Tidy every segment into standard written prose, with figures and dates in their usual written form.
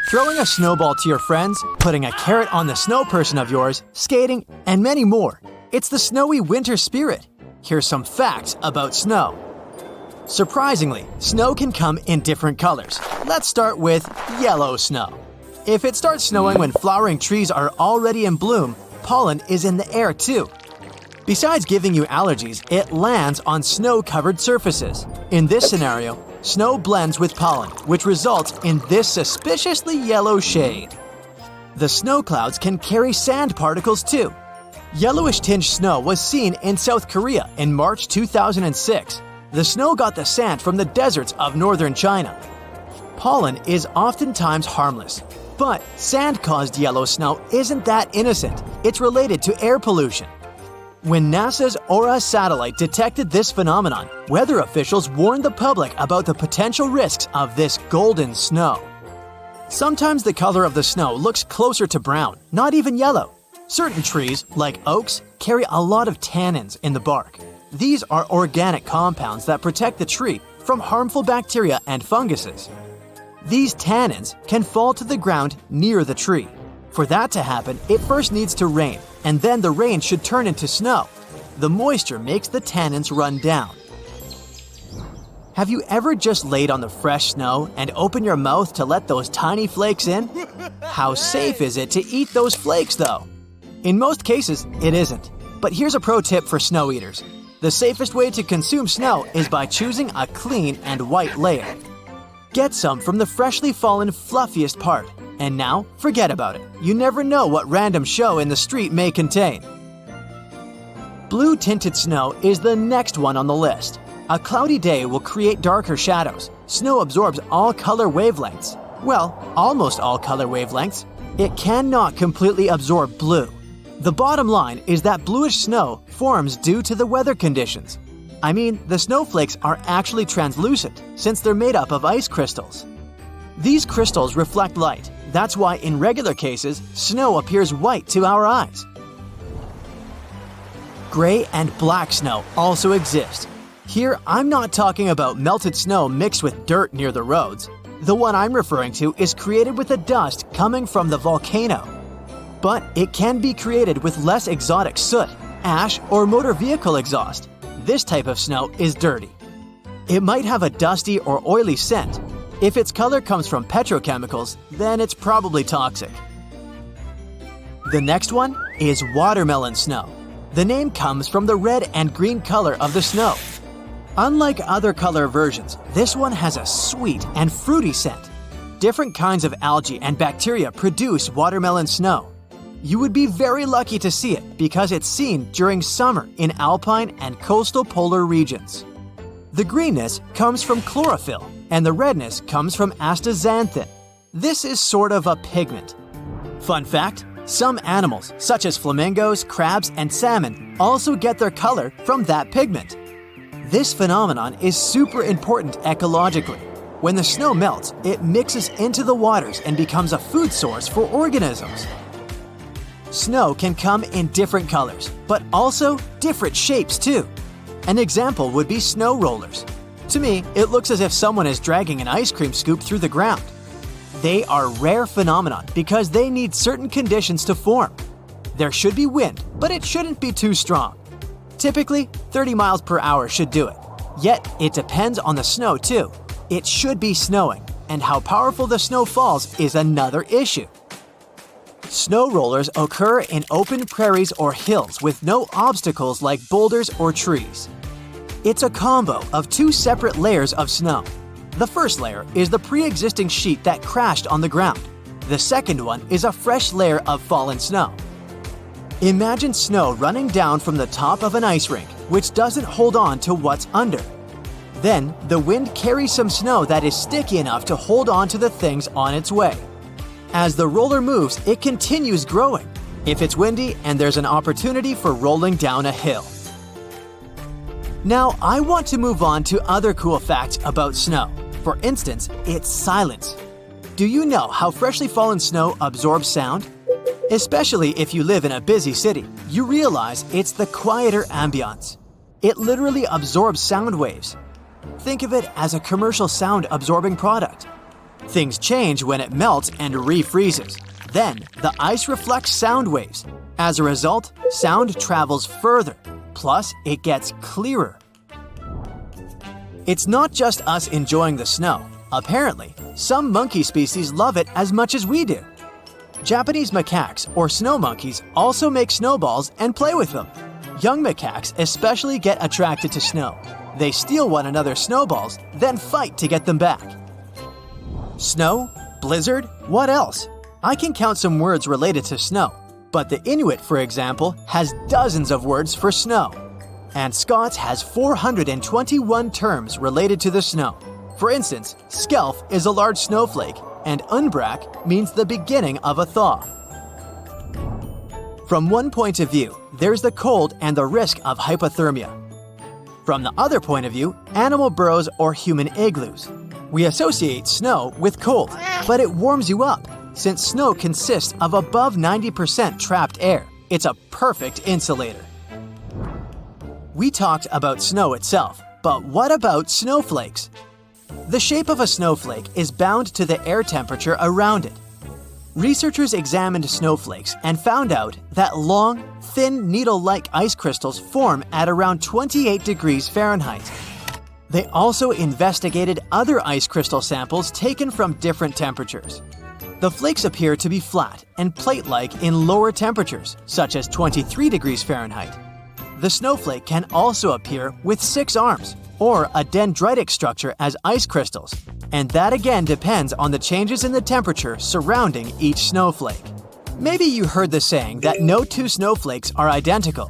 throwing a snowball to your friends, putting a carrot on the snow person of yours, skating, and many more. It's the snowy winter spirit. Here's some facts about snow. Surprisingly, snow can come in different colors. Let's start with yellow snow. If it starts snowing when flowering trees are already in bloom, pollen is in the air too. Besides giving you allergies, it lands on snow-covered surfaces. In this scenario, snow blends with pollen, which results in this suspiciously yellow shade. The snow clouds can carry sand particles too. Yellowish-tinged snow was seen in South Korea in March 2006. The snow got the sand from the deserts of northern China. Pollen is oftentimes harmless, but sand-caused yellow snow isn't that innocent. It's related to air pollution. When NASA's Aura satellite detected this phenomenon, weather officials warned the public about the potential risks of this golden snow. Sometimes the color of the snow looks closer to brown, not even yellow. Certain trees, like oaks, carry a lot of tannins in the bark. These are organic compounds that protect the tree from harmful bacteria and funguses. These tannins can fall to the ground near the tree. For that to happen, it first needs to rain, and then the rain should turn into snow. The moisture makes the tannins run down. Have you ever just laid on the fresh snow and opened your mouth to let those tiny flakes in? How safe is it to eat those flakes though? In most cases, it isn't. But here's a pro tip for snow eaters. The safest way to consume snow is by choosing a clean and white layer. Get some from the freshly fallen fluffiest part. And now, forget about it. You never know what random show in the street may contain. Blue-tinted snow is the next one on the list. A cloudy day will create darker shadows. Snow absorbs all color wavelengths. Well, almost all color wavelengths. It cannot completely absorb blue. The bottom line is that bluish snow forms due to the weather conditions. I mean, the snowflakes are actually translucent since they're made up of ice crystals. These crystals reflect light. That's why in regular cases, snow appears white to our eyes. Gray and black snow also exist. Here, I'm not talking about melted snow mixed with dirt near the roads. The one I'm referring to is created with the dust coming from the volcano. But it can be created with less exotic soot, ash, or motor vehicle exhaust. This type of snow is dirty. It might have a dusty or oily scent. If its color comes from petrochemicals, then it's probably toxic. The next one is watermelon snow. The name comes from the red and green color of the snow. Unlike other color versions, this one has a sweet and fruity scent. Different kinds of algae and bacteria produce watermelon snow. You would be very lucky to see it because it's seen during summer in alpine and coastal polar regions. The greenness comes from chlorophyll, and the redness comes from astaxanthin. This is sort of a pigment. Fun fact, some animals, such as flamingos, crabs, and salmon, also get their color from that pigment. This phenomenon is super important ecologically. When the snow melts, it mixes into the waters and becomes a food source for organisms. Snow can come in different colors, but also different shapes too. An example would be snow rollers. To me, it looks as if someone is dragging an ice cream scoop through the ground. They are rare phenomenon because they need certain conditions to form. There should be wind, but it shouldn't be too strong. Typically, 30 miles per hour should do it. Yet, it depends on the snow too. It should be snowing, and how powerful the snow falls is another issue. Snow rollers occur in open prairies or hills with no obstacles like boulders or trees. It's a combo of two separate layers of snow. The first layer is the pre-existing sheet that crashed on the ground. The second one is a fresh layer of fallen snow. Imagine snow running down from the top of an ice rink, which doesn't hold on to what's under. Then, the wind carries some snow that is sticky enough to hold on to the things on its way. As the roller moves, it continues growing. If it's windy and there's an opportunity for rolling down a hill. Now, I want to move on to other cool facts about snow. For instance, its silence. Do you know how freshly fallen snow absorbs sound? Especially if you live in a busy city, you realize it's the quieter ambiance. It literally absorbs sound waves. Think of it as a commercial sound-absorbing product. Things change when it melts and refreezes. Then, the ice reflects sound waves. As a result, sound travels further. Plus, it gets clearer. It's not just us enjoying the snow. Apparently, some monkey species love it as much as we do. Japanese macaques, or snow monkeys, also make snowballs and play with them. Young macaques especially get attracted to snow. They steal one another's snowballs, then fight to get them back. Snow? Blizzard? What else? I can count some words related to snow, but the Inuit, for example, has dozens of words for snow. And Scots has 421 terms related to the snow. For instance, skelf is a large snowflake, and unbrack means the beginning of a thaw. From one point of view, there's the cold and the risk of hypothermia. From the other point of view, animal burrows or human igloos. We associate snow with cold, but it warms you up. Since snow consists of above 90% trapped air, it's a perfect insulator. We talked about snow itself, but what about snowflakes? The shape of a snowflake is bound to the air temperature around it. Researchers examined snowflakes and found out that long, thin, needle-like ice crystals form at around 28 degrees Fahrenheit. They also investigated other ice crystal samples taken from different temperatures. The flakes appear to be flat and plate-like in lower temperatures, such as 23 degrees Fahrenheit. The snowflake can also appear with 6 arms, or a dendritic structure as ice crystals, and that again depends on the changes in the temperature surrounding each snowflake. Maybe you heard the saying that no two snowflakes are identical.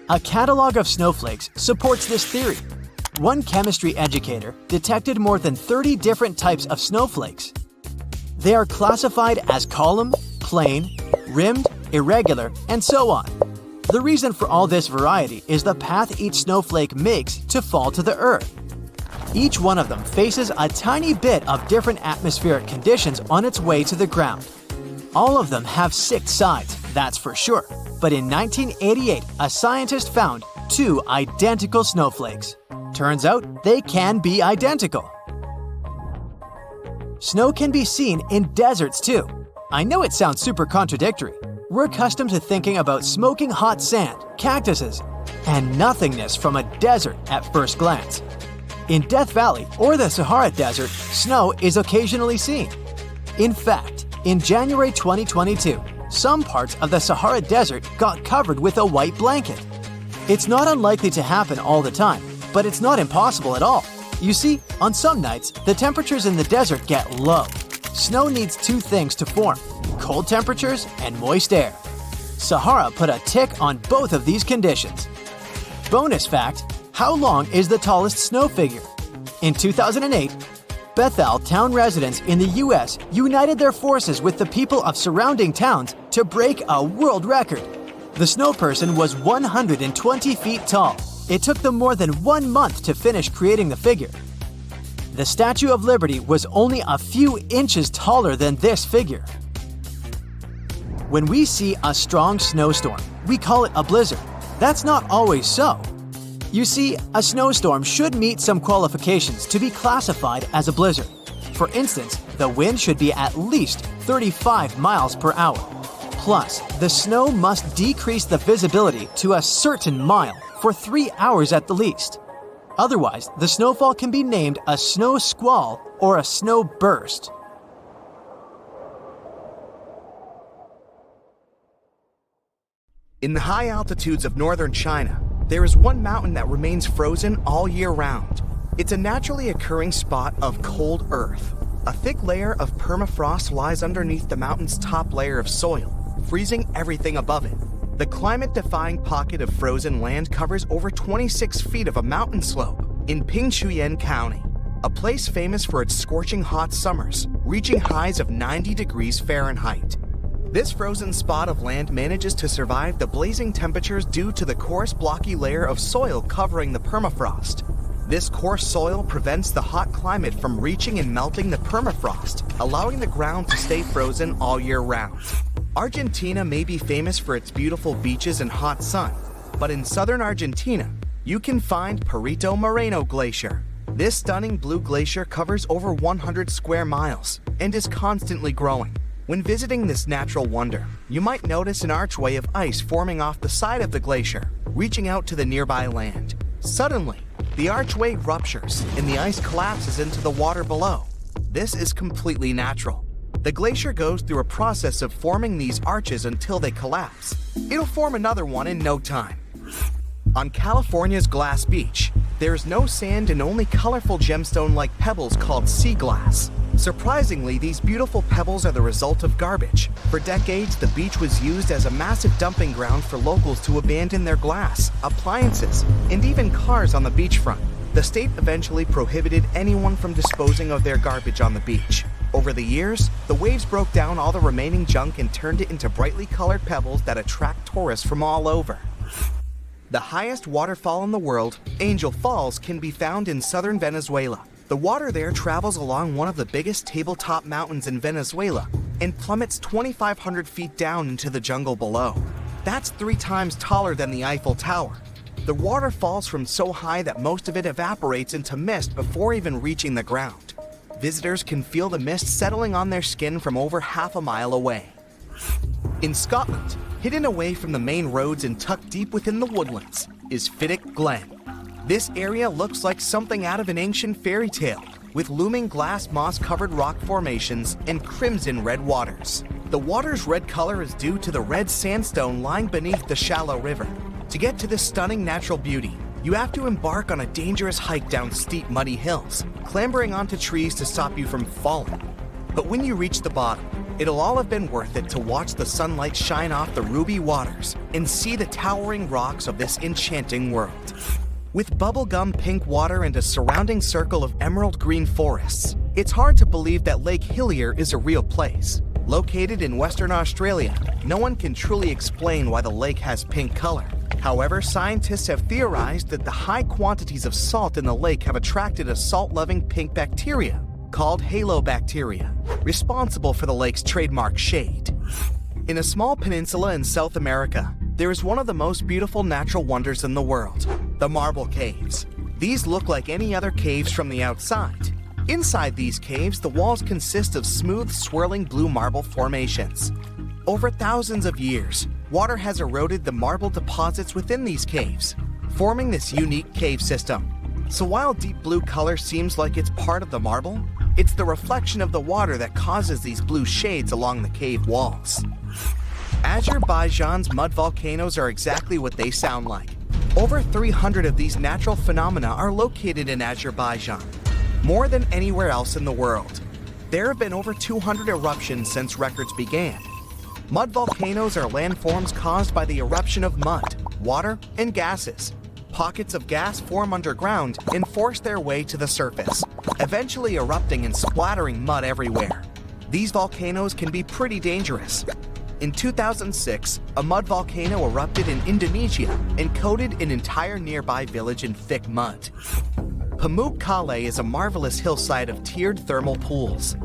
A catalog of snowflakes supports this theory. One chemistry educator detected more than 30 different types of snowflakes. They are classified as column, plane, rimmed, irregular, and so on. The reason for all this variety is the path each snowflake makes to fall to the earth. Each one of them faces a tiny bit of different atmospheric conditions on its way to the ground. All of them have 6 sides, that's for sure. But in 1988, a scientist found 2 identical snowflakes. Turns out they can be identical. Snow can be seen in deserts too. I know it sounds super contradictory. We're accustomed to thinking about smoking hot sand, cactuses, and nothingness from a desert at first glance. In Death Valley or the Sahara Desert, snow is occasionally seen. In fact, in January 2022, some parts of the Sahara Desert got covered with a white blanket. It's not unlikely to happen all the time, but it's not impossible at all. You see, on some nights, the temperatures in the desert get low. Snow needs 2 things to form: cold temperatures and moist air. Sahara put a tick on both of these conditions. Bonus fact, how long is the tallest snow figure? In 2008, Bethel town residents in the US united their forces with the people of surrounding towns to break a world record. The snow person was 120 feet tall. It took them more than 1 month to finish creating the figure. The Statue of Liberty was only a few inches taller than this figure. When we see a strong snowstorm, we call it a blizzard. That's not always so. You see, a snowstorm should meet some qualifications to be classified as a blizzard. For instance, the wind should be at least 35 miles per hour. Plus, the snow must decrease the visibility to a certain mile for 3 hours at the least. Otherwise, the snowfall can be named a snow squall or a snow burst. In the high altitudes of northern China, there is one mountain that remains frozen all year round. It's a naturally occurring spot of cold earth. A thick layer of permafrost lies underneath the mountain's top layer of soil, freezing everything above it. The climate-defying pocket of frozen land covers over 26 feet of a mountain slope in Pingshuyen County, a place famous for its scorching hot summers, reaching highs of 90 degrees Fahrenheit. This frozen spot of land manages to survive the blazing temperatures due to the coarse, blocky layer of soil covering the permafrost. This coarse soil prevents the hot climate from reaching and melting the permafrost, allowing the ground to stay frozen all year round. Argentina may be famous for its beautiful beaches and hot sun, but in southern Argentina, you can find Perito Moreno Glacier. This stunning blue glacier covers over 100 square miles and is constantly growing. When visiting this natural wonder, you might notice an archway of ice forming off the side of the glacier, reaching out to the nearby land. Suddenly, the archway ruptures and the ice collapses into the water below. This is completely natural. The glacier goes through a process of forming these arches until they collapse. It'll form another one in no time. On California's Glass Beach, there's no sand and only colorful gemstone-like pebbles called sea glass. Surprisingly, these beautiful pebbles are the result of garbage. For decades, the beach was used as a massive dumping ground for locals to abandon their glass, appliances, and even cars on the beachfront. The state eventually prohibited anyone from disposing of their garbage on the beach. Over the years, the waves broke down all the remaining junk and turned it into brightly colored pebbles that attract tourists from all over. The highest waterfall in the world, Angel Falls, can be found in southern Venezuela. The water there travels along one of the biggest tabletop mountains in Venezuela and plummets 2,500 feet down into the jungle below. That's 3 times taller than the Eiffel Tower. The water falls from so high that most of it evaporates into mist before even reaching the ground. Visitors can feel the mist settling on their skin from over half a mile away. In Scotland, hidden away from the main roads and tucked deep within the woodlands, is Fiddick Glen. This area looks like something out of an ancient fairy tale, with looming glass moss-covered rock formations and crimson red waters. The water's red color is due to the red sandstone lying beneath the shallow river. To get to this stunning natural beauty, you have to embark on a dangerous hike down steep, muddy hills, clambering onto trees to stop you from falling. But when you reach the bottom, it'll all have been worth it to watch the sunlight shine off the ruby waters and see the towering rocks of this enchanting world. With bubblegum pink water and a surrounding circle of emerald green forests, it's hard to believe that Lake Hillier is a real place. Located in Western Australia, no one can truly explain why the lake has pink color. However, scientists have theorized that the high quantities of salt in the lake have attracted a salt-loving pink bacteria called halobacteria, responsible for the lake's trademark shade. In a small peninsula in South America, there is one of the most beautiful natural wonders in the world, the marble caves. These look like any other caves from the outside. Inside these caves, the walls consist of smooth, swirling blue marble formations. Over thousands of years, water has eroded the marble deposits within these caves, forming this unique cave system. So while deep blue color seems like it's part of the marble, it's the reflection of the water that causes these blue shades along the cave walls. Azerbaijan's mud volcanoes are exactly what they sound like. Over 300 of these natural phenomena are located in Azerbaijan, more than anywhere else in the world. There have been over 200 eruptions since records began. Mud volcanoes are landforms caused by the eruption of mud, water, and gases. Pockets of gas form underground and force their way to the surface, eventually erupting and splattering mud everywhere. These volcanoes can be pretty dangerous. In 2006, a mud volcano erupted in Indonesia and coated an entire nearby village in thick mud. Pamukkale is a marvelous hillside of tiered thermal pools.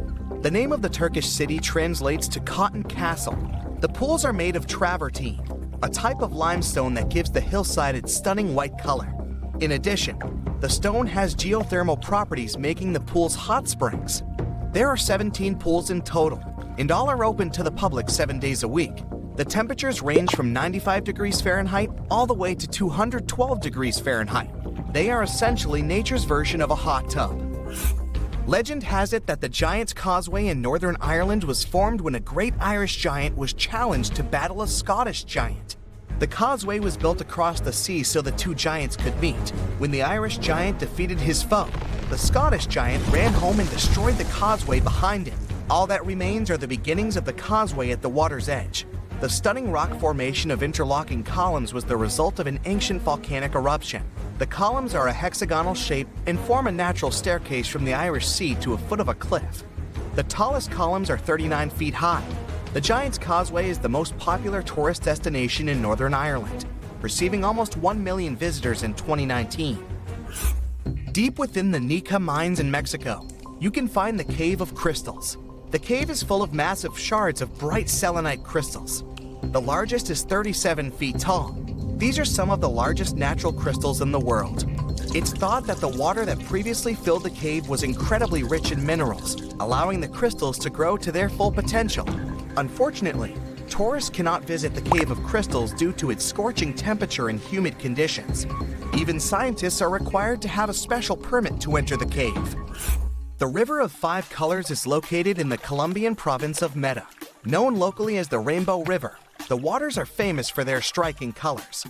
The name of the Turkish city translates to Cotton Castle. The pools are made of travertine, a type of limestone that gives the hillside its stunning white color. In addition, the stone has geothermal properties, making the pools hot springs. There are 17 pools in total, and all are open to the public 7 days a week. The temperatures range from 95 degrees Fahrenheit all the way to 212 degrees Fahrenheit. They are essentially nature's version of a hot tub. Legend has it that the Giant's Causeway in Northern Ireland was formed when a great Irish giant was challenged to battle a Scottish giant. The causeway was built across the sea so the two giants could meet. When the Irish giant defeated his foe, the Scottish giant ran home and destroyed the causeway behind him. All that remains are the beginnings of the causeway at the water's edge. The stunning rock formation of interlocking columns was the result of an ancient volcanic eruption. The columns are a hexagonal shape and form a natural staircase from the Irish Sea to a foot of a cliff. The tallest columns are 39 feet high. The Giant's Causeway is the most popular tourist destination in Northern Ireland, receiving almost 1 million visitors in 2019. Deep within the Nika mines in Mexico, you can find the Cave of Crystals. The cave is full of massive shards of bright selenite crystals. The largest is 37 feet tall. These are some of the largest natural crystals in the world. It's thought that the water that previously filled the cave was incredibly rich in minerals, allowing the crystals to grow to their full potential. Unfortunately, tourists cannot visit the Cave of Crystals due to its scorching temperature and humid conditions. Even scientists are required to have a special permit to enter the cave. The River of Five Colors is located in the Colombian province of Meta. Known locally as the Rainbow River, the waters are famous for their striking colors.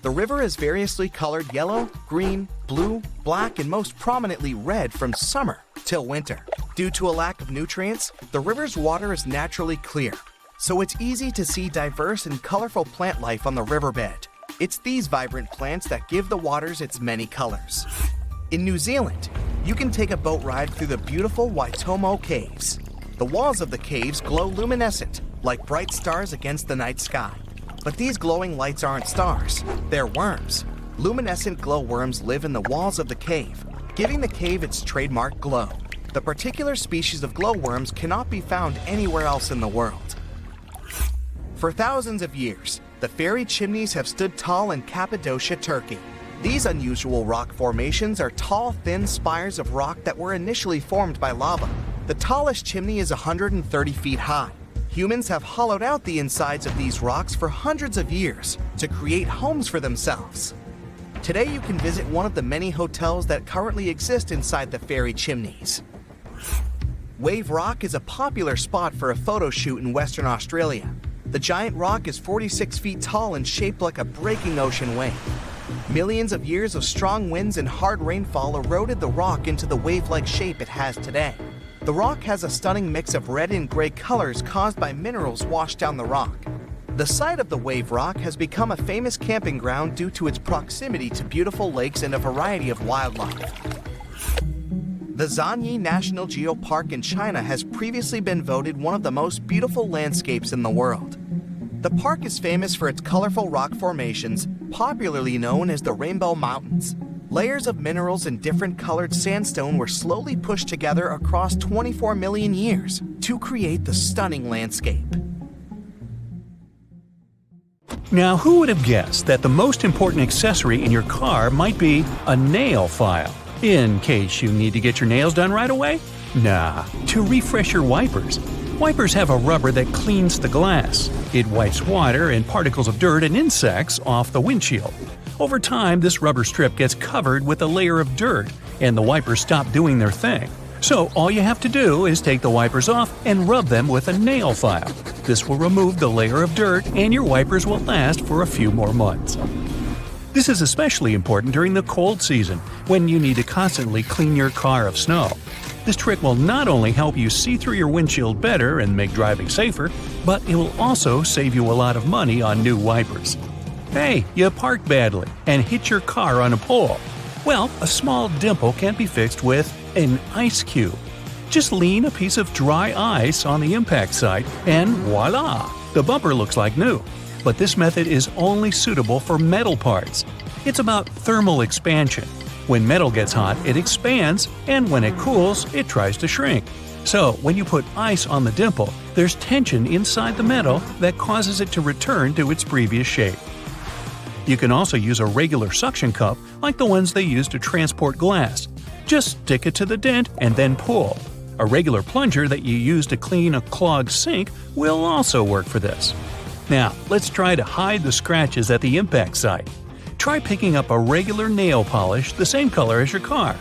The river is variously colored yellow, green, blue, black, and most prominently red from summer till winter. Due to a lack of nutrients, the river's water is naturally clear, so it's easy to see diverse and colorful plant life on the riverbed. It's these vibrant plants that give the waters its many colors. In New Zealand, you can take a boat ride through the beautiful Waitomo Caves. The walls of the caves glow luminescent, like bright stars against the night sky. But these glowing lights aren't stars, they're worms. Luminescent glowworms live in the walls of the cave, giving the cave its trademark glow. The particular species of glowworms cannot be found anywhere else in the world. For thousands of years, the fairy chimneys have stood tall in Cappadocia, Turkey. These unusual rock formations are tall, thin spires of rock that were initially formed by lava. The tallest chimney is 130 feet high. Humans have hollowed out the insides of these rocks for hundreds of years to create homes for themselves. Today you can visit one of the many hotels that currently exist inside the fairy chimneys. Wave Rock is a popular spot for a photo shoot in Western Australia. The giant rock is 46 feet tall and shaped like a breaking ocean wave. Millions of years of strong winds and hard rainfall eroded the rock into the wave-like shape it has today. The rock has a stunning mix of red and gray colors caused by minerals washed down the rock. The site of the Wave Rock has become a famous camping ground due to its proximity to beautiful lakes and a variety of wildlife. The Zanyi National Geopark in China has previously been voted one of the most beautiful landscapes in the world. The park is famous for its colorful rock formations, popularly known as the Rainbow Mountains. Layers of minerals and different colored sandstone were slowly pushed together across 24 million years to create the stunning landscape. Now, who would have guessed that the most important accessory in your car might be a nail file? In case you need to get your nails done right away? Nah, to refresh your wipers. Wipers have a rubber that cleans the glass. It wipes water and particles of dirt and insects off the windshield. Over time, this rubber strip gets covered with a layer of dirt, and the wipers stop doing their thing. So all you have to do is take the wipers off and rub them with a nail file. This will remove the layer of dirt, and your wipers will last for a few more months. This is especially important during the cold season, when you need to constantly clean your car of snow. This trick will not only help you see through your windshield better and make driving safer, but it will also save you a lot of money on new wipers. Hey, you parked badly and hit your car on a pole. Well, a small dimple can be fixed with an ice cube. Just lean a piece of dry ice on the impact site and voila! The bumper looks like new. But this method is only suitable for metal parts. It's about thermal expansion. When metal gets hot, it expands, and when it cools, it tries to shrink. So, when you put ice on the dimple, there's tension inside the metal that causes it to return to its previous shape. You can also use a regular suction cup like the ones they use to transport glass. Just stick it to the dent and then pull. A regular plunger that you use to clean a clogged sink will also work for this. Now, let's try to hide the scratches at the impact site. Try picking up a regular nail polish the same color as your car.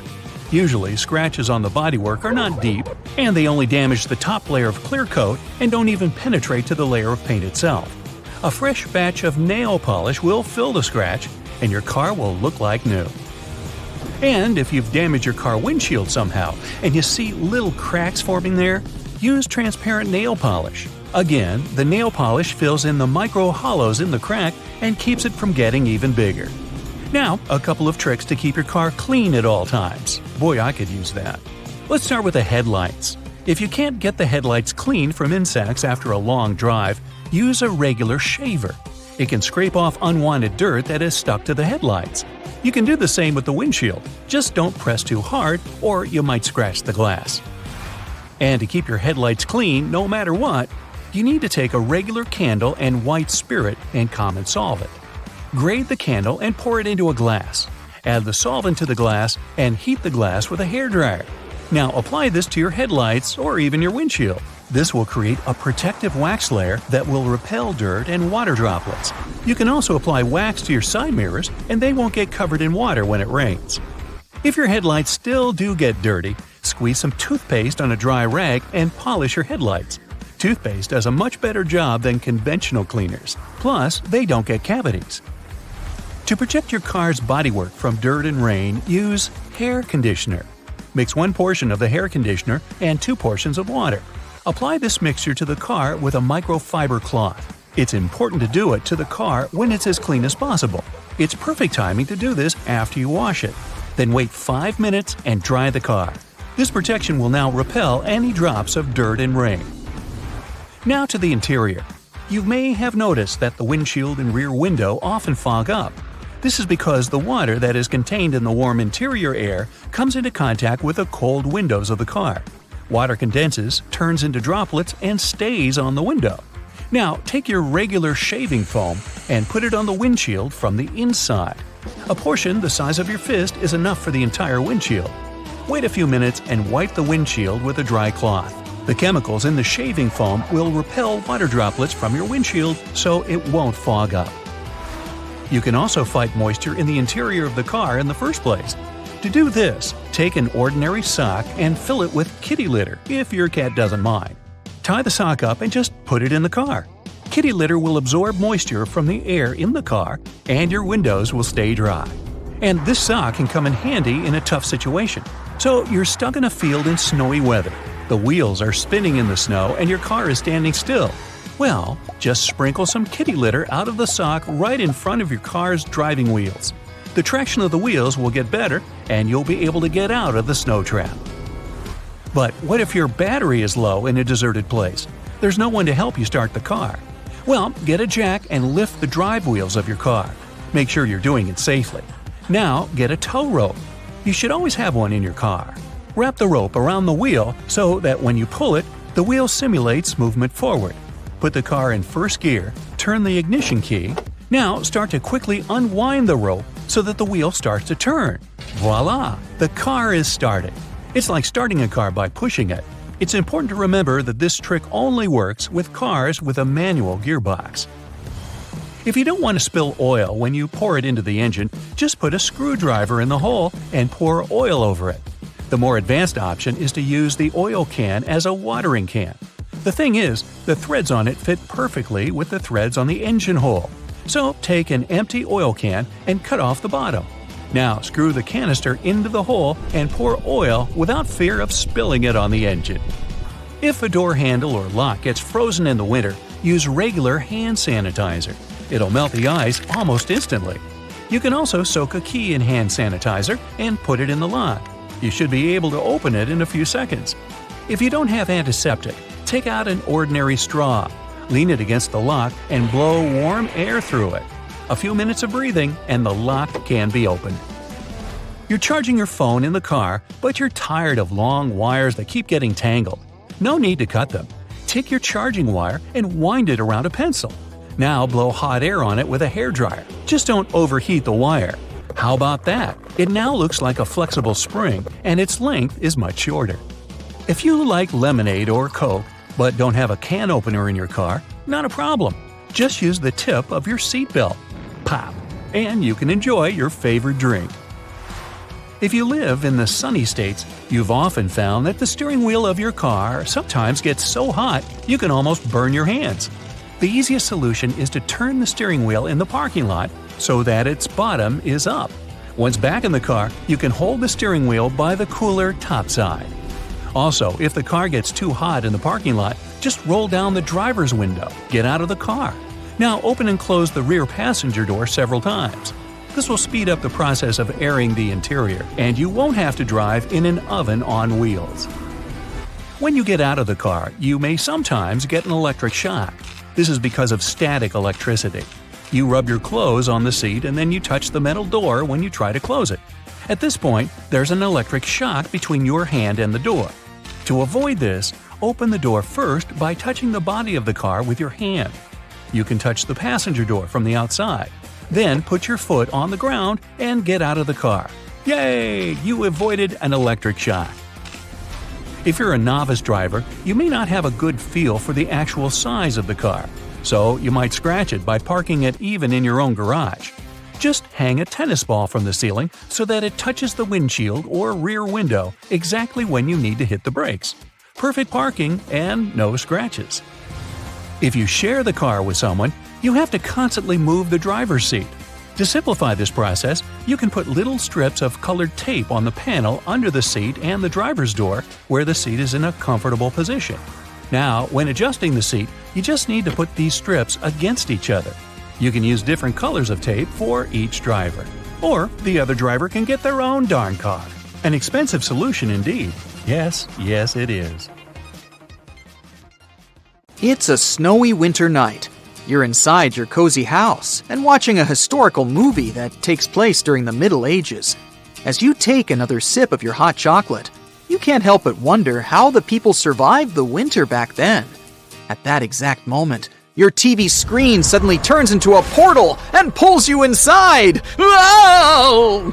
Usually, scratches on the bodywork are not deep, and they only damage the top layer of clear coat and don't even penetrate to the layer of paint itself. A fresh batch of nail polish will fill the scratch, and your car will look like new. And if you've damaged your car windshield somehow and you see little cracks forming there, use transparent nail polish. Again, the nail polish fills in the micro hollows in the crack and keeps it from getting even bigger. Now, a couple of tricks to keep your car clean at all times. Boy, I could use that. Let's start with the headlights. If you can't get the headlights clean from insects after a long drive, use a regular shaver. It can scrape off unwanted dirt that is stuck to the headlights. You can do the same with the windshield, just don't press too hard or you might scratch the glass. And to keep your headlights clean no matter what, you need to take a regular candle and white spirit and common solvent. Grade the candle and pour it into a glass. Add the solvent to the glass and heat the glass with a hairdryer. Now apply this to your headlights or even your windshield. This will create a protective wax layer that will repel dirt and water droplets. You can also apply wax to your side mirrors and they won't get covered in water when it rains. If your headlights still do get dirty, squeeze some toothpaste on a dry rag and polish your headlights. Toothpaste does a much better job than conventional cleaners. Plus, they don't get cavities. To protect your car's bodywork from dirt and rain, use hair conditioner. Mix 1 portion of the hair conditioner and 2 portions of water. Apply this mixture to the car with a microfiber cloth. It's important to do it to the car when it's as clean as possible. It's perfect timing to do this after you wash it. Then wait 5 minutes and dry the car. This protection will now repel any drops of dirt and rain. Now to the interior. You may have noticed that the windshield and rear window often fog up. This is because the water that is contained in the warm interior air comes into contact with the cold windows of the car. Water condenses, turns into droplets, and stays on the window. Now take your regular shaving foam and put it on the windshield from the inside. A portion the size of your fist is enough for the entire windshield. Wait a few minutes and wipe the windshield with a dry cloth. The chemicals in the shaving foam will repel water droplets from your windshield so it won't fog up. You can also fight moisture in the interior of the car in the first place. To do this, take an ordinary sock and fill it with kitty litter if your cat doesn't mind. Tie the sock up and just put it in the car. Kitty litter will absorb moisture from the air in the car and your windows will stay dry. And this sock can come in handy in a tough situation. So you're stuck in a field in snowy weather. The wheels are spinning in the snow and your car is standing still. Well, just sprinkle some kitty litter out of the sock right in front of your car's driving wheels. The traction of the wheels will get better and you'll be able to get out of the snow trap. But what if your battery is low in a deserted place? There's no one to help you start the car. Well, get a jack and lift the drive wheels of your car. Make sure you're doing it safely. Now, get a tow rope. You should always have one in your car. Wrap the rope around the wheel so that when you pull it, the wheel simulates movement forward. Put the car in first gear, turn the ignition key. Now start to quickly unwind the rope so that the wheel starts to turn. Voila! The car is started. It's like starting a car by pushing it. It's important to remember that this trick only works with cars with a manual gearbox. If you don't want to spill oil when you pour it into the engine, just put a screwdriver in the hole and pour oil over it. The more advanced option is to use the oil can as a watering can. The thing is, the threads on it fit perfectly with the threads on the engine hole. So take an empty oil can and cut off the bottom. Now screw the canister into the hole and pour oil without fear of spilling it on the engine. If a door handle or lock gets frozen in the winter, use regular hand sanitizer. It'll melt the ice almost instantly. You can also soak a key in hand sanitizer and put it in the lock. You should be able to open it in a few seconds. If you don't have antiseptic, take out an ordinary straw, lean it against the lock, and blow warm air through it. A few minutes of breathing and the lock can be opened. You're charging your phone in the car, but you're tired of long wires that keep getting tangled. No need to cut them. Take your charging wire and wind it around a pencil. Now blow hot air on it with a hairdryer. Just don't overheat the wire. How about that? It now looks like a flexible spring, and its length is much shorter. If you like lemonade or Coke, but don't have a can opener in your car, not a problem. Just use the tip of your seatbelt. Pop! And you can enjoy your favorite drink. If you live in the sunny states, you've often found that the steering wheel of your car sometimes gets so hot you can almost burn your hands. The easiest solution is to turn the steering wheel in the parking lot so that its bottom is up. Once back in the car, you can hold the steering wheel by the cooler top side. Also, if the car gets too hot in the parking lot, just roll down the driver's window, get out of the car. Now open and close the rear passenger door several times. This will speed up the process of airing the interior, and you won't have to drive in an oven on wheels. When you get out of the car, you may sometimes get an electric shock. This is because of static electricity. You rub your clothes on the seat and then you touch the metal door when you try to close it. At this point, there's an electric shock between your hand and the door. To avoid this, open the door first by touching the body of the car with your hand. You can touch the passenger door from the outside. Then put your foot on the ground and get out of the car. Yay! You avoided an electric shock. If you're a novice driver, you may not have a good feel for the actual size of the car, so you might scratch it by parking it even in your own garage. Just hang a tennis ball from the ceiling so that it touches the windshield or rear window exactly when you need to hit the brakes. Perfect parking and no scratches. If you share the car with someone, you have to constantly move the driver's seat. To simplify this process, you can put little strips of colored tape on the panel under the seat and the driver's door where the seat is in a comfortable position. Now, when adjusting the seat, you just need to put these strips against each other. You can use different colors of tape for each driver. Or the other driver can get their own darn car. An expensive solution indeed. Yes, it is. It's a snowy winter night. You're inside your cozy house and watching a historical movie that takes place during the Middle Ages. As you take another sip of your hot chocolate, you can't help but wonder how the people survived the winter back then. At that exact moment, your TV screen suddenly turns into a portal and pulls you inside. Whoa!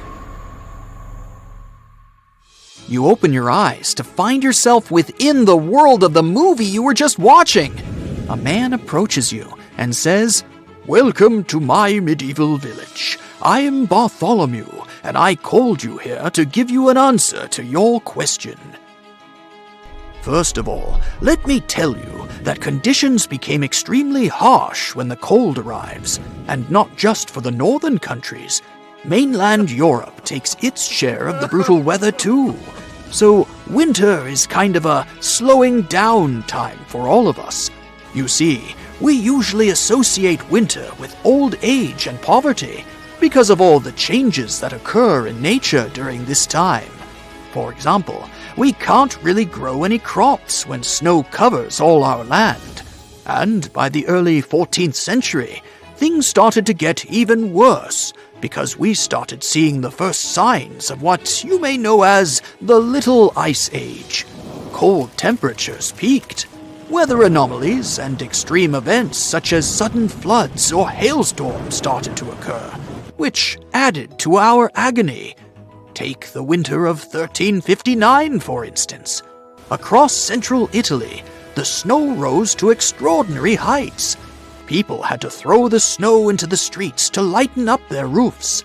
You open your eyes to find yourself within the world of the movie you were just watching. A man approaches you and says, "Welcome to my medieval village. I am Bartholomew, and I called you here to give you an answer to your question. First of all, let me tell you that conditions became extremely harsh when the cold arrives, and not just for the northern countries. Mainland Europe takes its share of the brutal weather too. So winter is kind of a slowing down time for all of us. You see, we usually associate winter with old age and poverty because of all the changes that occur in nature during this time. For example, we can't really grow any crops when snow covers all our land. And by the early 14th century, things started to get even worse because we started seeing the first signs of what you may know as the Little Ice Age. Cold temperatures peaked. Weather anomalies and extreme events such as sudden floods or hailstorms started to occur, which added to our agony. Take the winter of 1359, for instance. Across central Italy, the snow rose to extraordinary heights. People had to throw the snow into the streets to lighten up their roofs.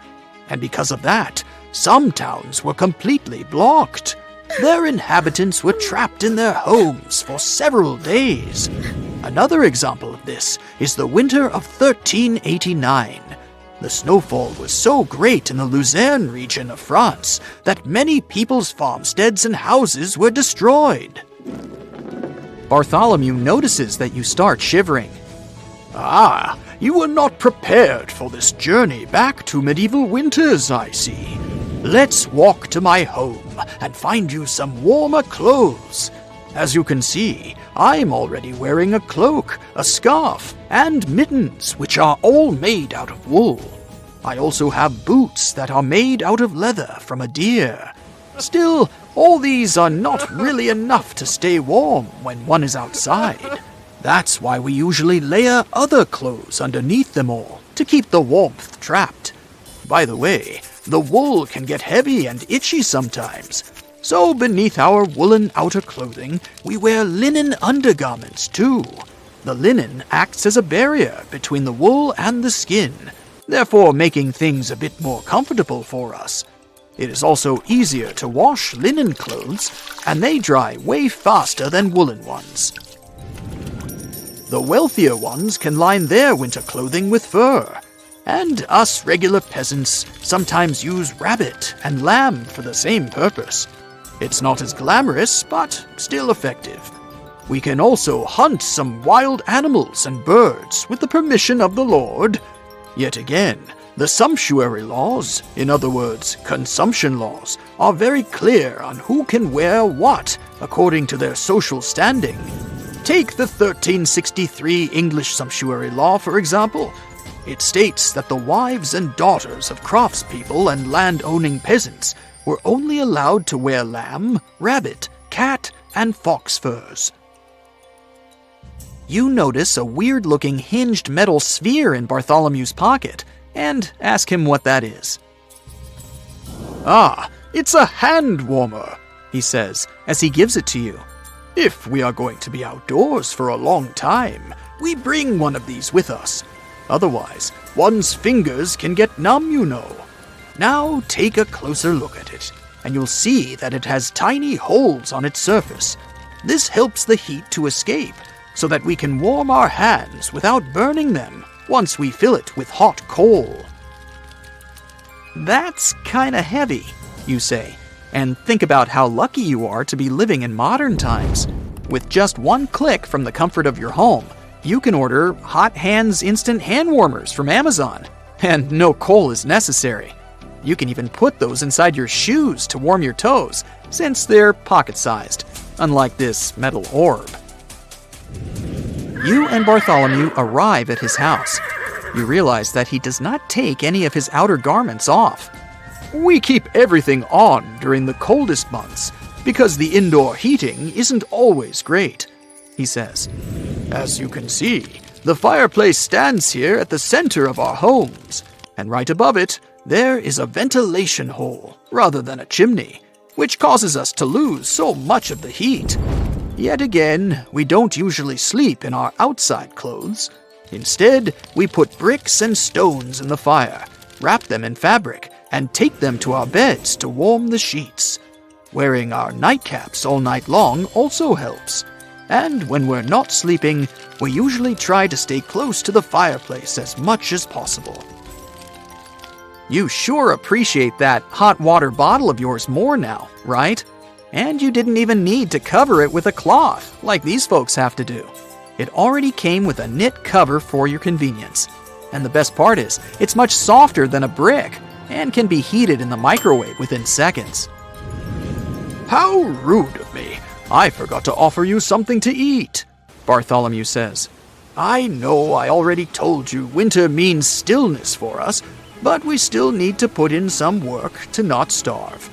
And because of that, some towns were completely blocked. Their inhabitants were trapped in their homes for several days. Another example of this is the winter of 1389. The snowfall was so great in the Luzerne region of France that many people's farmsteads and houses were destroyed. Bartholomew notices that you start shivering. Ah, you were not prepared for this journey back to medieval winters, I see. Let's walk to my home and find you some warmer clothes. As you can see, I'm already wearing a cloak, a scarf, and mittens, which are all made out of wool. I also have boots that are made out of leather from a deer. Still, all these are not really enough to stay warm when one is outside. That's why we usually layer other clothes underneath them all to keep the warmth trapped. By the way, the wool can get heavy and itchy sometimes. So beneath our woolen outer clothing, we wear linen undergarments too. The linen acts as a barrier between the wool and the skin, therefore making things a bit more comfortable for us. It is also easier to wash linen clothes, and they dry way faster than woolen ones. The wealthier ones can line their winter clothing with fur, and us regular peasants sometimes use rabbit and lamb for the same purpose. It's not as glamorous, but still effective. We can also hunt some wild animals and birds with the permission of the Lord. Yet again, the sumptuary laws, in other words, consumption laws, are very clear on who can wear what according to their social standing. Take the 1363 English sumptuary law, for example. It states that the wives and daughters of craftspeople and land-owning peasants were only allowed to wear lamb, rabbit, cat, and fox furs. You notice a weird-looking hinged metal sphere in Bartholomew's pocket. and ask him what that is. "Ah, it's a hand warmer," he says as he gives it to you. "If we are going to be outdoors for a long time, we bring one of these with us. Otherwise, one's fingers can get numb, you know. Now take a closer look at it, and you'll see that it has tiny holes on its surface. This helps the heat to escape, so that we can warm our hands without burning them once we fill it with hot coal." "That's kinda heavy," you say, and think about how lucky you are to be living in modern times. With just one click from the comfort of your home, you can order Hot Hands instant hand warmers from Amazon, and no coal is necessary. You can even put those inside your shoes to warm your toes, since they're pocket-sized, unlike this metal orb. You and Bartholomew arrive at his house. You realize that he does not take any of his outer garments off. "We keep everything on during the coldest months, because the indoor heating isn't always great," he says. "As you can see, the fireplace stands here at the center of our homes, and right above it, there is a ventilation hole rather than a chimney, which causes us to lose so much of the heat. Yet again, we don't usually sleep in our outside clothes. Instead, we put bricks and stones in the fire, wrap them in fabric, and take them to our beds to warm the sheets. Wearing our nightcaps all night long also helps. And when we're not sleeping, we usually try to stay close to the fireplace as much as possible." You sure appreciate that hot water bottle of yours more now, right? And you didn't even need to cover it with a cloth, like these folks have to do. It already came with a knit cover for your convenience. And the best part is, it's much softer than a brick, and can be heated in the microwave within seconds. "How rude of me! I forgot to offer you something to eat," Bartholomew says. "I know I already told you winter means stillness for us, but we still need to put in some work to not starve.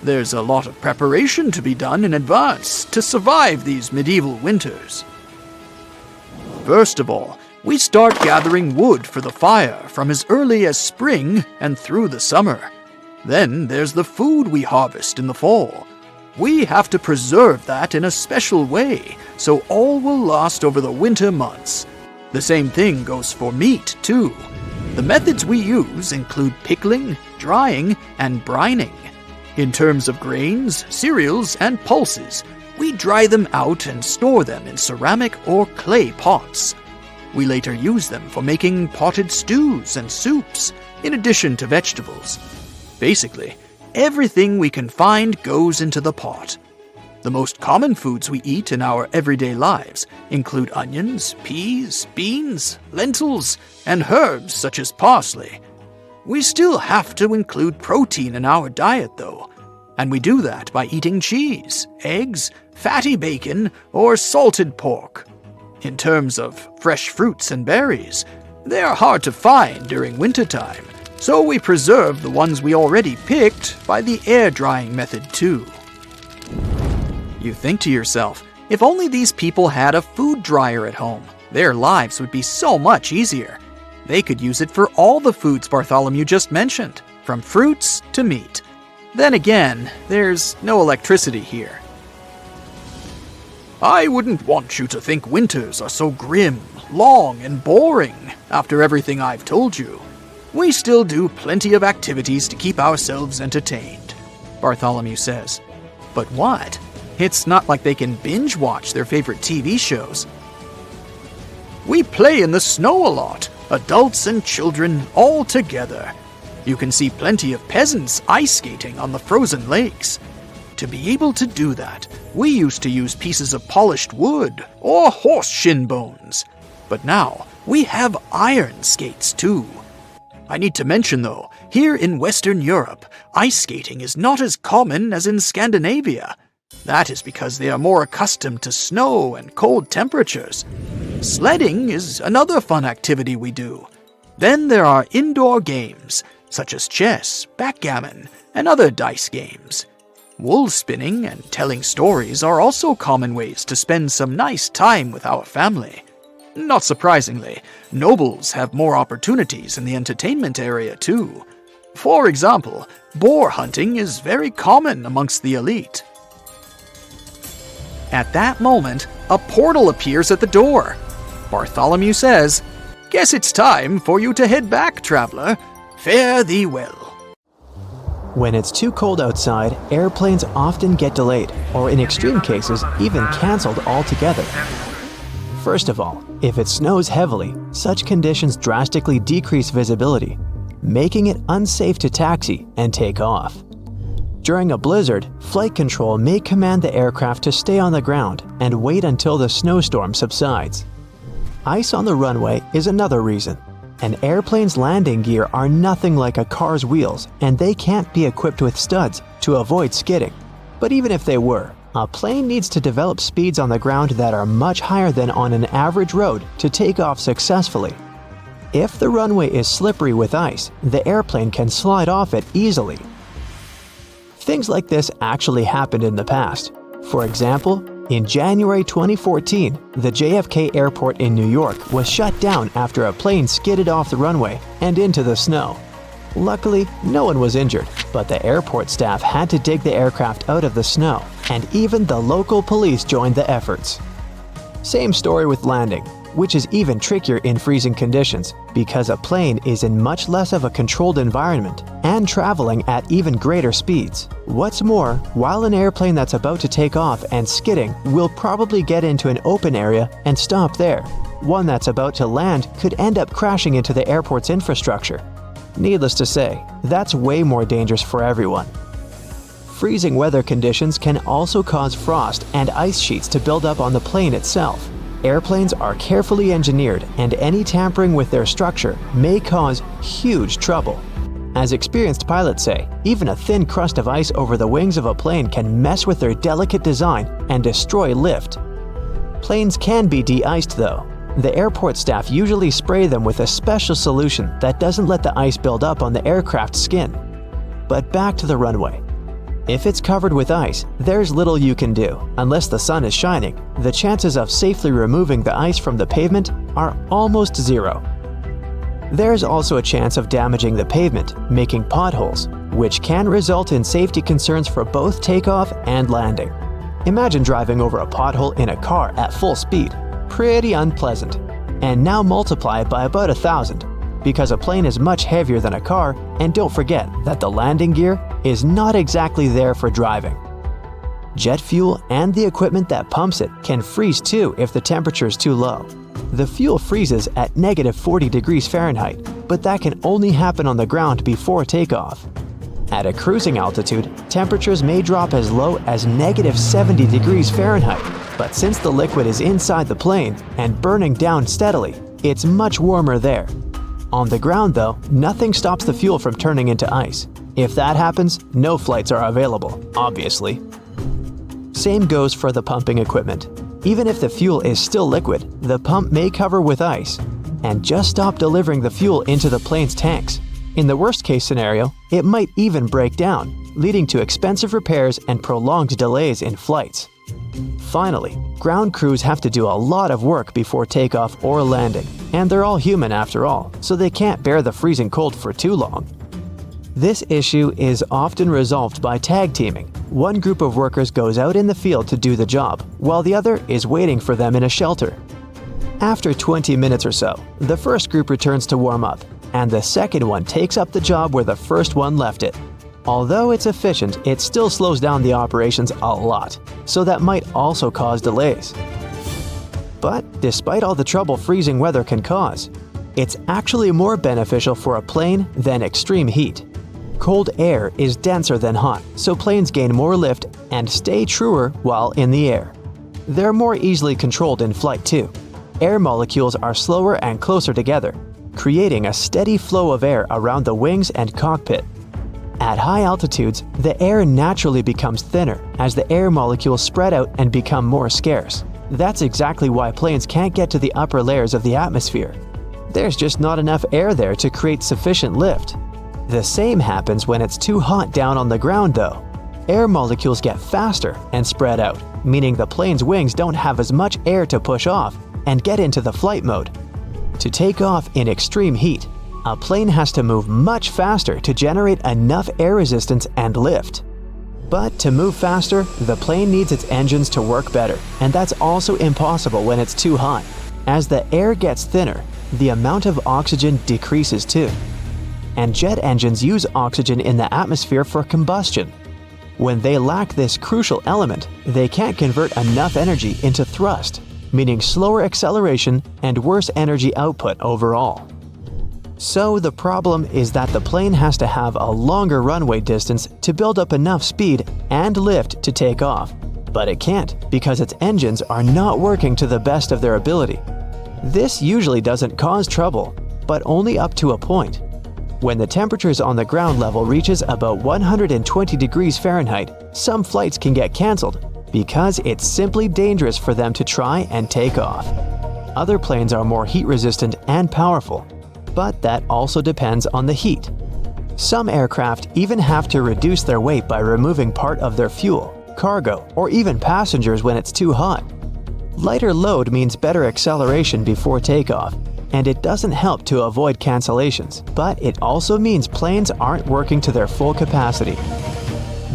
There's a lot of preparation to be done in advance to survive these medieval winters. First of all, we start gathering wood for the fire from as early as spring and through the summer. Then there's the food we harvest in the fall. We have to preserve that in a special way, so all will last over the winter months. The same thing goes for meat, too. The methods we use include pickling, drying, and brining. In terms of grains, cereals, and pulses, we dry them out and store them in ceramic or clay pots. We later use them for making potted stews and soups, in addition to vegetables. Basically, everything we can find goes into the pot. The most common foods we eat in our everyday lives include onions, peas, beans, lentils, and herbs such as parsley. We still have to include protein in our diet, though, and we do that by eating cheese, eggs, fatty bacon, or salted pork. In terms of fresh fruits and berries, they are hard to find during wintertime, so we preserve the ones we already picked by the air drying method too. You think to yourself, if only these people had a food dryer at home, their lives would be so much easier. They could use it for all the foods Bartholomew just mentioned, from fruits to meat. Then again, there's no electricity here. I wouldn't want you to think winters are so grim, long, and boring after everything I've told you. We still do plenty of activities to keep ourselves entertained, Bartholomew says. But what? It's not like they can binge watch their favorite TV shows. We play in the snow a lot, adults and children all together. You can see plenty of peasants ice skating on the frozen lakes. To be able to do that, we used to use pieces of polished wood or horse shin bones. But now, we have iron skates too. I need to mention though, here in Western Europe, ice skating is not as common as in Scandinavia. That is because they are more accustomed to snow and cold temperatures. Sledding is another fun activity we do. Then there are indoor games, such as chess, backgammon, and other dice games. Wool spinning and telling stories are also common ways to spend some nice time with our family. Not surprisingly, nobles have more opportunities in the entertainment area too. For example, boar hunting is very common amongst the elite. At that moment, a portal appears at the door. Bartholomew says, "Guess it's time for you to head back, traveler. Fare thee well." When it's too cold outside, airplanes often get delayed, or in extreme cases, even cancelled altogether. First of all, if it snows heavily, such conditions drastically decrease visibility, making it unsafe to taxi and take off. During a blizzard, flight control may command the aircraft to stay on the ground and wait until the snowstorm subsides. Ice on the runway is another reason. An airplane's landing gear are nothing like a car's wheels, and they can't be equipped with studs to avoid skidding. But even if they were, a plane needs to develop speeds on the ground that are much higher than on an average road to take off successfully. If the runway is slippery with ice, the airplane can slide off it easily. Things like this actually happened in the past. For example, in January 2014, the JFK airport in New York was shut down after a plane skidded off the runway and into the snow. Luckily, no one was injured, but the airport staff had to dig the aircraft out of the snow, and even the local police joined the efforts. Same story with landing, which is even trickier in freezing conditions because a plane is in much less of a controlled environment and traveling at even greater speeds. What's more, while an airplane that's about to take off and skidding will probably get into an open area and stop there, one that's about to land could end up crashing into the airport's infrastructure. Needless to say, that's way more dangerous for everyone. Freezing weather conditions can also cause frost and ice sheets to build up on the plane itself. Airplanes are carefully engineered, and any tampering with their structure may cause huge trouble. As experienced pilots say, even a thin crust of ice over the wings of a plane can mess with their delicate design and destroy lift. Planes can be de-iced though. The airport staff usually spray them with a special solution that doesn't let the ice build up on the aircraft's skin. But back to the runway. If it's covered with ice, there's little you can do. Unless the sun is shining, the chances of safely removing the ice from the pavement are almost zero. There's also a chance of damaging the pavement, making potholes, which can result in safety concerns for both takeoff and landing. Imagine driving over a pothole in a car at full speed. Pretty unpleasant. And now multiply it by about 1,000, because a plane is much heavier than a car, and don't forget that the landing gear is not exactly there for driving. Jet fuel and the equipment that pumps it can freeze too if the temperature is too low. The fuel freezes at -40 degrees Fahrenheit, but that can only happen on the ground before takeoff. At a cruising altitude, temperatures may drop as low as -70 degrees Fahrenheit, but since the liquid is inside the plane and burning down steadily, it's much warmer there. On the ground though, nothing stops the fuel from turning into ice. If that happens, no flights are available, obviously. Same goes for the pumping equipment. Even if the fuel is still liquid, the pump may cover with ice and just stop delivering the fuel into the plane's tanks. In the worst case scenario, it might even break down, leading to expensive repairs and prolonged delays in flights. Finally, ground crews have to do a lot of work before takeoff or landing, and they're all human after all, so they can't bear the freezing cold for too long. This issue is often resolved by tag teaming. One group of workers goes out in the field to do the job, while the other is waiting for them in a shelter. After 20 minutes or so, the first group returns to warm up, and the second one takes up the job where the first one left it. Although it's efficient, it still slows down the operations a lot, so that might also cause delays. But despite all the trouble freezing weather can cause, it's actually more beneficial for a plane than extreme heat. Cold air is denser than hot, so planes gain more lift and stay truer while in the air. They're more easily controlled in flight too. Air molecules are slower and closer together, creating a steady flow of air around the wings and cockpit. At high altitudes, the air naturally becomes thinner as the air molecules spread out and become more scarce. That's exactly why planes can't get to the upper layers of the atmosphere. There's just not enough air there to create sufficient lift. The same happens when it's too hot down on the ground though. Air molecules get faster and spread out, meaning the plane's wings don't have as much air to push off, and get into the flight mode. To take off in extreme heat, a plane has to move much faster to generate enough air resistance and lift. But to move faster, the plane needs its engines to work better, and that's also impossible when it's too hot. As the air gets thinner, the amount of oxygen decreases too. And jet engines use oxygen in the atmosphere for combustion. When they lack this crucial element, they can't convert enough energy into thrust, meaning slower acceleration and worse energy output overall. So the problem is that the plane has to have a longer runway distance to build up enough speed and lift to take off, but it can't because its engines are not working to the best of their ability. This usually doesn't cause trouble, but only up to a point. When the temperatures on the ground level reaches about 120 degrees Fahrenheit, some flights can get cancelled because it's simply dangerous for them to try and take off. Other planes are more heat resistant and powerful, but that also depends on the heat. Some aircraft even have to reduce their weight by removing part of their fuel, cargo, or even passengers when it's too hot. Lighter load means better acceleration before takeoff, and it doesn't help to avoid cancellations, but it also means planes aren't working to their full capacity.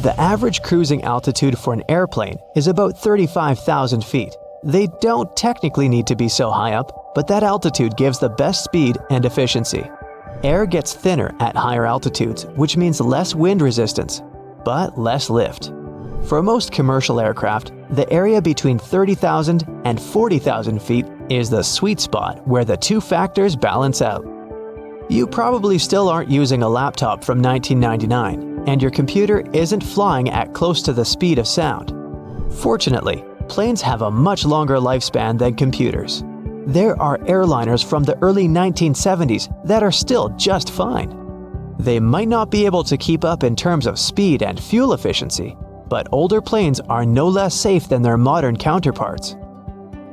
The average cruising altitude for an airplane is about 35,000 feet. They don't technically need to be so high up, but that altitude gives the best speed and efficiency. Air gets thinner at higher altitudes, which means less wind resistance, but less lift. For most commercial aircraft, the area between 30,000 and 40,000 feet is the sweet spot where the two factors balance out. You probably still aren't using a laptop from 1999, and your computer isn't flying at close to the speed of sound. Fortunately, planes have a much longer lifespan than computers. There are airliners from the early 1970s that are still just fine. They might not be able to keep up in terms of speed and fuel efficiency, but older planes are no less safe than their modern counterparts.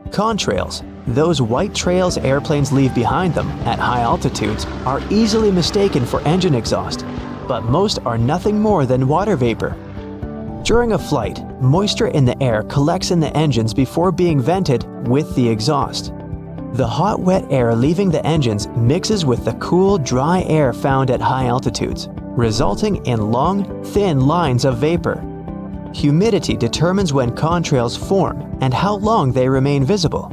Contrails, those white trails airplanes leave behind them at high altitudes, are easily mistaken for engine exhaust, but most are nothing more than water vapor. During a flight, moisture in the air collects in the engines before being vented with the exhaust. The hot, wet air leaving the engines mixes with the cool, dry air found at high altitudes, resulting in long, thin lines of vapor. Humidity determines when contrails form and how long they remain visible.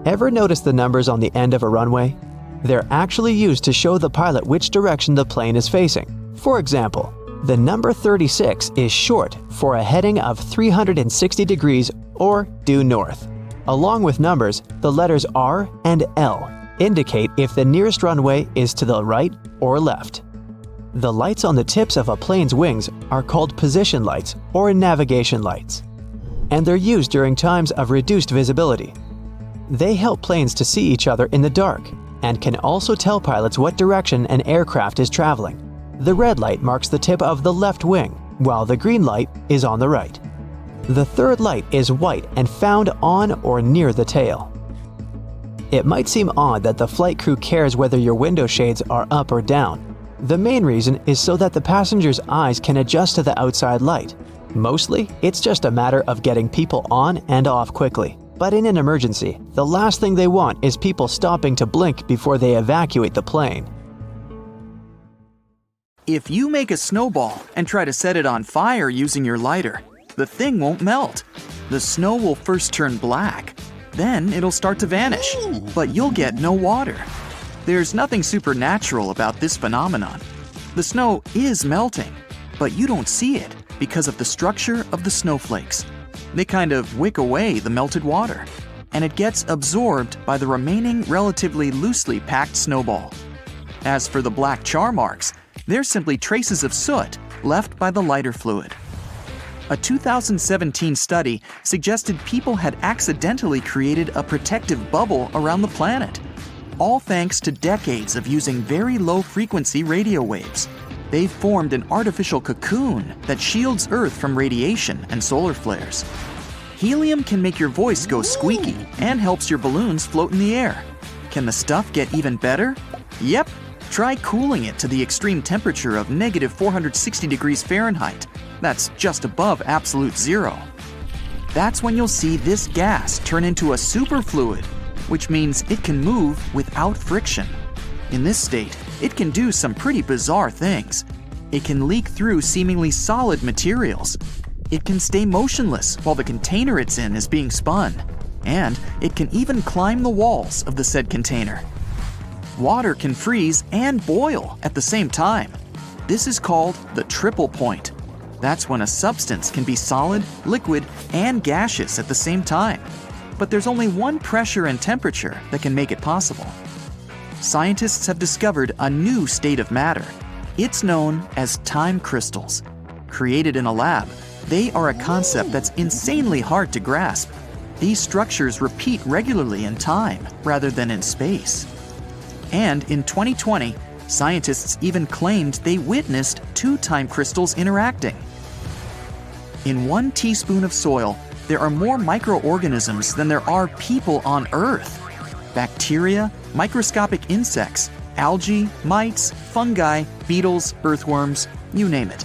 Ever notice the numbers on the end of a runway? They're actually used to show the pilot which direction the plane is facing. For example, the number 36 is short for a heading of 360 degrees or due north. Along with numbers, the letters R and L indicate if the nearest runway is to the right or left. The lights on the tips of a plane's wings are called position lights or navigation lights, and they're used during times of reduced visibility. They help planes to see each other in the dark and can also tell pilots what direction an aircraft is traveling. The red light marks the tip of the left wing, while the green light is on the right. The third light is white and found on or near the tail. It might seem odd that the flight crew cares whether your window shades are up or down. The main reason is so that the passenger's eyes can adjust to the outside light. Mostly, it's just a matter of getting people on and off quickly. But in an emergency, the last thing they want is people stopping to blink before they evacuate the plane. If you make a snowball and try to set it on fire using your lighter, the thing won't melt. The snow will first turn black. Then it'll start to vanish, but you'll get no water. There's nothing supernatural about this phenomenon. The snow is melting, but you don't see it because of the structure of the snowflakes. They kind of wick away the melted water, and it gets absorbed by the remaining relatively loosely packed snowball. As for the black char marks, they're simply traces of soot left by the lighter fluid. A 2017 study suggested people had accidentally created a protective bubble around the planet, all thanks to decades of using very low-frequency radio waves. They've formed an artificial cocoon that shields Earth from radiation and solar flares. Helium can make your voice go squeaky and helps your balloons float in the air. Can the stuff get even better? Yep. Try cooling it to the extreme temperature of negative 460 degrees Fahrenheit. That's just above absolute zero. That's when you'll see this gas turn into a superfluid, which means it can move without friction. In this state, it can do some pretty bizarre things. It can leak through seemingly solid materials. It can stay motionless while the container it's in is being spun. And it can even climb the walls of the said container. Water can freeze and boil at the same time. This is called the triple point. That's when a substance can be solid, liquid, and gaseous at the same time. But there's only one pressure and temperature that can make it possible. Scientists have discovered a new state of matter. It's known as time crystals. Created in a lab, they are a concept that's insanely hard to grasp. These structures repeat regularly in time rather than in space. And in 2020, scientists even claimed they witnessed 2 time crystals interacting. In 1 teaspoon of soil, there are more microorganisms than there are people on Earth. Bacteria, microscopic insects, algae, mites, fungi, beetles, earthworms, you name it.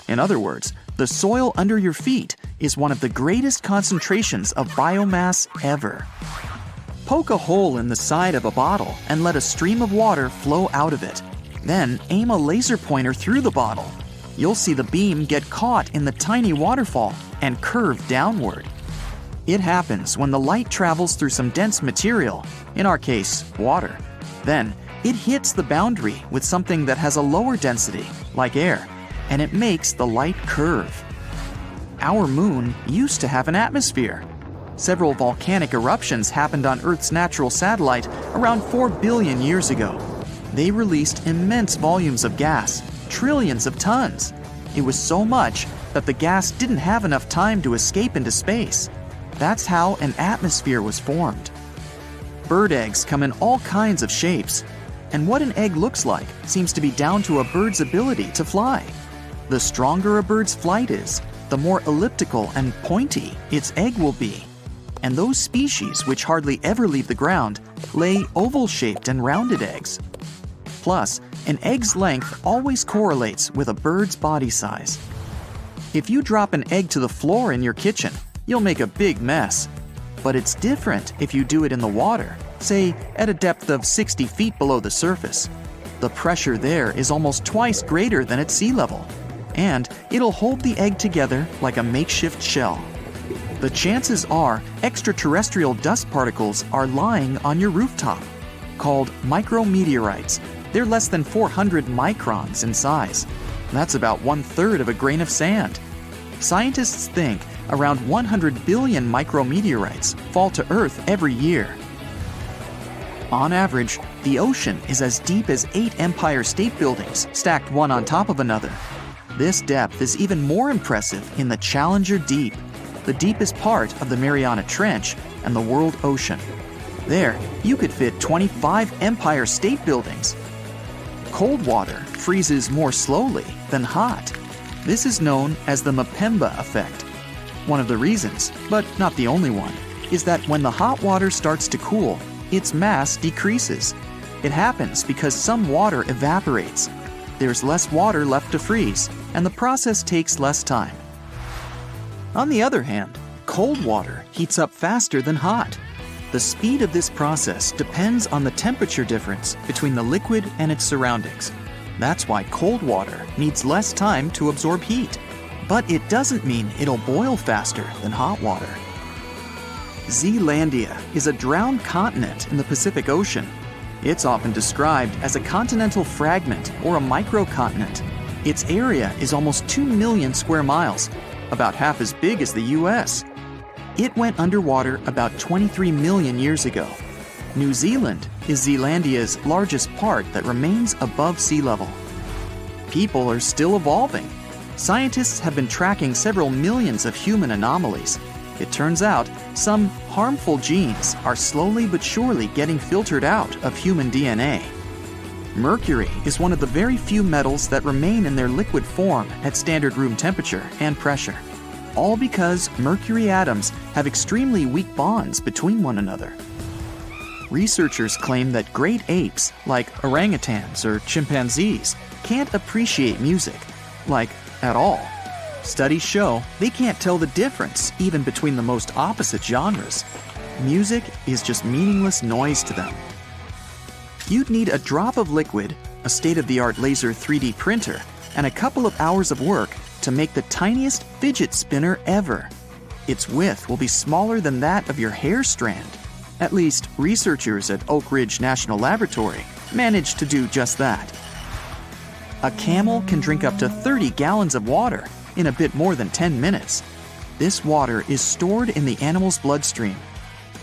In other words, the soil under your feet is one of the greatest concentrations of biomass ever. Poke a hole in the side of a bottle and let a stream of water flow out of it. Then aim a laser pointer through the bottle. You'll see the beam get caught in the tiny waterfall and curve downward. It happens when the light travels through some dense material, in our case, water. Then it hits the boundary with something that has a lower density, like air, and it makes the light curve. Our moon used to have an atmosphere. Several volcanic eruptions happened on Earth's natural satellite around 4 billion years ago. They released immense volumes of gas, trillions of tons. It was so much that the gas didn't have enough time to escape into space. That's how an atmosphere was formed. Bird eggs come in all kinds of shapes, and what an egg looks like seems to be down to a bird's ability to fly. The stronger a bird's flight is, the more elliptical and pointy its egg will be. And those species which hardly ever leave the ground lay oval-shaped and rounded eggs. Plus, an egg's length always correlates with a bird's body size. If you drop an egg to the floor in your kitchen, you'll make a big mess. But it's different if you do it in the water, say at a depth of 60 feet below the surface. The pressure there is almost twice greater than at sea level, and it'll hold the egg together like a makeshift shell. The chances are extraterrestrial dust particles are lying on your rooftop. Called micrometeorites, they're less than 400 microns in size. That's about 1/3 of a grain of sand. Scientists think around 100 billion micrometeorites fall to Earth every year. On average, the ocean is as deep as 8 Empire State Buildings stacked one on top of another. This depth is even more impressive in the Challenger Deep, the deepest part of the Mariana Trench and the world ocean. There, you could fit 25 Empire State Buildings. Cold water freezes more slowly than hot. This is known as the Mpemba effect. One of the reasons, but not the only one, is that when the hot water starts to cool, its mass decreases. It happens because some water evaporates. There's less water left to freeze, and the process takes less time. On the other hand, cold water heats up faster than hot. The speed of this process depends on the temperature difference between the liquid and its surroundings. That's why cold water needs less time to absorb heat. But it doesn't mean it'll boil faster than hot water. Zealandia is a drowned continent in the Pacific Ocean. It's often described as a continental fragment or a microcontinent. Its area is almost 2 million square miles, about half as big as the US. It went underwater about 23 million years ago. New Zealand is Zealandia's largest part that remains above sea level. People are still evolving. Scientists have been tracking several millions of human anomalies. It turns out some harmful genes are slowly but surely getting filtered out of human DNA. Mercury is one of the very few metals that remain in their liquid form at standard room temperature and pressure, all because mercury atoms have extremely weak bonds between one another. Researchers claim that great apes, like orangutans or chimpanzees, can't appreciate music, like at all. Studies show they can't tell the difference even between the most opposite genres. Music is just meaningless noise to them. You'd need a drop of liquid, a state-of-the-art laser 3D printer, and a couple of hours of work to make the tiniest fidget spinner ever. Its width will be smaller than that of your hair strand. At least, researchers at Oak Ridge National Laboratory managed to do just that. A camel can drink up to 30 gallons of water in a bit more than 10 minutes. This water is stored in the animal's bloodstream.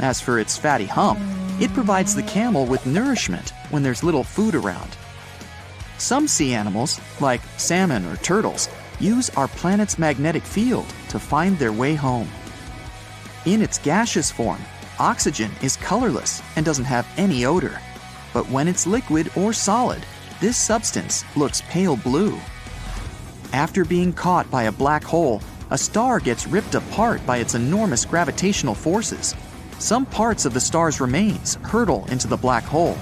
As for its fatty hump, it provides the camel with nourishment when there's little food around. Some sea animals, like salmon or turtles, use our planet's magnetic field to find their way home. In its gaseous form, oxygen is colorless and doesn't have any odor. But when it's liquid or solid, this substance looks pale blue. After being caught by a black hole, a star gets ripped apart by its enormous gravitational forces. Some parts of the star's remains hurtle into the black hole.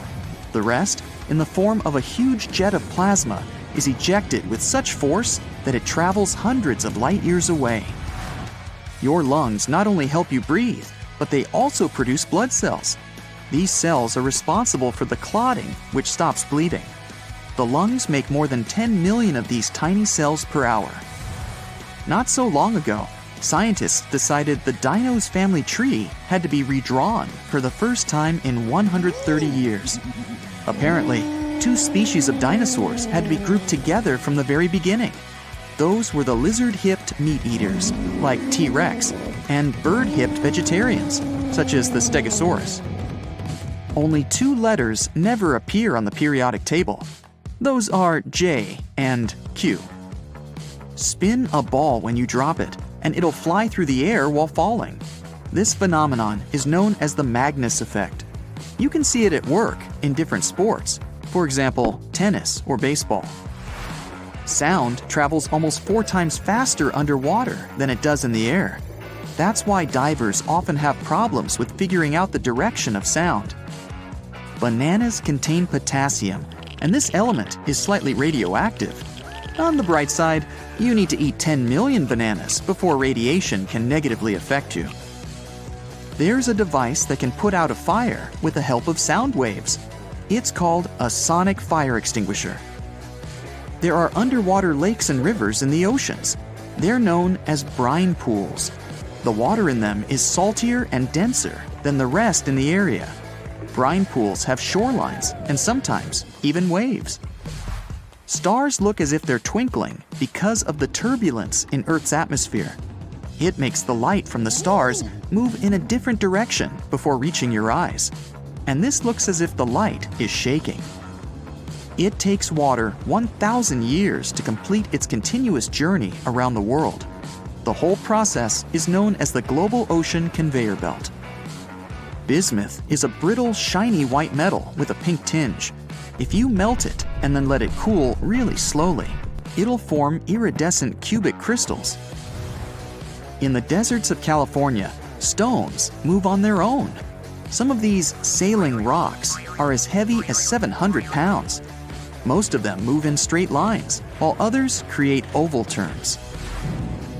The rest, in the form of a huge jet of plasma, is ejected with such force that it travels hundreds of light years away. Your lungs not only help you breathe, but they also produce blood cells. These cells are responsible for the clotting, which stops bleeding. The lungs make more than 10 million of these tiny cells per hour. Not so long ago, scientists decided the dino's family tree had to be redrawn for the first time in 130 years. Apparently, two species of dinosaurs had to be grouped together from the very beginning. Those were the lizard-hipped meat-eaters, like T-Rex, and bird-hipped vegetarians, such as the Stegosaurus. Only two letters never appear on the periodic table. Those are J and Q. Spin a ball when you drop it, and it'll fly through the air while falling. This phenomenon is known as the Magnus effect. You can see it at work in different sports, for example, tennis or baseball. Sound travels almost 4 times faster underwater than it does in the air. That's why divers often have problems with figuring out the direction of sound. Bananas contain potassium, and this element is slightly radioactive. On the bright side, you need to eat 10 million bananas before radiation can negatively affect you. There's a device that can put out a fire with the help of sound waves. It's called a sonic fire extinguisher. There are underwater lakes and rivers in the oceans. They're known as brine pools. The water in them is saltier and denser than the rest in the area. Brine pools have shorelines and sometimes even waves. Stars look as if they're twinkling because of the turbulence in Earth's atmosphere. It makes the light from the stars move in a different direction before reaching your eyes. And this looks as if the light is shaking. It takes water 1,000 years to complete its continuous journey around the world. The whole process is known as the global ocean conveyor belt. Bismuth is a brittle, shiny white metal with a pink tinge. If you melt it and then let it cool really slowly, it'll form iridescent cubic crystals. In the deserts of California, stones move on their own. Some of these sailing rocks are as heavy as 700 pounds. Most of them move in straight lines, while others create oval turns.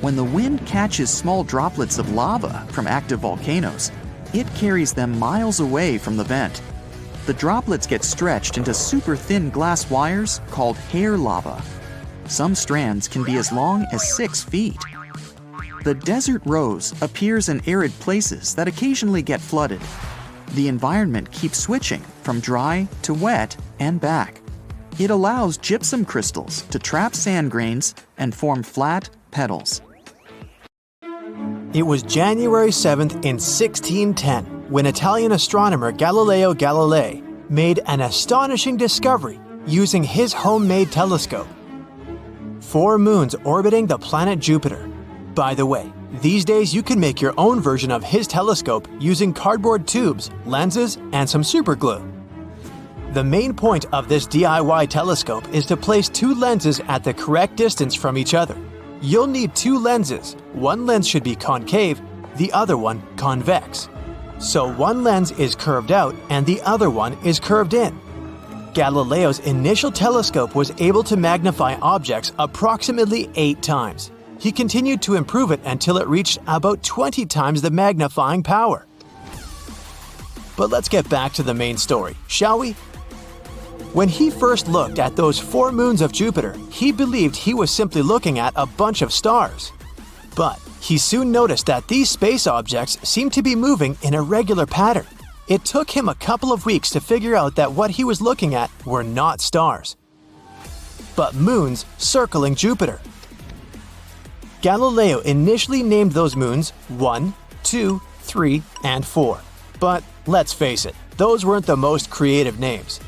When the wind catches small droplets of lava from active volcanoes, it carries them miles away from the vent. The droplets get stretched into super thin glass wires called hair lava. Some strands can be as long as 6 feet. The desert rose appears in arid places that occasionally get flooded. The environment keeps switching from dry to wet and back. It allows gypsum crystals to trap sand grains and form flat petals. It was January 7th in 1610 when Italian astronomer Galileo Galilei made an astonishing discovery using his homemade telescope. 4 moons orbiting the planet Jupiter. By the way, these days you can make your own version of his telescope using cardboard tubes, lenses, and some superglue. The main point of this DIY telescope is to place 2 lenses at the correct distance from each other. You'll need 2 lenses. One lens should be concave, the other one convex. So one lens is curved out and the other one is curved in. Galileo's initial telescope was able to magnify objects approximately 8 times. He continued to improve it until it reached about 20 times the magnifying power. But let's get back to the main story, shall we? When he first looked at those 4 moons of Jupiter, he believed he was simply looking at a bunch of stars. But he soon noticed that these space objects seemed to be moving in a regular pattern. It took him a couple of weeks to figure out that what he was looking at were not stars, but moons circling Jupiter. Galileo initially named those moons 1, 2, 3, and 4. But let's face it, those weren't the most creative names.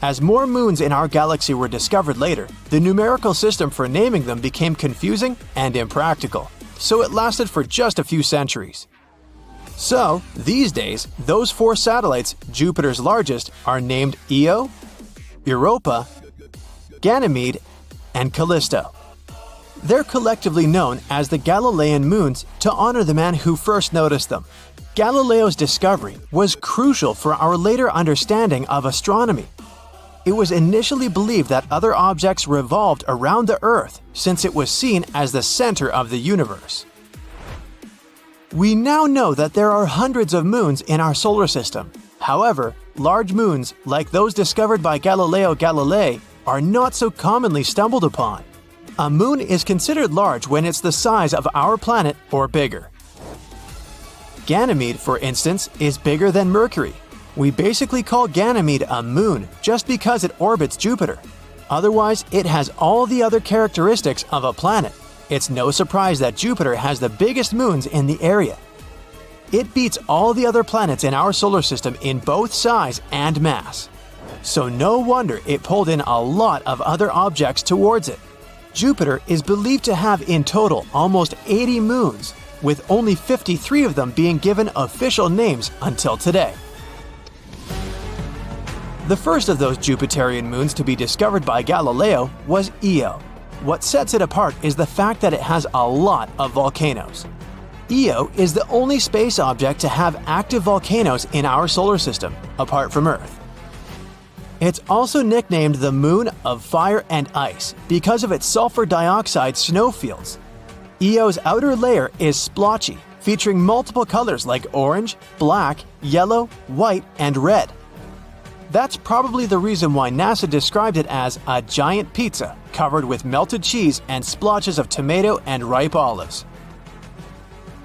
As more moons in our galaxy were discovered later, the numerical system for naming them became confusing and impractical, so it lasted for just a few centuries. So, these days, those 4 satellites, Jupiter's largest, are named Io, Europa, Ganymede, and Callisto. They're collectively known as the Galilean moons to honor the man who first noticed them. Galileo's discovery was crucial for our later understanding of astronomy. It was initially believed that other objects revolved around the Earth since it was seen as the center of the universe. We now know that there are hundreds of moons in our solar system. However, large moons, like those discovered by Galileo Galilei, are not so commonly stumbled upon. A moon is considered large when it's the size of our planet or bigger. Ganymede, for instance, is bigger than Mercury. We basically call Ganymede a moon just because it orbits Jupiter. Otherwise, it has all the other characteristics of a planet. It's no surprise that Jupiter has the biggest moons in the area. It beats all the other planets in our solar system in both size and mass. So no wonder it pulled in a lot of other objects towards it. Jupiter is believed to have in total almost 80 moons, with only 53 of them being given official names until today. The first of those Jupiterian moons to be discovered by Galileo was Io. What sets it apart is the fact that it has a lot of volcanoes. Io is the only space object to have active volcanoes in our solar system, apart from Earth. It's also nicknamed the Moon of Fire and Ice because of its sulfur dioxide snowfields. Io's outer layer is splotchy, featuring multiple colors like orange, black, yellow, white, and red. That's probably the reason why NASA described it as a giant pizza covered with melted cheese and splotches of tomato and ripe olives.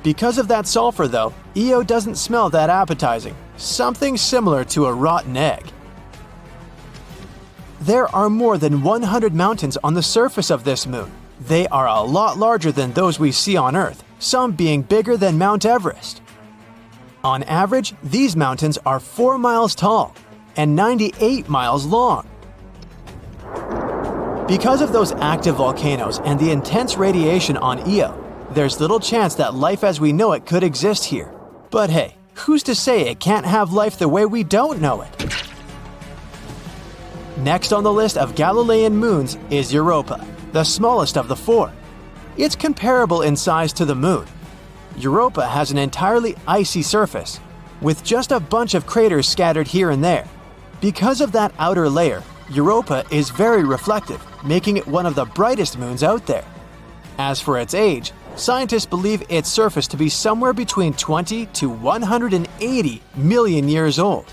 Because of that sulfur though, Io doesn't smell that appetizing, something similar to a rotten egg. There are more than 100 mountains on the surface of this moon. They are a lot larger than those we see on Earth, some being bigger than Mount Everest. On average, these mountains are 4 miles tall and 98 miles long. Because of those active volcanoes and the intense radiation on Io, there's little chance that life as we know it could exist here. But hey, who's to say it can't have life the way we don't know it? Next on the list of Galilean moons is Europa, the smallest of the 4. It's comparable in size to the Moon. Europa has an entirely icy surface, with just a bunch of craters scattered here and there. Because of that outer layer, Europa is very reflective, making it one of the brightest moons out there. As for its age, scientists believe its surface to be somewhere between 20 to 180 million years old.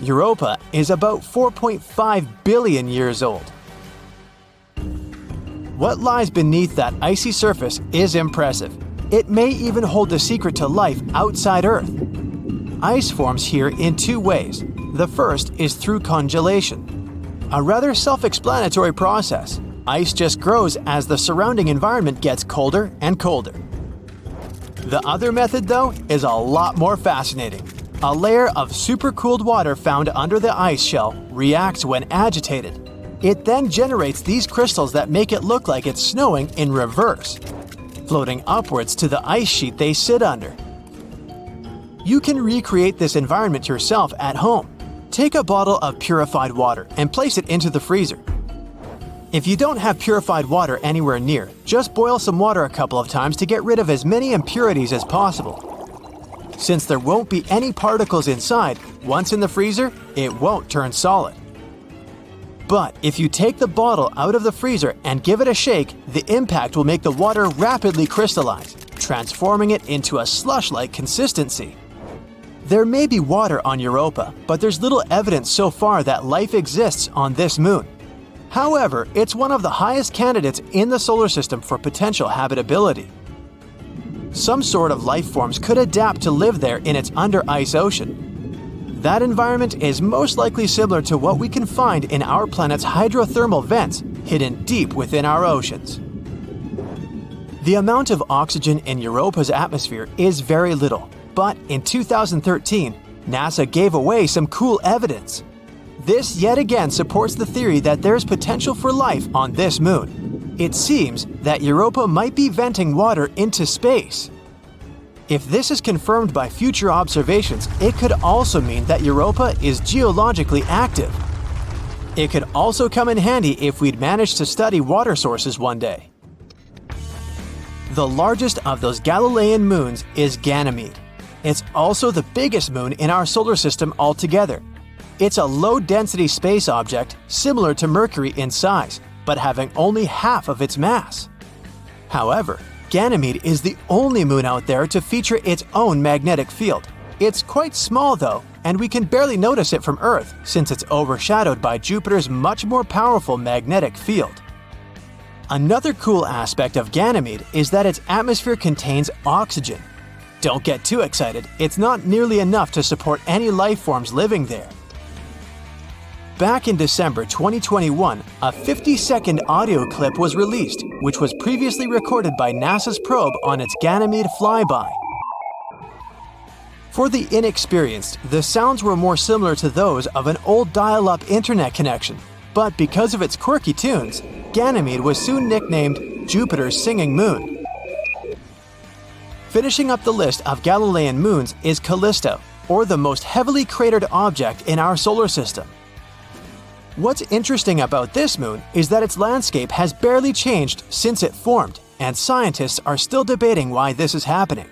Europa is about 4.5 billion years old. What lies beneath that icy surface is impressive. It may even hold the secret to life outside Earth. Ice forms here in 2 ways. The first is through congelation. A rather self-explanatory process. Ice just grows as the surrounding environment gets colder and colder. The other method, though, is a lot more fascinating. A layer of supercooled water found under the ice shell reacts when agitated. It then generates these crystals that make it look like it's snowing in reverse, floating upwards to the ice sheet they sit under. You can recreate this environment yourself at home. Take a bottle of purified water and place it into the freezer. If you don't have purified water anywhere near, just boil some water a couple of times to get rid of as many impurities as possible. Since there won't be any particles inside, once in the freezer, it won't turn solid. But if you take the bottle out of the freezer and give it a shake, the impact will make the water rapidly crystallize, transforming it into a slush-like consistency. There may be water on Europa, but there's little evidence so far that life exists on this moon. However, it's one of the highest candidates in the solar system for potential habitability. Some sort of life forms could adapt to live there in its under-ice ocean. That environment is most likely similar to what we can find in our planet's hydrothermal vents hidden deep within our oceans. The amount of oxygen in Europa's atmosphere is very little, but in 2013, NASA gave away some cool evidence. This yet again supports the theory that there's potential for life on this moon. It seems that Europa might be venting water into space. If this is confirmed by future observations, it could also mean that Europa is geologically active. It could also come in handy if we'd managed to study water sources one day. The largest of those Galilean moons is Ganymede. It's also the biggest moon in our solar system altogether. It's a low-density space object similar to Mercury in size, but having only half of its mass. However, Ganymede is the only moon out there to feature its own magnetic field. It's quite small though, and we can barely notice it from Earth since it's overshadowed by Jupiter's much more powerful magnetic field. Another cool aspect of Ganymede is that its atmosphere contains oxygen. Don't get too excited, it's not nearly enough to support any life forms living there. Back in December 2021, a 50-second audio clip was released, which was previously recorded by NASA's probe on its Ganymede flyby. For the inexperienced, the sounds were more similar to those of an old dial-up internet connection, but because of its quirky tunes, Ganymede was soon nicknamed Jupiter's singing moon. Finishing up the list of Galilean moons is Callisto, or the most heavily cratered object in our solar system. What's interesting about this moon is that its landscape has barely changed since it formed, and scientists are still debating why this is happening.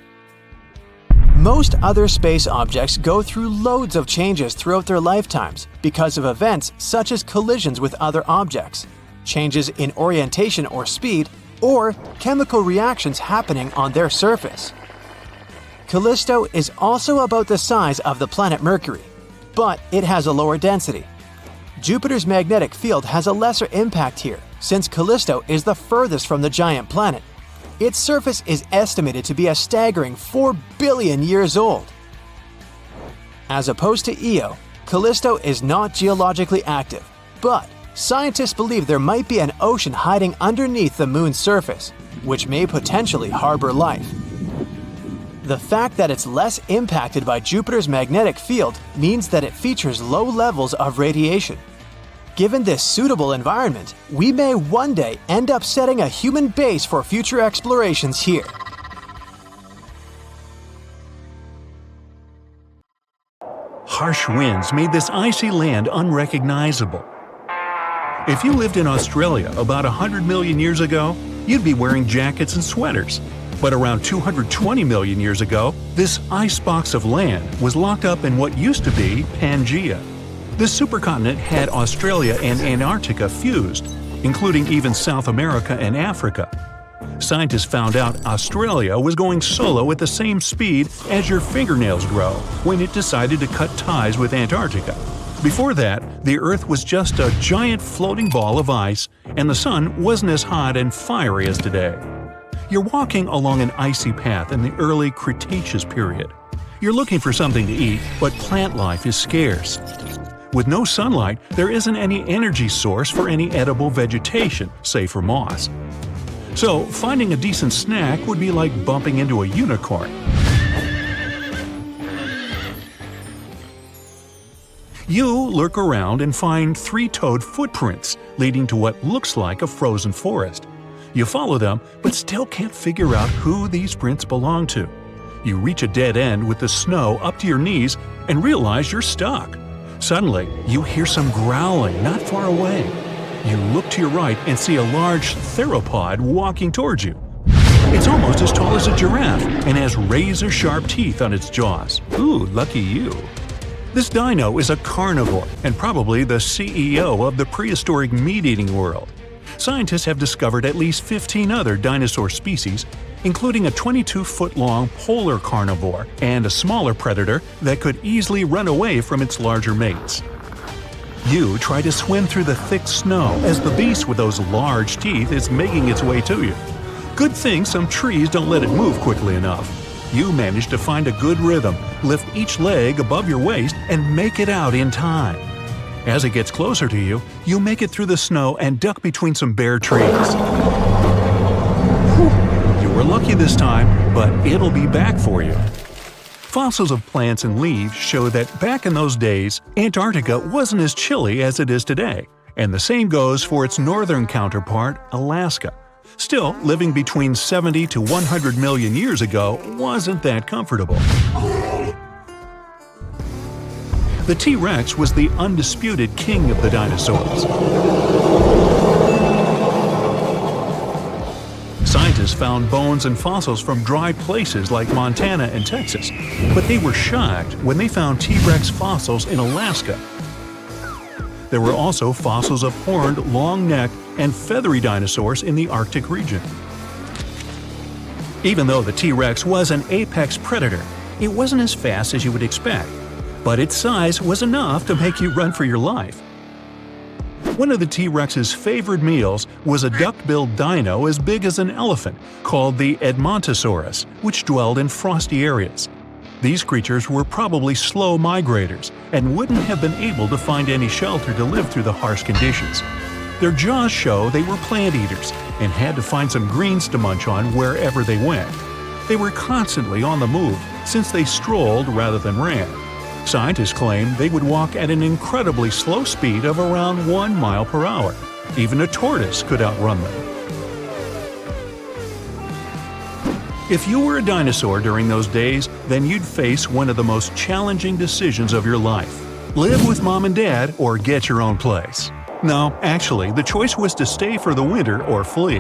Most other space objects go through loads of changes throughout their lifetimes because of events such as collisions with other objects, changes in orientation or speed, or chemical reactions happening on their surface. Callisto is also about the size of the planet Mercury, but it has a lower density. Jupiter's magnetic field has a lesser impact here, since Callisto is the furthest from the giant planet. Its surface is estimated to be a staggering 4 billion years old. As opposed to Io, Callisto is not geologically active, but scientists believe there might be an ocean hiding underneath the moon's surface, which may potentially harbor life. The fact that it's less impacted by Jupiter's magnetic field means that it features low levels of radiation. Given this suitable environment, we may one day end up setting a human base for future explorations here. Harsh winds made this icy land unrecognizable. If you lived in Australia about 100 million years ago, you'd be wearing jackets and sweaters. But around 220 million years ago, this icebox of land was locked up in what used to be Pangaea. This supercontinent had Australia and Antarctica fused, including even South America and Africa. Scientists found out Australia was going solo at the same speed as your fingernails grow when it decided to cut ties with Antarctica. Before that, the Earth was just a giant floating ball of ice, and the sun wasn't as hot and fiery as today. You're walking along an icy path in the early Cretaceous period. You're looking for something to eat, but plant life is scarce. With no sunlight, there isn't any energy source for any edible vegetation, save for moss. So, finding a decent snack would be like bumping into a unicorn. You lurk around and find three-toed footprints leading to what looks like a frozen forest. You follow them, but still can't figure out who these prints belong to. You reach a dead end with the snow up to your knees and realize you're stuck. Suddenly, you hear some growling not far away. You look to your right and see a large theropod walking towards you. It's almost as tall as a giraffe and has razor-sharp teeth on its jaws. Ooh, lucky you. This dino is a carnivore and probably the CEO of the prehistoric meat-eating world. Scientists have discovered at least 15 other dinosaur species, including a 22-foot-long polar carnivore and a smaller predator that could easily run away from its larger mates. You try to swim through the thick snow as the beast with those large teeth is making its way to you. Good thing some trees don't let it move quickly enough. You manage to find a good rhythm, lift each leg above your waist, and make it out in time. As it gets closer to you, you make it through the snow and duck between some bare trees. You were lucky this time, but it'll be back for you. Fossils of plants and leaves show that back in those days, Antarctica wasn't as chilly as it is today, and the same goes for its northern counterpart, Alaska. Still, living between 70 to 100 million years ago wasn't that comfortable. The T-Rex was the undisputed king of the dinosaurs. Scientists found bones and fossils from dry places like Montana and Texas, but they were shocked when they found T-Rex fossils in Alaska. There were also fossils of horned, long-necked, and feathery dinosaurs in the Arctic region. Even though the T-Rex was an apex predator, it wasn't as fast as you would expect, but its size was enough to make you run for your life. One of the T-Rex's favored meals was a duck-billed dino as big as an elephant called the Edmontosaurus, which dwelled in frosty areas. These creatures were probably slow migrators and wouldn't have been able to find any shelter to live through the harsh conditions. Their jaws show they were plant eaters and had to find some greens to munch on wherever they went. They were constantly on the move since they strolled rather than ran. Scientists claim they would walk at an incredibly slow speed of around 1 mile per hour. Even a tortoise could outrun them. If you were a dinosaur during those days, then you'd face one of the most challenging decisions of your life. Live with mom and dad or get your own place. No, actually, the choice was to stay for the winter or flee.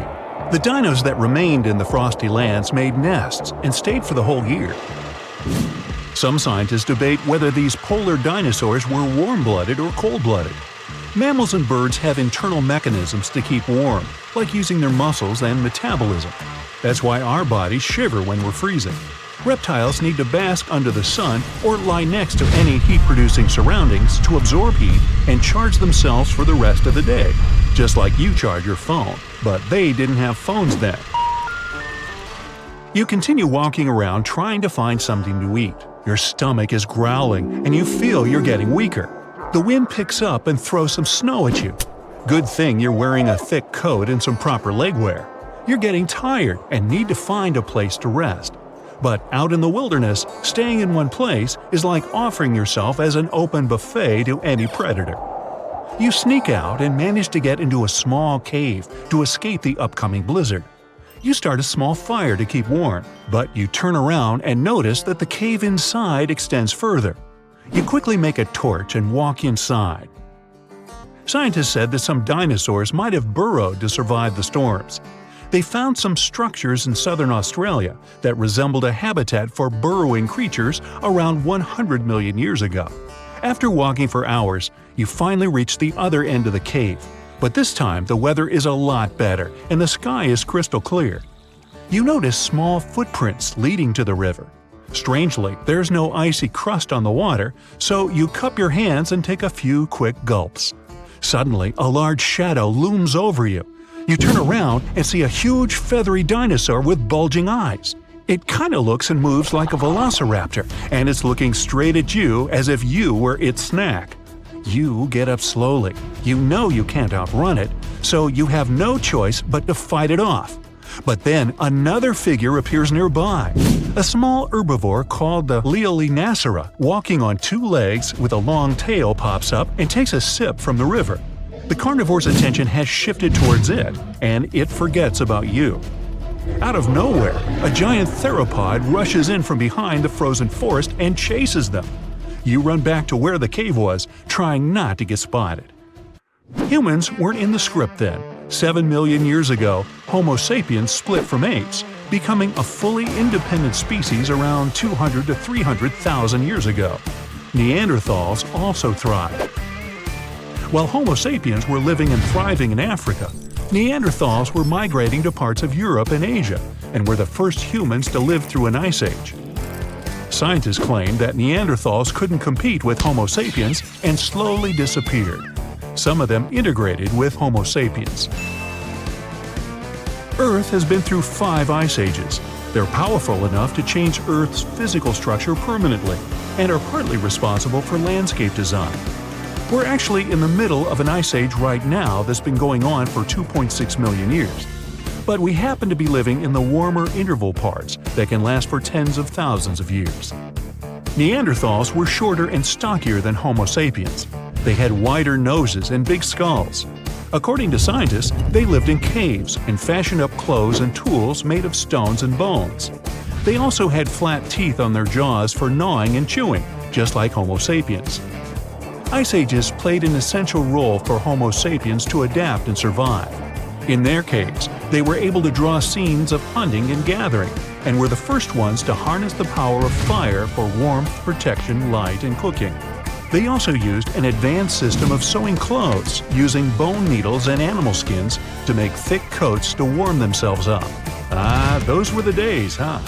The dinos that remained in the frosty lands made nests and stayed for the whole year. Some scientists debate whether these polar dinosaurs were warm-blooded or cold-blooded. Mammals and birds have internal mechanisms to keep warm, like using their muscles and metabolism. That's why our bodies shiver when we're freezing. Reptiles need to bask under the sun or lie next to any heat-producing surroundings to absorb heat and charge themselves for the rest of the day, just like you charge your phone, but they didn't have phones then. You continue walking around trying to find something to eat. Your stomach is growling and you feel you're getting weaker. The wind picks up and throws some snow at you. Good thing you're wearing a thick coat and some proper leg wear. You're getting tired and need to find a place to rest. But out in the wilderness, staying in one place is like offering yourself as an open buffet to any predator. You sneak out and manage to get into a small cave to escape the upcoming blizzard. You start a small fire to keep warm, but you turn around and notice that the cave inside extends further. You quickly make a torch and walk inside. Scientists said that some dinosaurs might have burrowed to survive the storms. They found some structures in southern Australia that resembled a habitat for burrowing creatures around 100 million years ago. After walking for hours, you finally reach the other end of the cave. But this time the weather is a lot better and the sky is crystal clear. You notice small footprints leading to the river. Strangely, there's no icy crust on the water, so you cup your hands and take a few quick gulps. Suddenly, a large shadow looms over you. You turn around and see a huge feathery dinosaur with bulging eyes. It kinda looks and moves like a velociraptor, and it's looking straight at you as if you were its snack. You get up slowly. You know you can't outrun it, so you have no choice but to fight it off. But then another figure appears nearby. A small herbivore called the liable, walking on 2 legs with a long tail, pops up and takes a sip from the river. The carnivore's attention has shifted towards it, and it forgets about you. Out of nowhere, a giant theropod rushes in from behind the frozen forest and chases them. You run back to where the cave was, trying not to get spotted. Humans weren't in the script then. 7 million years ago, Homo sapiens split from apes, becoming a fully independent species around 200 to 300,000 years ago. Neanderthals also thrived. While Homo sapiens were living and thriving in Africa, Neanderthals were migrating to parts of Europe and Asia and were the first humans to live through an ice age. Scientists claim that Neanderthals couldn't compete with Homo sapiens and slowly disappeared. Some of them integrated with Homo sapiens. Earth has been through 5 ice ages. They're powerful enough to change Earth's physical structure permanently and are partly responsible for landscape design. We're actually in the middle of an ice age right now that's been going on for 2.6 million years. But we happen to be living in the warmer interval parts that can last for tens of thousands of years. Neanderthals were shorter and stockier than Homo sapiens. They had wider noses and big skulls. According to scientists, they lived in caves and fashioned up clothes and tools made of stones and bones. They also had flat teeth on their jaws for gnawing and chewing, just like Homo sapiens. Ice ages played an essential role for Homo sapiens to adapt and survive. In their caves, they were able to draw scenes of hunting and gathering, and were the first ones to harness the power of fire for warmth, protection, light, and cooking. They also used an advanced system of sewing clothes, using bone needles and animal skins to make thick coats to warm themselves up. Ah, those were the days, huh?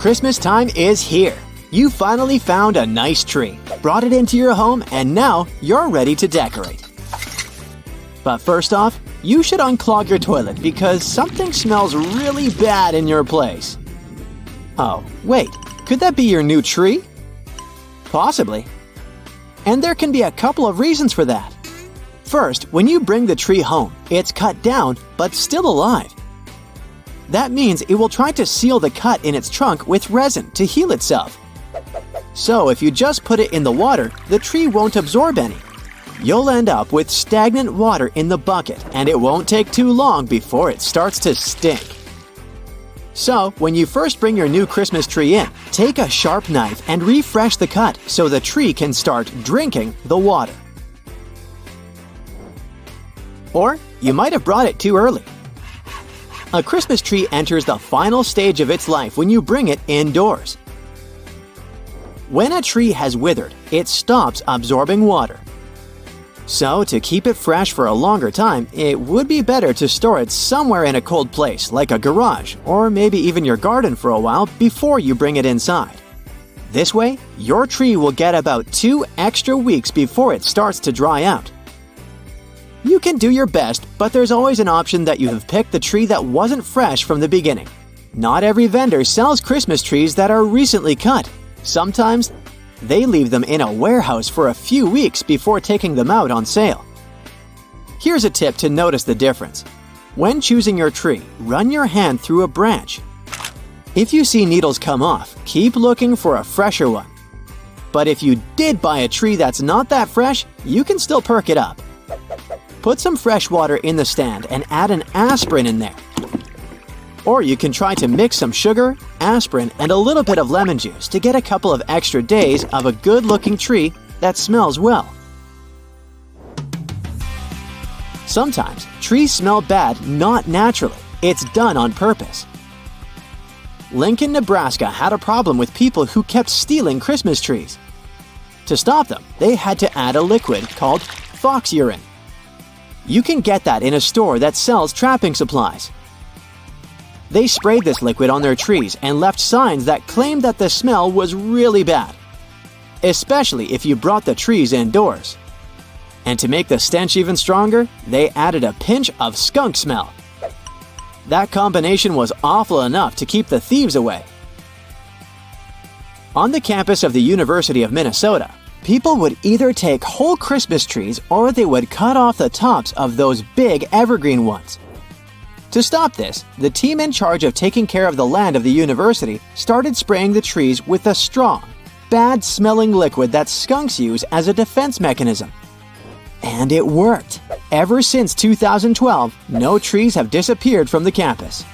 Christmas time is here. You finally found a nice tree, brought it into your home, and now you're ready to decorate. But first off, you should unclog your toilet because something smells really bad in your place. Oh, wait, could that be your new tree? Possibly. And there can be a couple of reasons for that. First, when you bring the tree home, it's cut down but still alive. That means it will try to seal the cut in its trunk with resin to heal itself. So if you just put it in the water, the tree won't absorb any. You'll end up with stagnant water in the bucket, and it won't take too long before it starts to stink. So, when you first bring your new Christmas tree in, take a sharp knife and refresh the cut so the tree can start drinking the water. Or you might have brought it too early. A Christmas tree enters the final stage of its life when you bring it indoors. When a tree has withered, it stops absorbing water. So, to keep it fresh for a longer time, it would be better to store it somewhere in a cold place, like a garage, or maybe even your garden for a while before you bring it inside. This way, your tree will get about 2 extra weeks before it starts to dry out. You can do your best, but there's always an option that you have picked the tree that wasn't fresh from the beginning. Not every vendor sells Christmas trees that are recently cut. Sometimes, they leave them in a warehouse for a few weeks before taking them out on sale. Here's a tip to notice the difference. When choosing your tree, run your hand through a branch. If you see needles come off, keep looking for a fresher one. But if you did buy a tree that's not that fresh, you can still perk it up. Put some fresh water in the stand and add an aspirin in there. Or you can try to mix some sugar, aspirin, and a little bit of lemon juice to get a couple of extra days of a good-looking tree that smells well. Sometimes, trees smell bad not naturally. It's done on purpose. Lincoln, Nebraska had a problem with people who kept stealing Christmas trees. To stop them, they had to add a liquid called fox urine. You can get that in a store that sells trapping supplies. They sprayed this liquid on their trees and left signs that claimed that the smell was really bad, especially if you brought the trees indoors. And to make the stench even stronger, they added a pinch of skunk smell. That combination was awful enough to keep the thieves away. On the campus of the University of Minnesota, people would either take whole Christmas trees or they would cut off the tops of those big evergreen ones. To stop this, the team in charge of taking care of the land of the university started spraying the trees with a strong, bad-smelling liquid that skunks use as a defense mechanism. And it worked. Ever since 2012, no trees have disappeared from the campus.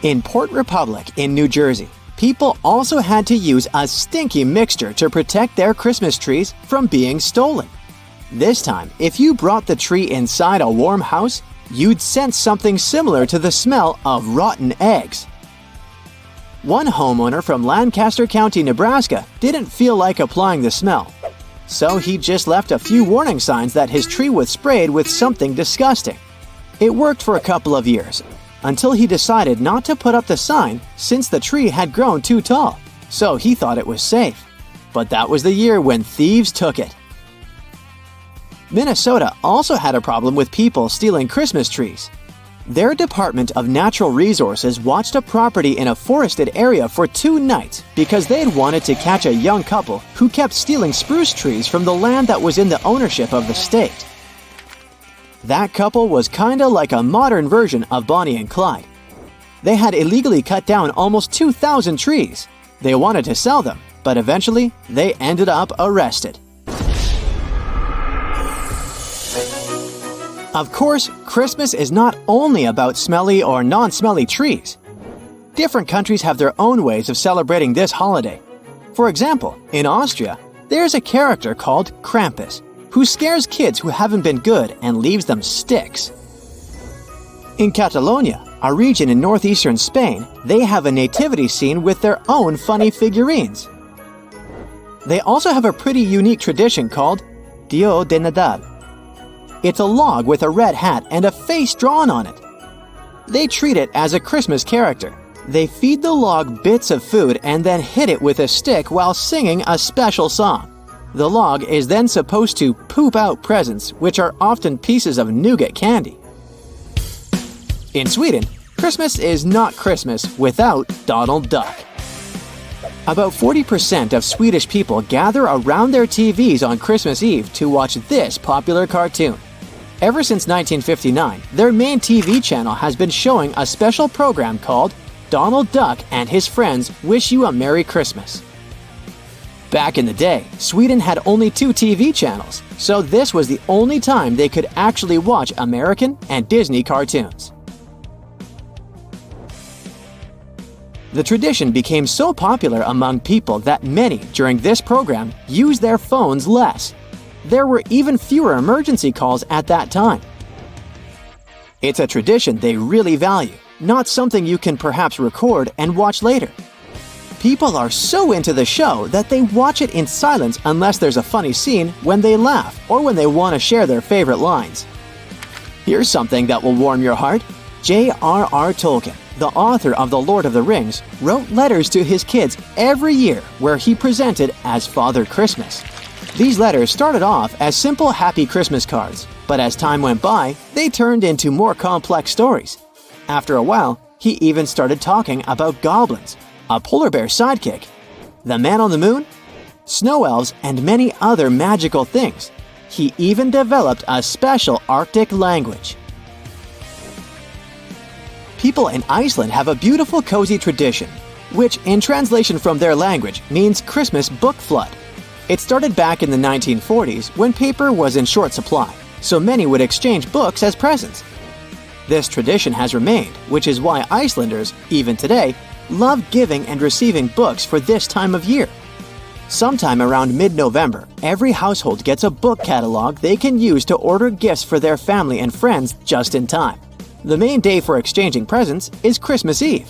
In Port Republic in New Jersey, people also had to use a stinky mixture to protect their Christmas trees from being stolen. This time, if you brought the tree inside a warm house, you'd sense something similar to the smell of rotten eggs. One homeowner from Lancaster County, Nebraska, didn't feel like applying the smell. So he just left a few warning signs that his tree was sprayed with something disgusting. It worked for a couple of years, until he decided not to put up the sign since the tree had grown too tall, so he thought it was safe. But that was the year when thieves took it. Minnesota also had a problem with people stealing Christmas trees. Their Department of Natural Resources watched a property in a forested area for 2 nights because they had wanted to catch a young couple who kept stealing spruce trees from the land that was in the ownership of the state. That couple was kinda like a modern version of Bonnie and Clyde. They had illegally cut down almost 2,000 trees. They wanted to sell them, but eventually they ended up arrested. Of course, Christmas is not only about smelly or non-smelly trees. Different countries have their own ways of celebrating this holiday. For example, in Austria, there's a character called Krampus, who scares kids who haven't been good and leaves them sticks. In Catalonia, a region in northeastern Spain, they have a nativity scene with their own funny figurines. They also have a pretty unique tradition called Dia de Nadal. It's a log with a red hat and a face drawn on it. They treat it as a Christmas character, They feed the log bits of food and then hit it with a stick while singing a special song. The log is then supposed to poop out presents, which are often pieces of nougat candy. In Sweden, Christmas is not Christmas without Donald Duck. About 40% of Swedish people gather around their TVs on Christmas Eve to watch this popular cartoon. Ever since 1959, their main TV channel has been showing a special program called Donald Duck and His Friends Wish You a Merry Christmas. Back in the day, Sweden had only 2 TV channels, so this was the only time they could actually watch American and Disney cartoons. The tradition became so popular among people that many, during this program, used their phones less. There were even fewer emergency calls at that time. It's a tradition they really value, not something you can perhaps record and watch later. People are so into the show that they watch it in silence unless there's a funny scene, when they laugh, or when they want to share their favorite lines. Here's something that will warm your heart. J.R.R. Tolkien, the author of The Lord of the Rings, wrote letters to his kids every year where he presented as Father Christmas. These letters started off as simple Happy Christmas cards, but as time went by, they turned into more complex stories. After a while, he even started talking about goblins, a polar bear sidekick, the man on the moon, snow elves, and many other magical things. He even developed a special Arctic language. People in Iceland have a beautiful cozy tradition, which in translation from their language means Christmas book flood. It started back in the 1940s when paper was in short supply, so many would exchange books as presents. This tradition has remained, which is why Icelanders, even today, love giving and receiving books for this time of year. Sometime around mid-November, every household gets a book catalog they can use to order gifts for their family and friends just in time. The main day for exchanging presents is Christmas Eve.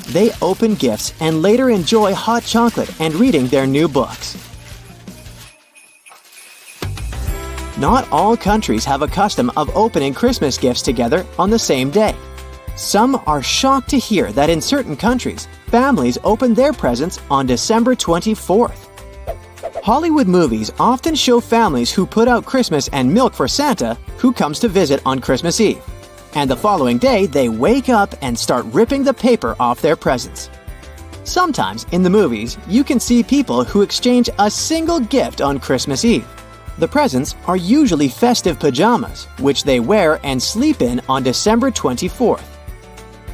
They open gifts and later enjoy hot chocolate and reading their new books. Not all countries have a custom of opening Christmas gifts together on the same day. Some are shocked to hear that in certain countries, families open their presents on December 24th. Hollywood movies often show families who put out Christmas and milk for Santa, who comes to visit on Christmas Eve. And the following day, they wake up and start ripping the paper off their presents. Sometimes in the movies, you can see people who exchange a single gift on Christmas Eve. The presents are usually festive pajamas, which they wear and sleep in on December 24th.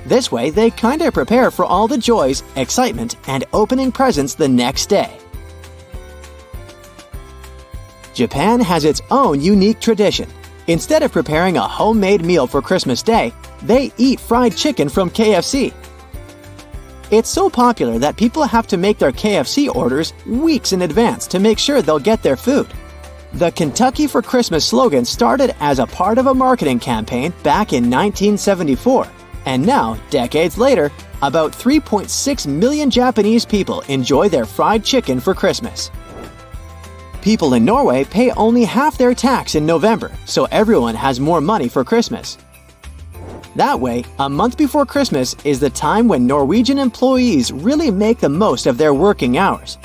This way, they kinda prepare for all the joys, excitement, and opening presents the next day. Japan has its own unique tradition. Instead of preparing a homemade meal for Christmas Day, they eat fried chicken from KFC. It's so popular that people have to make their KFC orders weeks in advance to make sure they'll get their food. The Kentucky for Christmas slogan started as a part of a marketing campaign back in 1974, and now, decades later, about 3.6 million Japanese people enjoy their fried chicken for Christmas. People in Norway pay only half their tax in November, so everyone has more money for Christmas. That way, a month before Christmas is the time when Norwegian employees really make the most of their working hours.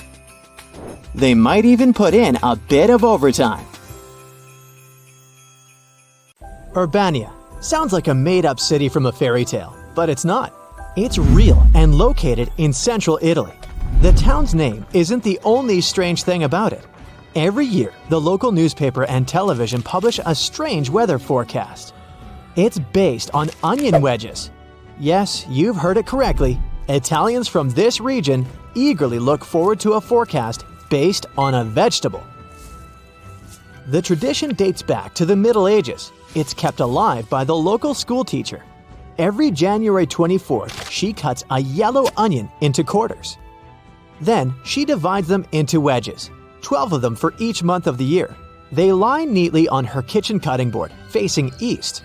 They might even put in a bit of overtime. Urbania sounds like a made-up city from a fairy tale, but it's not. It's real and located in central Italy. The town's name isn't the only strange thing about it. Every year, the local newspaper and television publish a strange weather forecast. It's based on onion wedges. Yes, you've heard it correctly. Italians from this region eagerly look forward to a forecast based on a vegetable. The tradition dates back to the Middle Ages. It's kept alive by the local school teacher. Every January 24th, she cuts a yellow onion into quarters. Then, she divides them into wedges, 12 of them for each month of the year. They lie neatly on her kitchen cutting board, facing east.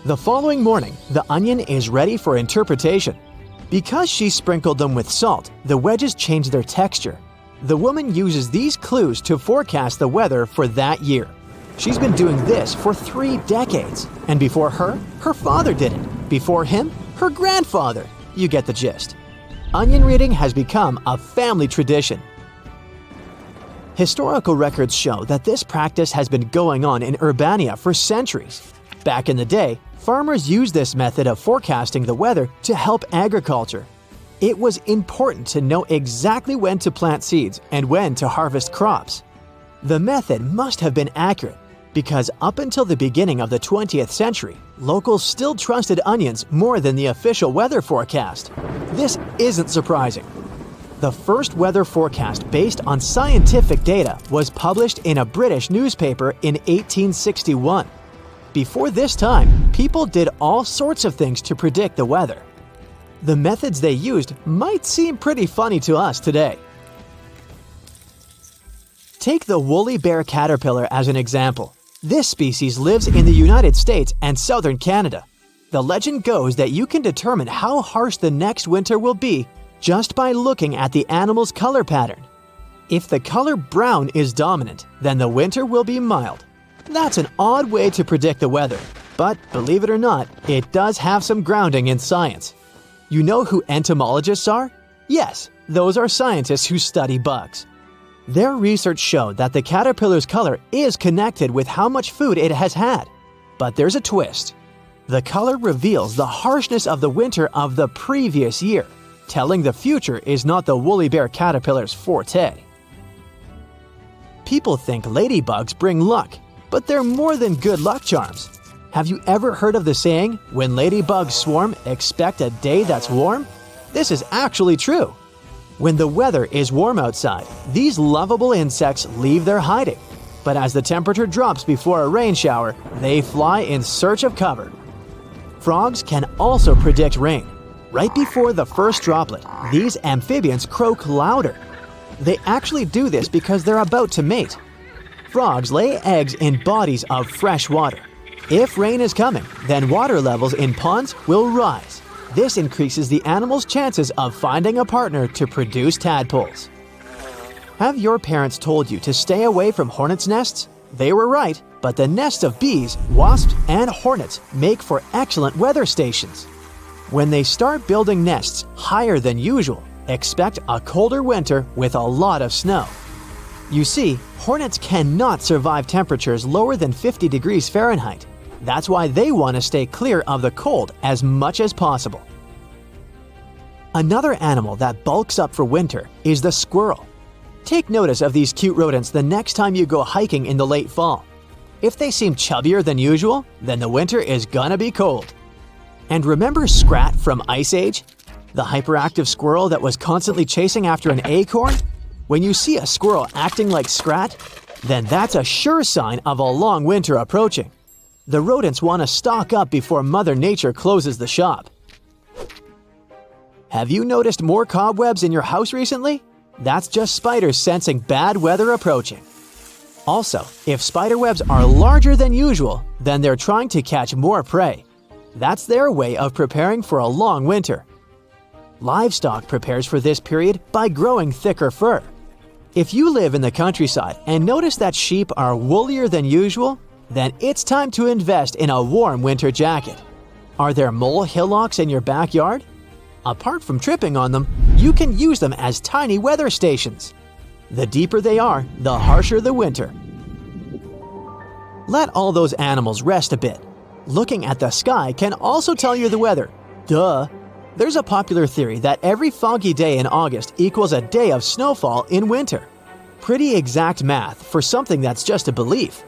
The following morning, the onion is ready for interpretation. Because she sprinkled them with salt, the wedges change their texture. The woman uses these clues to forecast the weather for that year. She's been doing this for 3 decades. And before her, her father did it. Before him, her grandfather. You get the gist. Onion reading has become a family tradition. Historical records show that this practice has been going on in Urbania for centuries. Back in the day, farmers used this method of forecasting the weather to help agriculture. It was important to know exactly when to plant seeds and when to harvest crops. The method must have been accurate because up until the beginning of the 20th century, locals still trusted onions more than the official weather forecast. This isn't surprising. The first weather forecast based on scientific data was published in a British newspaper in 1861. Before this time, people did all sorts of things to predict the weather. The methods they used might seem pretty funny to us today. Take the woolly bear caterpillar as an example. This species lives in the United States and southern Canada. The legend goes that you can determine how harsh the next winter will be just by looking at the animal's color pattern. If the color brown is dominant, then the winter will be mild. That's an odd way to predict the weather, but believe it or not, it does have some grounding in science. You know who entomologists are? Yes, those are scientists who study bugs. Their research showed that the caterpillar's color is connected with how much food it has had. But there's a twist. The color reveals the harshness of the winter of the previous year, telling the future is not the woolly bear caterpillar's forte. People think ladybugs bring luck, but they're more than good luck charms. Have you ever heard of the saying, "When ladybugs swarm, expect a day that's warm"? This is actually true. When the weather is warm outside, these lovable insects leave their hiding. But as the temperature drops before a rain shower, they fly in search of cover. Frogs can also predict rain. Right before the first droplet, these amphibians croak louder. They actually do this because they're about to mate. Frogs lay eggs in bodies of fresh water. If rain is coming, then water levels in ponds will rise. This increases the animal's chances of finding a partner to produce tadpoles. Have your parents told you to stay away from hornets' nests? They were right, but the nests of bees, wasps, and hornets make for excellent weather stations. When they start building nests higher than usual, expect a colder winter with a lot of snow. You see, hornets cannot survive temperatures lower than 50 degrees Fahrenheit. That's why they want to stay clear of the cold as much as possible. Another animal that bulks up for winter is the squirrel. Take notice of these cute rodents the next time you go hiking in the late fall. If they seem chubbier than usual, then the winter is gonna be cold. And remember Scrat from Ice Age? The hyperactive squirrel that was constantly chasing after an acorn? When you see a squirrel acting like Scrat, then that's a sure sign of a long winter approaching. The rodents want to stock up before Mother Nature closes the shop. Have you noticed more cobwebs in your house recently? That's just spiders sensing bad weather approaching. Also, if spiderwebs are larger than usual, then they're trying to catch more prey. That's their way of preparing for a long winter. Livestock prepares for this period by growing thicker fur. If you live in the countryside and notice that sheep are woollier than usual, then it's time to invest in a warm winter jacket. Are there mole hillocks in your backyard? Apart from tripping on them, you can use them as tiny weather stations. The deeper they are, the harsher the winter. Let all those animals rest a bit. Looking at the sky can also tell you the weather. Duh! There's a popular theory that every foggy day in August equals a day of snowfall in winter. Pretty exact math for something that's just a belief.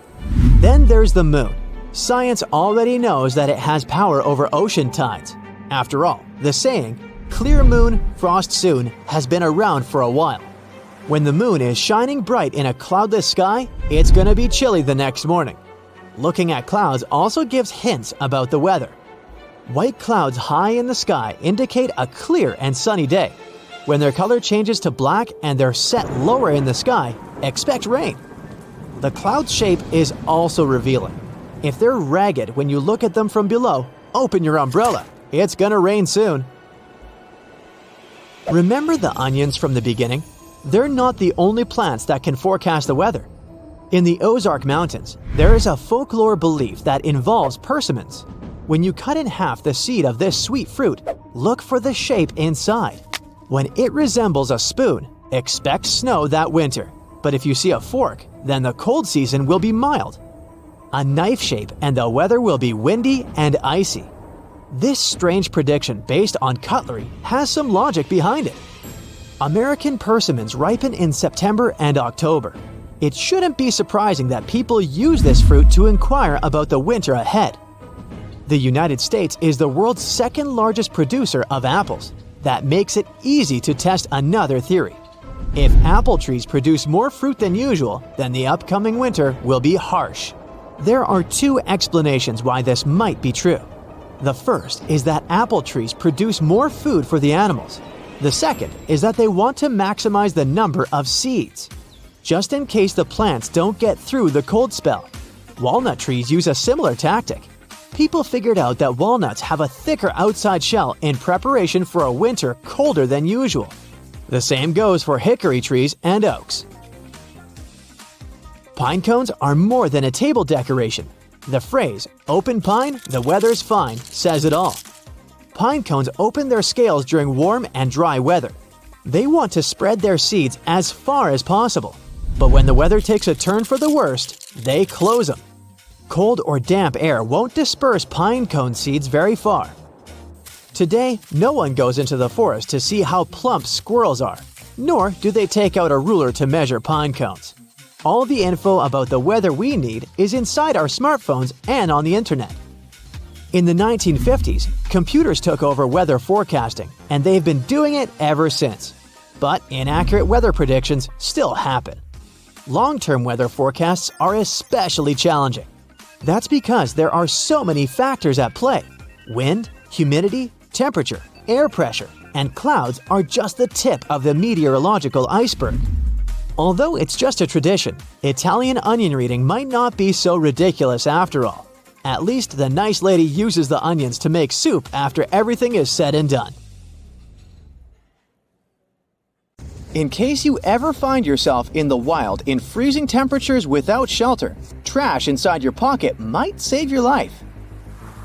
Then there's the moon. Science already knows that it has power over ocean tides. After all, the saying, "Clear moon, frost soon," has been around for a while. When the moon is shining bright in a cloudless sky, it's gonna be chilly the next morning. Looking at clouds also gives hints about the weather. White clouds high in the sky indicate a clear and sunny day. When their color changes to black and they're set lower in the sky, expect rain. The cloud's shape is also revealing. If they're ragged when you look at them from below, open your umbrella. It's gonna rain soon. Remember the onions from the beginning? They're not the only plants that can forecast the weather. In the Ozark Mountains, there is a folklore belief that involves persimmons. When you cut in half the seed of this sweet fruit, look for the shape inside. When it resembles a spoon, expect snow that winter. But if you see a fork, then the cold season will be mild. A knife shape and the weather will be windy and icy. This strange prediction based on cutlery has some logic behind it. American persimmons ripen in September and October. It shouldn't be surprising that people use this fruit to inquire about the winter ahead. The United States is the world's second largest producer of apples. That makes it easy to test another theory. If apple trees produce more fruit than usual, then the upcoming winter will be harsh. There are two explanations why this might be true. The first is that apple trees produce more food for the animals. The second is that they want to maximize the number of seeds, just in case the plants don't get through the cold spell. Walnut trees use a similar tactic. People figured out that walnuts have a thicker outside shell in preparation for a winter colder than usual. The same goes for hickory trees and oaks. Pine cones are more than a table decoration. The phrase, "open pine, the weather's fine," says it all. Pine cones open their scales during warm and dry weather. They want to spread their seeds as far as possible. But when the weather takes a turn for the worst, they close them. Cold or damp air won't disperse pine cone seeds very far. Today, no one goes into the forest to see how plump squirrels are, nor do they take out a ruler to measure pine cones. All the info about the weather we need is inside our smartphones and on the internet. In the 1950s, computers took over weather forecasting, and they've been doing it ever since. But inaccurate weather predictions still happen. Long-term weather forecasts are especially challenging. That's because there are so many factors at play. Wind, humidity, temperature, air pressure, and clouds are just the tip of the meteorological iceberg. Although it's just a tradition, Italian onion reading might not be so ridiculous after all. At least the nice lady uses the onions to make soup after everything is said and done. In case you ever find yourself in the wild in freezing temperatures without shelter, trash inside your pocket might save your life.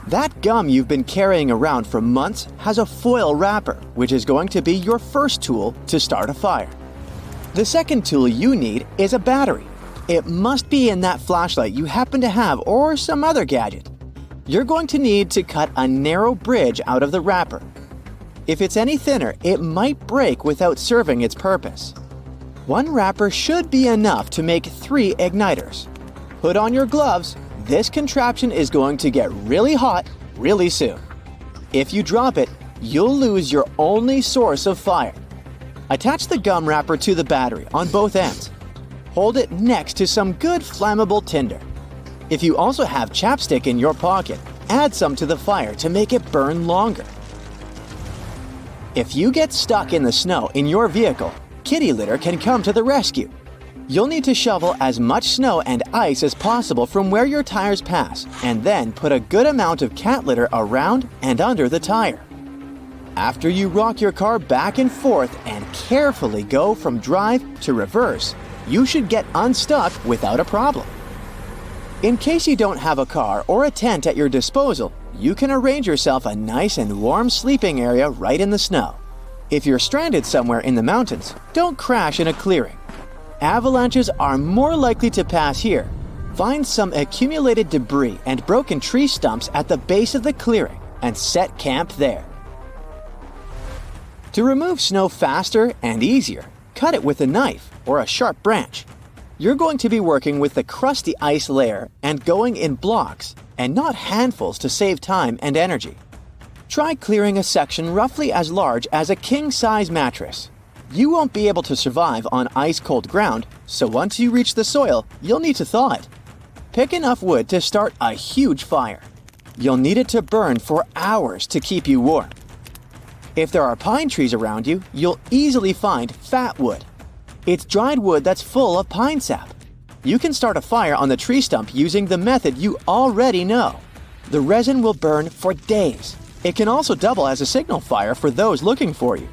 That gum you've been carrying around for months has a foil wrapper, which is going to be your first tool to start a fire. The second tool you need is a battery. It must be in that flashlight you happen to have or some other gadget. You're going to need to cut a narrow bridge out of the wrapper. If it's any thinner, it might break without serving its purpose. One wrapper should be enough to make 3 igniters. Put on your gloves. This contraption is going to get really hot really soon. If you drop it, you'll lose your only source of fire. Attach the gum wrapper to the battery on both ends. Hold it next to some good flammable tinder. If you also have chapstick in your pocket, add some to the fire to make it burn longer. If you get stuck in the snow in your vehicle, kitty litter can come to the rescue. You'll need to shovel as much snow and ice as possible from where your tires pass, and then put a good amount of cat litter around and under the tire. After you rock your car back and forth and carefully go from drive to reverse, you should get unstuck without a problem. In case you don't have a car or a tent at your disposal, you can arrange yourself a nice and warm sleeping area right in the snow. If you're stranded somewhere in the mountains, don't crash in a clearing. Avalanches are more likely to pass here. Find some accumulated debris and broken tree stumps at the base of the clearing and set camp there. To remove snow faster and easier, cut it with a knife or a sharp branch. You're going to be working with the crusty ice layer and going in blocks and not handfuls to save time and energy. Try clearing a section roughly as large as a king-size mattress. You won't be able to survive on ice-cold ground, so once you reach the soil, you'll need to thaw it. Pick enough wood to start a huge fire. You'll need it to burn for hours to keep you warm. If there are pine trees around you, you'll easily find fat wood. It's dried wood that's full of pine sap. You can start a fire on the tree stump using the method you already know. The resin will burn for days. It can also double as a signal fire for those looking for you.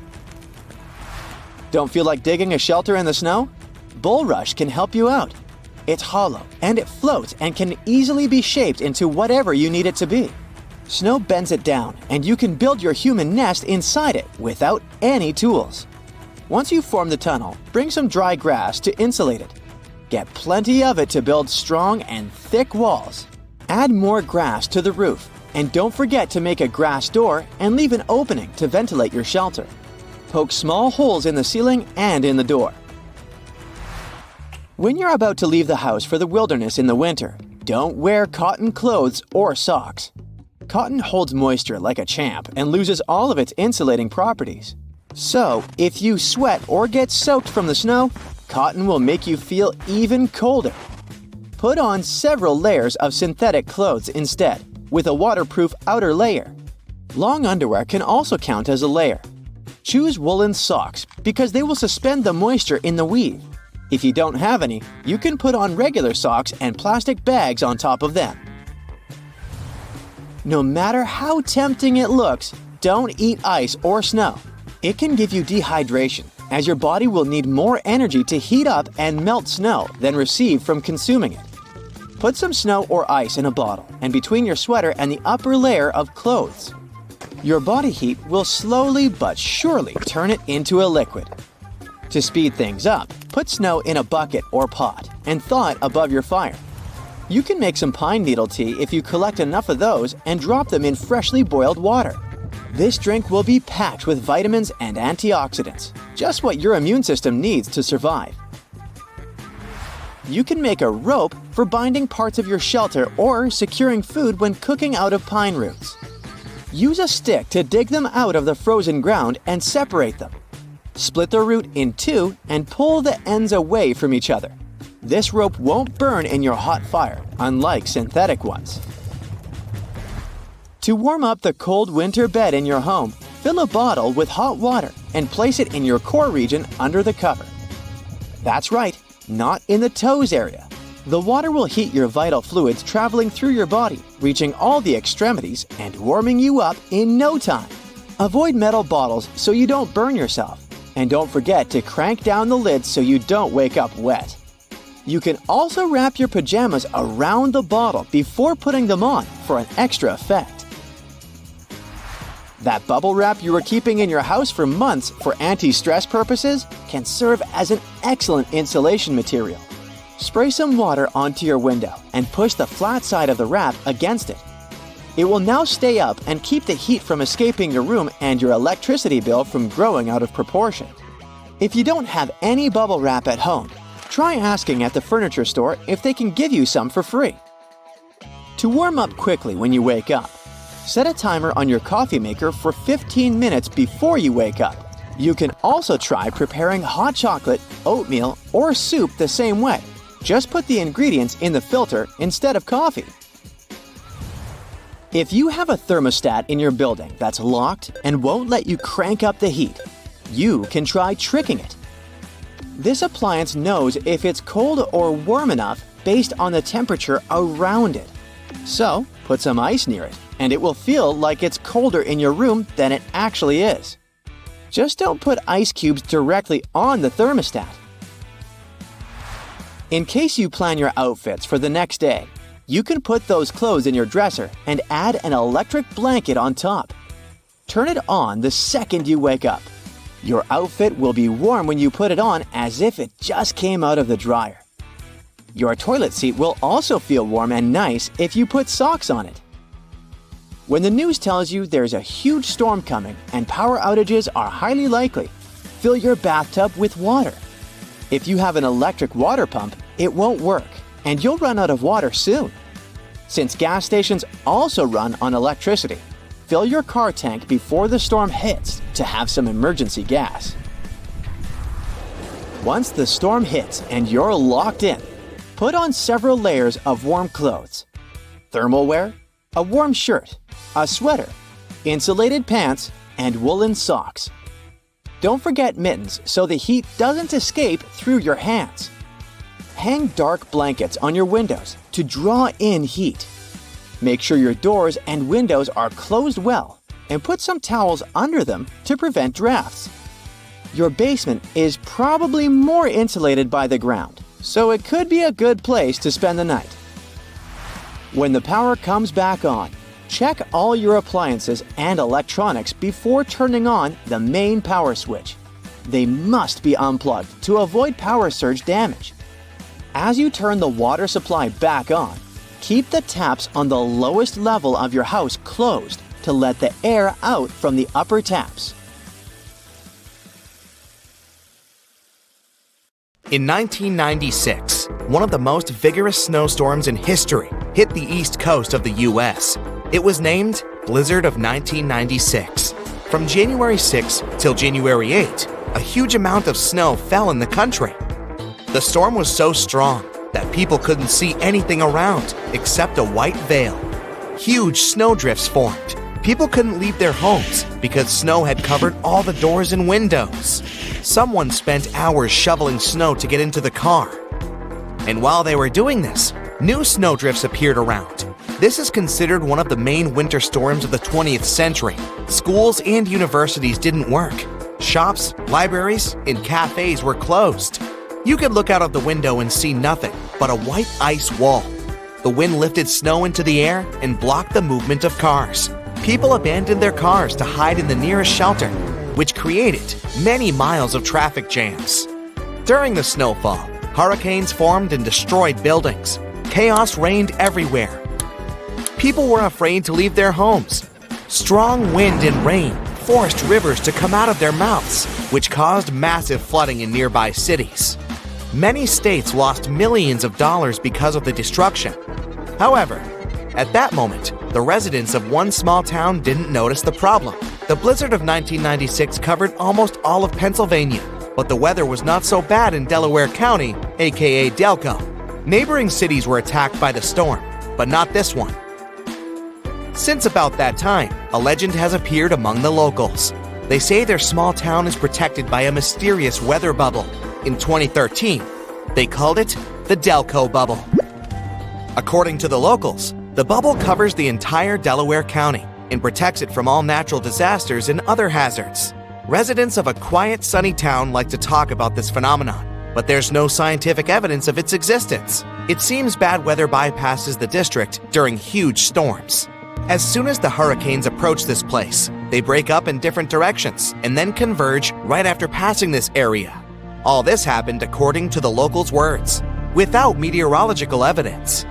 Don't feel like digging a shelter in the snow? Bulrush can help you out. It's hollow and it floats and can easily be shaped into whatever you need it to be. Snow bends it down, and you can build your human nest inside it without any tools. Once you form the tunnel, bring some dry grass to insulate it. Get plenty of it to build strong and thick walls. Add more grass to the roof, and don't forget to make a grass door and leave an opening to ventilate your shelter. Poke small holes in the ceiling and in the door. When you're about to leave the house for the wilderness in the winter, don't wear cotton clothes or socks. Cotton holds moisture like a champ and loses all of its insulating properties. So, if you sweat or get soaked from the snow, cotton will make you feel even colder. Put on several layers of synthetic clothes instead, with a waterproof outer layer. Long underwear can also count as a layer. Choose woolen socks because they will suspend the moisture in the weave. If you don't have any, you can put on regular socks and plastic bags on top of them. No matter how tempting it looks, don't eat ice or snow. It can give you dehydration, as your body will need more energy to heat up and melt snow than receive from consuming it. Put some snow or ice in a bottle and between your sweater and the upper layer of clothes. Your body heat will slowly but surely turn it into a liquid. To speed things up, put snow in a bucket or pot and thaw it above your fire. You can make some pine needle tea if you collect enough of those and drop them in freshly boiled water. This drink will be packed with vitamins and antioxidants, just what your immune system needs to survive. You can make a rope for binding parts of your shelter or securing food when cooking out of pine roots. Use a stick to dig them out of the frozen ground and separate them. Split the root in two and pull the ends away from each other. This rope won't burn in your hot fire, unlike synthetic ones. To warm up the cold winter bed in your home, fill a bottle with hot water and place it in your core region under the cover. That's right, not in the toes area. The water will heat your vital fluids traveling through your body, reaching all the extremities and warming you up in no time. Avoid metal bottles so you don't burn yourself. And don't forget to crank down the lid so you don't wake up wet. You can also wrap your pajamas around the bottle before putting them on for an extra effect. That bubble wrap you were keeping in your house for months for anti-stress purposes can serve as an excellent insulation material. Spray some water onto your window and push the flat side of the wrap against it. It will now stay up and keep the heat from escaping your room and your electricity bill from growing out of proportion. If you don't have any bubble wrap at home, try asking at the furniture store if they can give you some for free. To warm up quickly when you wake up, set a timer on your coffee maker for 15 minutes before you wake up. You can also try preparing hot chocolate, oatmeal, or soup the same way. Just put the ingredients in the filter instead of coffee. If you have a thermostat in your building that's locked and won't let you crank up the heat, you can try tricking it. This appliance knows if it's cold or warm enough based on the temperature around it. So, put some ice near it, and it will feel like it's colder in your room than it actually is. Just don't put ice cubes directly on the thermostat. In case you plan your outfits for the next day, you can put those clothes in your dresser and add an electric blanket on top. Turn it on the second you wake up. Your outfit will be warm when you put it on as if it just came out of the dryer. Your toilet seat will also feel warm and nice if you put socks on it. When the news tells you there's a huge storm coming and power outages are highly likely, fill your bathtub with water. If you have an electric water pump, it won't work, and you'll run out of water soon. Since gas stations also run on electricity, fill your car tank before the storm hits to have some emergency gas. Once the storm hits and you're locked in, put on several layers of warm clothes. Thermal wear, a warm shirt, a sweater, insulated pants, and woolen socks. Don't forget mittens so the heat doesn't escape through your hands. Hang dark blankets on your windows to draw in heat. Make sure your doors and windows are closed well and put some towels under them to prevent drafts. Your basement is probably more insulated by the ground, so it could be a good place to spend the night. When the power comes back on, check all your appliances and electronics before turning on the main power switch. They must be unplugged to avoid power surge damage. As you turn the water supply back on, keep the taps on the lowest level of your house closed to let the air out from the upper taps. In 1996, one of the most vigorous snowstorms in history hit the east coast of the U.S. It was named Blizzard of 1996. From January 6 till January 8, a huge amount of snow fell in the country. The storm was so strong that people couldn't see anything around except a white veil. Huge snowdrifts formed. People couldn't leave their homes because snow had covered all the doors and windows. Someone spent hours shoveling snow to get into the car. And while they were doing this, new snowdrifts appeared around. This is considered one of the main winter storms of the 20th century. Schools and universities didn't work. Shops, libraries, and cafes were closed. You could look out of the window and see nothing but a white ice wall. The wind lifted snow into the air and blocked the movement of cars. People abandoned their cars to hide in the nearest shelter, which created many miles of traffic jams. During the snowfall, hurricanes formed and destroyed buildings. Chaos reigned everywhere. People were afraid to leave their homes. Strong wind and rain forced rivers to come out of their mouths, which caused massive flooding in nearby cities. Many states lost millions of dollars because of the destruction. However, at that moment, the residents of one small town didn't notice the problem. The blizzard of 1996 covered almost all of Pennsylvania, but the weather was not so bad in Delaware County, aka Delco. Neighboring cities were attacked by the storm, but not this one. Since about that time, a legend has appeared among the locals. They say their small town is protected by a mysterious weather bubble. In 2013, they called it the Delco Bubble. According to the locals, the bubble covers the entire Delaware County and protects it from all natural disasters and other hazards. Residents of a quiet, sunny town like to talk about this phenomenon, but there's no scientific evidence of its existence. It seems bad weather bypasses the district during huge storms. As soon as the hurricanes approach this place, they break up in different directions and then converge right after passing this area. All this happened according to the locals' words, without meteorological evidence.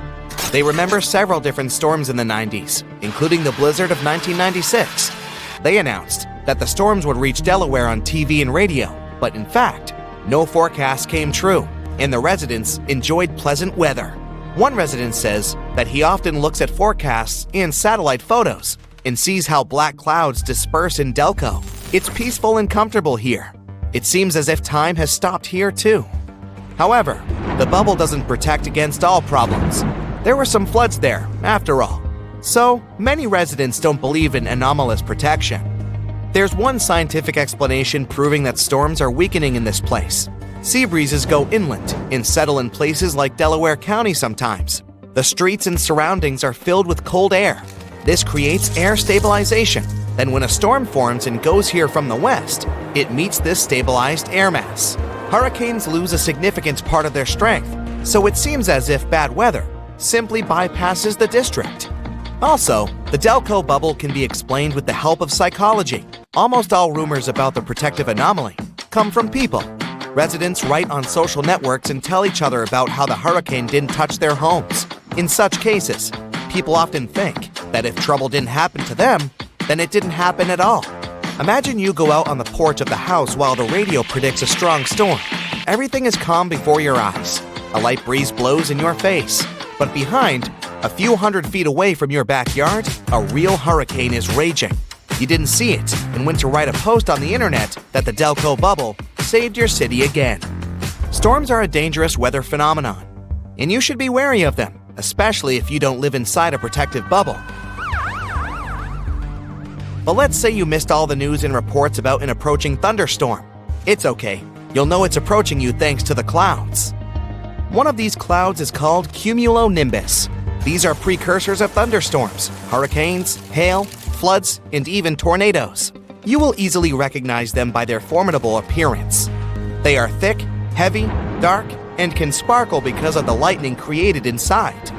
They remember several different storms in the 90s, including the blizzard of 1996. They announced that the storms would reach Delaware on TV and radio, but in fact, no forecast came true, and the residents enjoyed pleasant weather. One resident says that he often looks at forecasts and satellite photos and sees how black clouds disperse in Delco. It's peaceful and comfortable here. It seems as if time has stopped here too. However, the bubble doesn't protect against all problems. There were some floods there, after all. So, many residents don't believe in anomalous protection. There's one scientific explanation proving that storms are weakening in this place. Sea breezes go inland and settle in places like Delaware County sometimes. The streets and surroundings are filled with cold air. This creates air stabilization. Then when a storm forms and goes here from the west, it meets this stabilized air mass. Hurricanes lose a significant part of their strength, so it seems as if bad weather simply bypasses the district. Also, the Delco bubble can be explained with the help of psychology. Almost all rumors about the protective anomaly come from people. Residents write on social networks and tell each other about how the hurricane didn't touch their homes. In such cases, people often think that if trouble didn't happen to them, then it didn't happen at all. Imagine you go out on the porch of the house while the radio predicts a strong storm. Everything is calm before your eyes. A light breeze blows in your face. But behind, a few hundred feet away from your backyard, a real hurricane is raging. You didn't see it and went to write a post on the internet that the Delco bubble saved your city again. Storms are a dangerous weather phenomenon, and you should be wary of them, especially if you don't live inside a protective bubble. But let's say you missed all the news and reports about an approaching thunderstorm. It's okay. You'll know it's approaching you thanks to the clouds. One of these clouds is called cumulonimbus. These are precursors of thunderstorms, hurricanes, hail, floods, and even tornadoes. You will easily recognize them by their formidable appearance. They are thick, heavy, dark, and can sparkle because of the lightning created inside.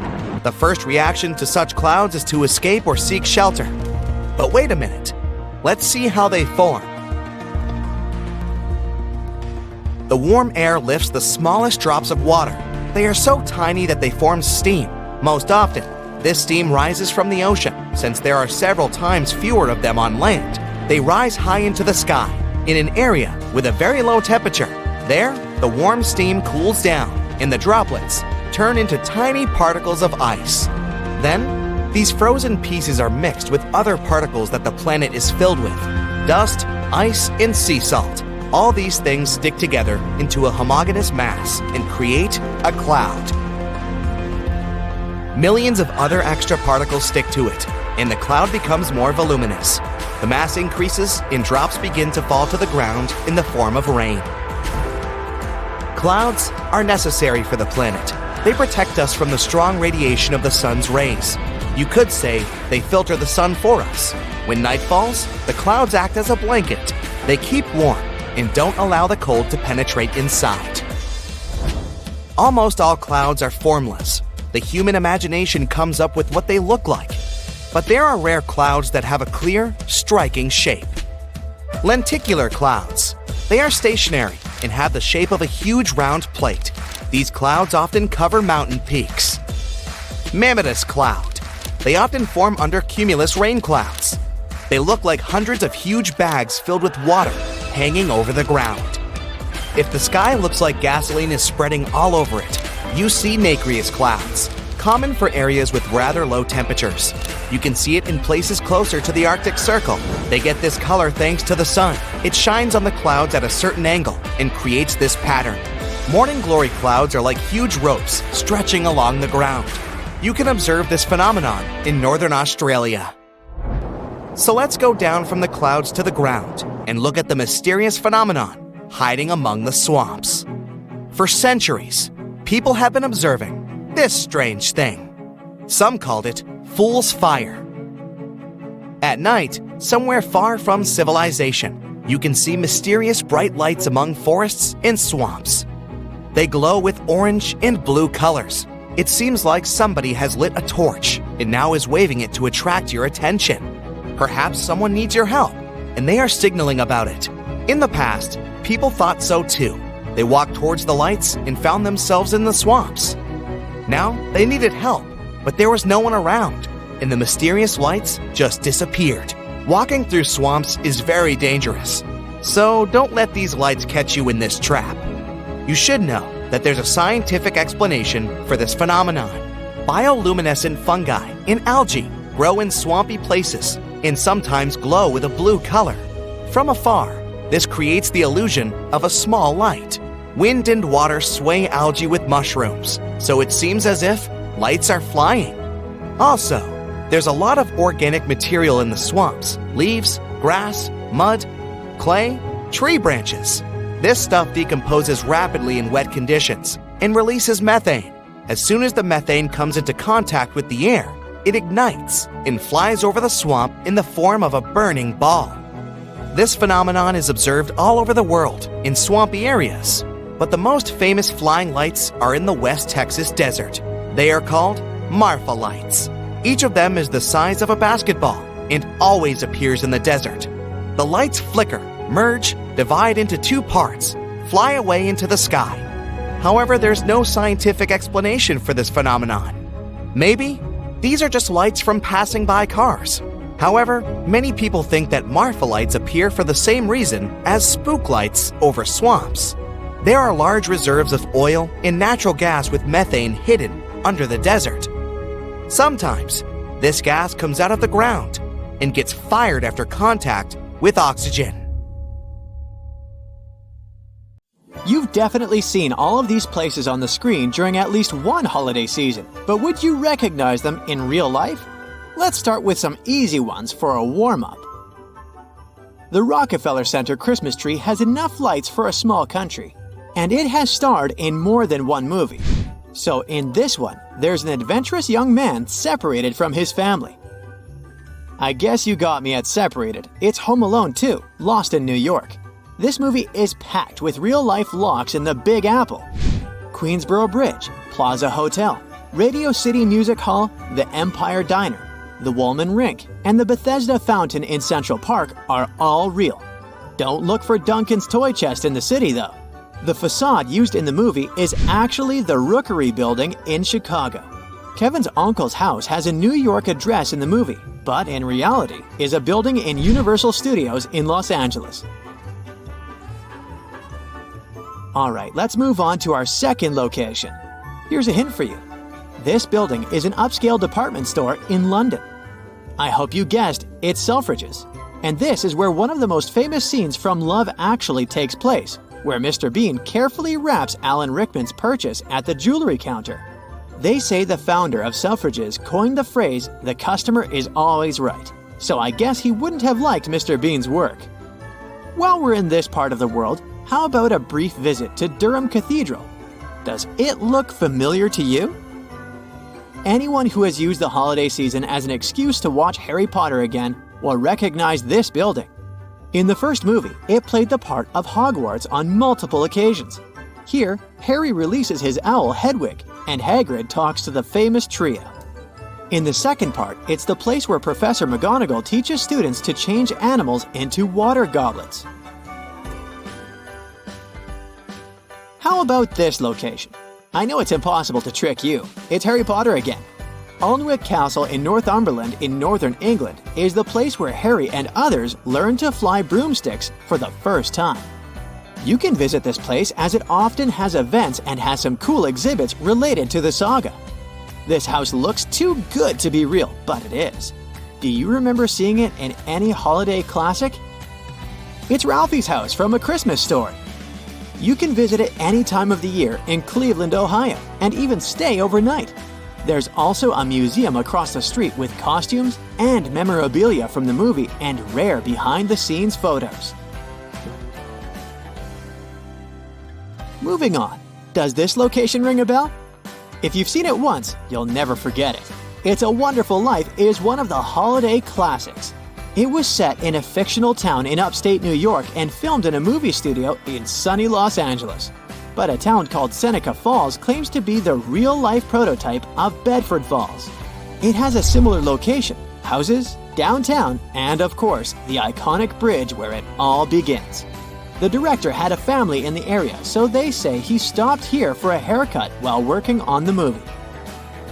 The first reaction to such clouds is to escape or seek shelter. But wait a minute. Let's see how they form. The warm air lifts the smallest drops of water. They are so tiny that they form steam. Most often, this steam rises from the ocean. Since there are several times fewer of them on land, they rise high into the sky in an area with a very low temperature. There, the warm steam cools down, and the droplets turn into tiny particles of ice. Then, these frozen pieces are mixed with other particles that the planet is filled with: dust, ice, and sea salt. All these things stick together into a homogeneous mass and create a cloud. Millions of other extra particles stick to it, and the cloud becomes more voluminous. The mass increases and drops begin to fall to the ground in the form of rain. Clouds are necessary for the planet. They protect us from the strong radiation of the sun's rays. You could say they filter the sun for us. When night falls, the clouds act as a blanket. They keep warm and don't allow the cold to penetrate inside. Almost all clouds are formless. The human imagination comes up with what they look like. But there are rare clouds that have a clear, striking shape. Lenticular clouds. They are stationary and have the shape of a huge round plate. These clouds often cover mountain peaks. Mammatus cloud. They often form under cumulus rain clouds. They look like hundreds of huge bags filled with water hanging over the ground. If the sky looks like gasoline is spreading all over it, you see nacreous clouds, common for areas with rather low temperatures. You can see it in places closer to the Arctic Circle. They get this color thanks to the sun. It shines on the clouds at a certain angle and creates this pattern. Morning glory clouds are like huge ropes stretching along the ground. You can observe this phenomenon in northern Australia. So let's go down from the clouds to the ground and look at the mysterious phenomenon hiding among the swamps. For centuries, people have been observing this strange thing. Some called it fool's fire. At night, somewhere far from civilization, you can see mysterious bright lights among forests and swamps. They glow with orange and blue colors. It seems like somebody has lit a torch and now is waving it to attract your attention. Perhaps someone needs your help, and they are signaling about it. In the past, people thought so too. They walked towards the lights and found themselves in the swamps. Now, they needed help, but there was no one around, and the mysterious lights just disappeared. Walking through swamps is very dangerous, so don't let these lights catch you in this trap. You should know that there's a scientific explanation for this phenomenon. Bioluminescent fungi and algae grow in swampy places and sometimes glow with a blue color. From afar, this creates the illusion of a small light. Wind and water sway algae with mushrooms, so it seems as if lights are flying. Also, there's a lot of organic material in the swamps: leaves, grass, mud, clay, tree branches. This stuff decomposes rapidly in wet conditions and releases methane. As soon as the methane comes into contact with the air, it ignites and flies over the swamp in the form of a burning ball. This phenomenon is observed all over the world in swampy areas, but the most famous flying lights are in the West Texas desert. They are called Marfa lights. Each of them is the size of a basketball and always appears in the desert. The lights flicker, merge, divide into two parts, fly away into the sky. However, there's no scientific explanation for this phenomenon. Maybe these are just lights from passing by cars. However, many people think that Marfa lights appear for the same reason as spook lights over swamps. There are large reserves of oil and natural gas with methane hidden under the desert. Sometimes, this gas comes out of the ground and gets fired after contact with oxygen. You've definitely seen all of these places on the screen during at least one holiday season, but would you recognize them in real life? Let's start with some easy ones for a warm-up. The Rockefeller Center Christmas tree has enough lights for a small country, and it has starred in more than one movie. So in this one, there's an adventurous young man separated from his family. I guess you got me at separated. It's Home Alone 2, Lost in New York. This movie is packed with real-life locks in the Big Apple, Queensboro Bridge, Plaza Hotel, Radio City Music Hall, the Empire Diner, the Woolman Rink, and the Bethesda Fountain in Central Park are all real. Don't look for Duncan's toy chest in the city, though. The facade used in the movie is actually the Rookery Building in Chicago. Kevin's uncle's house has a New York address in the movie, but in reality is a building in Universal Studios in Los Angeles. Alright, let's move on to our second location. Here's a hint for you. This building is an upscale department store in London. I hope you guessed, it's Selfridges. And this is where one of the most famous scenes from Love Actually takes place, where Mr. Bean carefully wraps Alan Rickman's purchase at the jewelry counter. They say the founder of Selfridges coined the phrase, "the customer is always right," so I guess he wouldn't have liked Mr. Bean's work. While we're in this part of the world, how about a brief visit to Durham Cathedral? Does it look familiar to you? Anyone who has used the holiday season as an excuse to watch Harry Potter again will recognize this building. In the first movie, it played the part of Hogwarts on multiple occasions. Here, Harry releases his owl Hedwig, and Hagrid talks to the famous trio. In the second part, it's the place where Professor McGonagall teaches students to change animals into water goblets. How about this location? I know it's impossible to trick you. It's Harry Potter again. Alnwick Castle in Northumberland in northern England is the place where Harry and others learn to fly broomsticks for the first time. You can visit this place as it often has events and has some cool exhibits related to the saga. This house looks too good to be real, but it is. Do you remember seeing it in any holiday classic? It's Ralphie's house from A Christmas Story. You can visit it any time of the year in Cleveland, Ohio, and even stay overnight. There's also a museum across the street with costumes and memorabilia from the movie and rare behind-the-scenes photos. Moving on, does this location ring a bell? If you've seen it once, you'll never forget it. It's a Wonderful Life is one of the holiday classics. It was set in a fictional town in upstate New York and filmed in a movie studio in sunny Los Angeles. But a town called Seneca Falls claims to be the real-life prototype of Bedford Falls. It has a similar location, houses, downtown, and of course, the iconic bridge where it all begins. The director had a family in the area, so they say he stopped here for a haircut while working on the movie.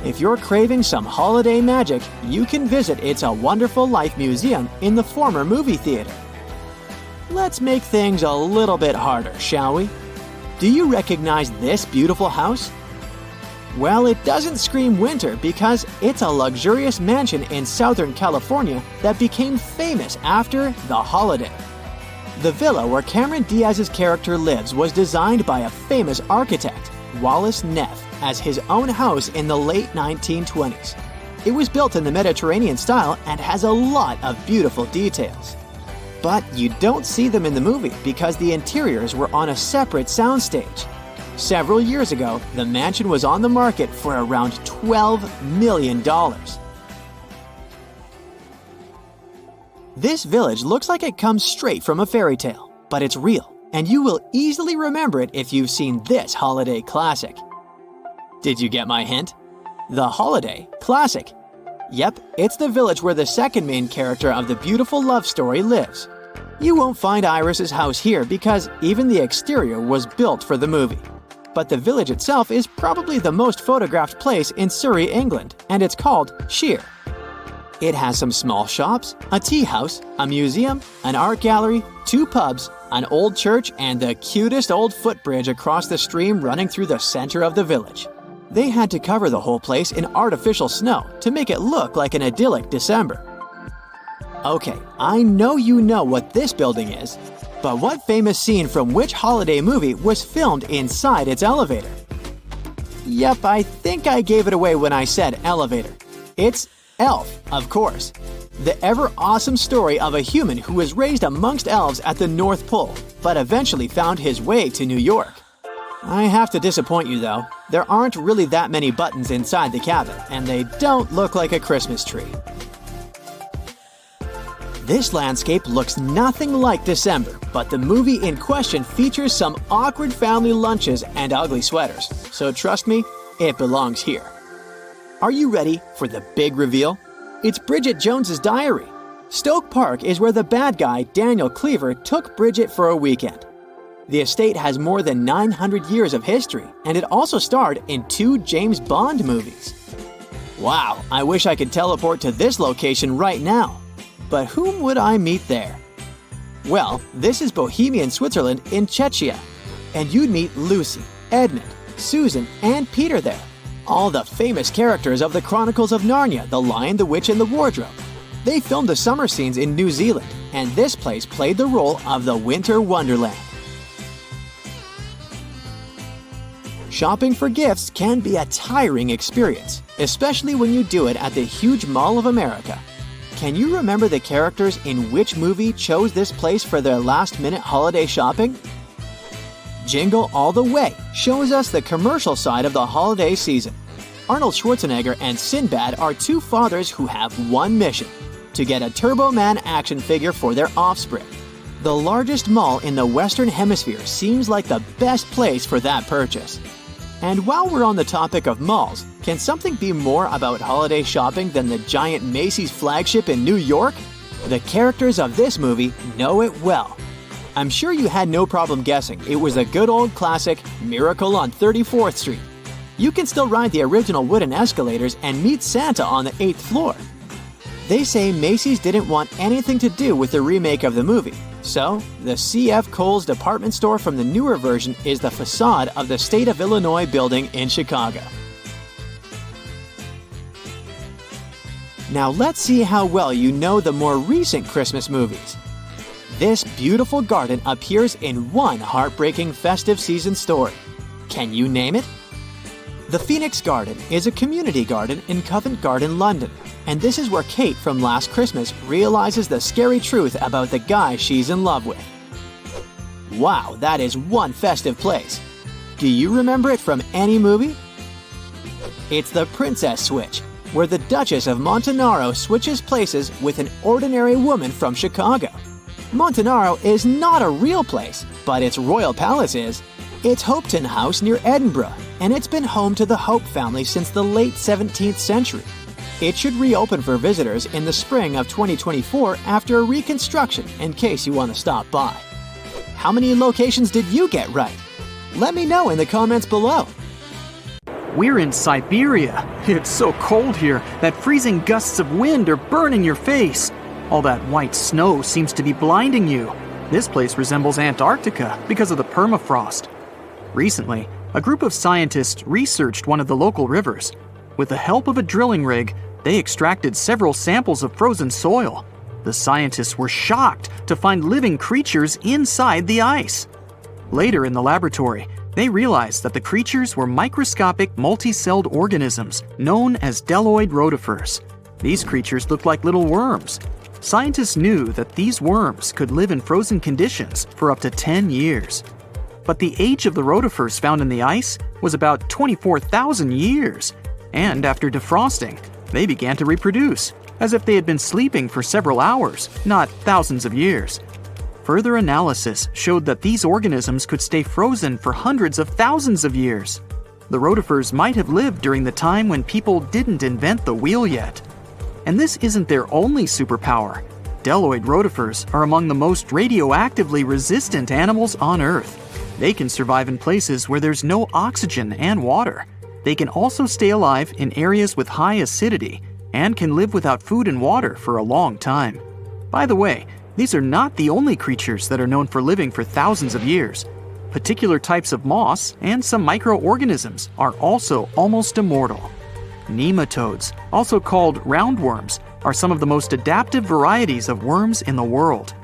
If you're craving some holiday magic, you can visit It's a Wonderful Life Museum in the former movie theater. Let's make things a little bit harder, shall we? Do you recognize this beautiful house? Well, it doesn't scream winter because it's a luxurious mansion in Southern California that became famous after The Holiday. The villa where Cameron Diaz's character lives was designed by a famous architect, Wallace Neff, as his own house in the late 1920s. It was built in the Mediterranean style and has a lot of beautiful details. But you don't see them in the movie because the interiors were on a separate soundstage. Several years ago, the mansion was on the market for around $12 million. This village looks like it comes straight from a fairy tale, but it's real, and you will easily remember it if you've seen this holiday classic. Did you get my hint? The Holiday Classic. Yep, it's the village where the second main character of the beautiful love story lives. You won't find Iris's house here because even the exterior was built for the movie. But the village itself is probably the most photographed place in Surrey, England, and it's called Sheer. It has some small shops, a tea house, a museum, an art gallery, 2 pubs, an old church, and the cutest old footbridge across the stream running through the center of the village. They had to cover the whole place in artificial snow to make it look like an idyllic December. Okay, I know you know what this building is, but what famous scene from which holiday movie was filmed inside its elevator? Yep, I think I gave it away when I said elevator. It's Elf, of course. The ever-awesome story of a human who was raised amongst elves at the North Pole, but eventually found his way to New York. I have to disappoint you though, there aren't really that many buttons inside the cabin, and they don't look like a Christmas tree. This landscape looks nothing like December, but the movie in question features some awkward family lunches and ugly sweaters, so trust me, it belongs here. Are you ready for the big reveal? It's Bridget Jones's diary. Stoke Park is where the bad guy, Daniel Cleaver, took Bridget for a weekend. The estate has more than 900 years of history, and it also starred in 2 James Bond movies. Wow, I wish I could teleport to this location right now. But whom would I meet there? Well, this is Bohemian Switzerland in Czechia, and you'd meet Lucy, Edmund, Susan, and Peter there. All the famous characters of the Chronicles of Narnia, The Lion, the Witch, and the Wardrobe. They filmed the summer scenes in New Zealand, and this place played the role of the Winter Wonderland. Shopping for gifts can be a tiring experience, especially when you do it at the huge Mall of America. Can you remember the characters in which movie chose this place for their last-minute holiday shopping? Jingle All the Way shows us the commercial side of the holiday season. Arnold Schwarzenegger and Sinbad are 2 fathers who have one mission: to get a Turbo Man action figure for their offspring. The largest mall in the Western Hemisphere seems like the best place for that purchase. And while we're on the topic of malls, can something be more about holiday shopping than the giant Macy's flagship in New York? The characters of this movie know it well. I'm sure you had no problem guessing it was the good old classic Miracle on 34th Street. You can still ride the original wooden escalators and meet Santa on the 8th floor. They say Macy's didn't want anything to do with the remake of the movie, so the C.F. Kohl's department store from the newer version is the facade of the State of Illinois building in Chicago. Now let's see how well you know the more recent Christmas movies. This beautiful garden appears in one heartbreaking festive season story. Can you name it? The Phoenix Garden is a community garden in Covent Garden, London, and this is where Kate from Last Christmas realizes the scary truth about the guy she's in love with. Wow, that is one festive place. Do you remember it from any movie? It's the Princess Switch, where the Duchess of Montenaro switches places with an ordinary woman from Chicago. Montenaro is not a real place, but its royal palace is. It's Hopeton House near Edinburgh, and it's been home to the Hope family since the late 17th century. It should reopen for visitors in the spring of 2024 after a reconstruction, in case you want to stop by. How many locations did you get right? Let me know in the comments below. We're in Siberia. It's so cold here that freezing gusts of wind are burning your face. All that white snow seems to be blinding you. This place resembles Antarctica because of the permafrost. Recently, a group of scientists researched one of the local rivers. With the help of a drilling rig, they extracted several samples of frozen soil. The scientists were shocked to find living creatures inside the ice. Later in the laboratory, they realized that the creatures were microscopic multicelled organisms known as Deloid rotifers. These creatures looked like little worms. Scientists knew that these worms could live in frozen conditions for up to 10 years. But the age of the rotifers found in the ice was about 24,000 years. And after defrosting, they began to reproduce, as if they had been sleeping for several hours, not thousands of years. Further analysis showed that these organisms could stay frozen for hundreds of thousands of years. The rotifers might have lived during the time when people didn't invent the wheel yet. And this isn't their only superpower. Deloid rotifers are among the most radioactively resistant animals on Earth. They can survive in places where there's no oxygen and water. They can also stay alive in areas with high acidity and can live without food and water for a long time. By the way, these are not the only creatures that are known for living for thousands of years. Particular types of moss and some microorganisms are also almost immortal. Nematodes, also called roundworms, are some of the most adaptive varieties of worms in the world.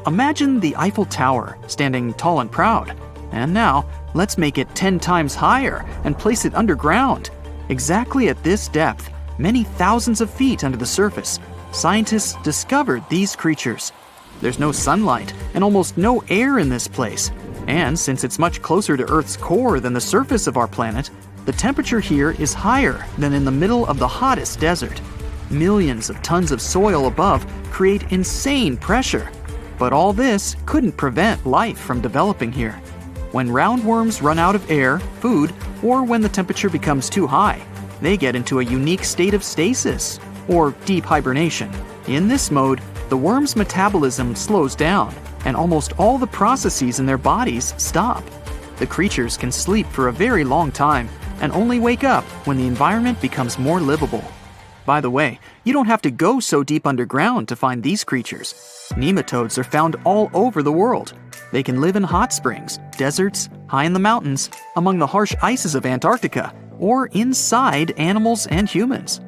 Imagine the Eiffel Tower standing tall and proud. And now, let's make it 10 times higher and place it underground. Exactly at this depth, many thousands of feet under the surface, scientists discovered these creatures. There's no sunlight and almost no air in this place. And since it's much closer to Earth's core than the surface of our planet, the temperature here is higher than in the middle of the hottest desert. Millions of tons of soil above create insane pressure. But all this couldn't prevent life from developing here. When roundworms run out of air, food, or when the temperature becomes too high, They get into a unique state of stasis, or deep hibernation. In this mode, the worm's metabolism slows down, and almost all the processes in their bodies stop. The creatures can sleep for a very long time and only wake up when the environment becomes more livable. By the way, you don't have to go so deep underground to find these creatures. Nematodes are found all over the world. They can live in hot springs, deserts, high in the mountains, among the harsh ices of Antarctica, or inside animals and humans.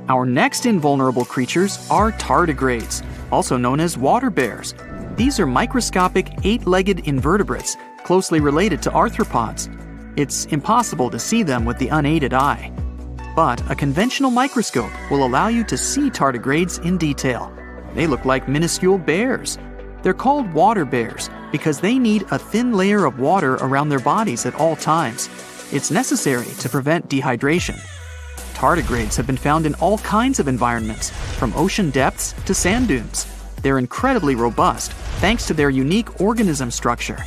Our next invulnerable creatures are tardigrades, also known as water bears. These are microscopic, 8-legged invertebrates closely related to arthropods. It's impossible to see them with the unaided eye. But a conventional microscope will allow you to see tardigrades in detail. They look like minuscule bears. They're called water bears because they need a thin layer of water around their bodies at all times. It's necessary to prevent dehydration. Tardigrades have been found in all kinds of environments, from ocean depths to sand dunes. They're incredibly robust thanks to their unique organism structure.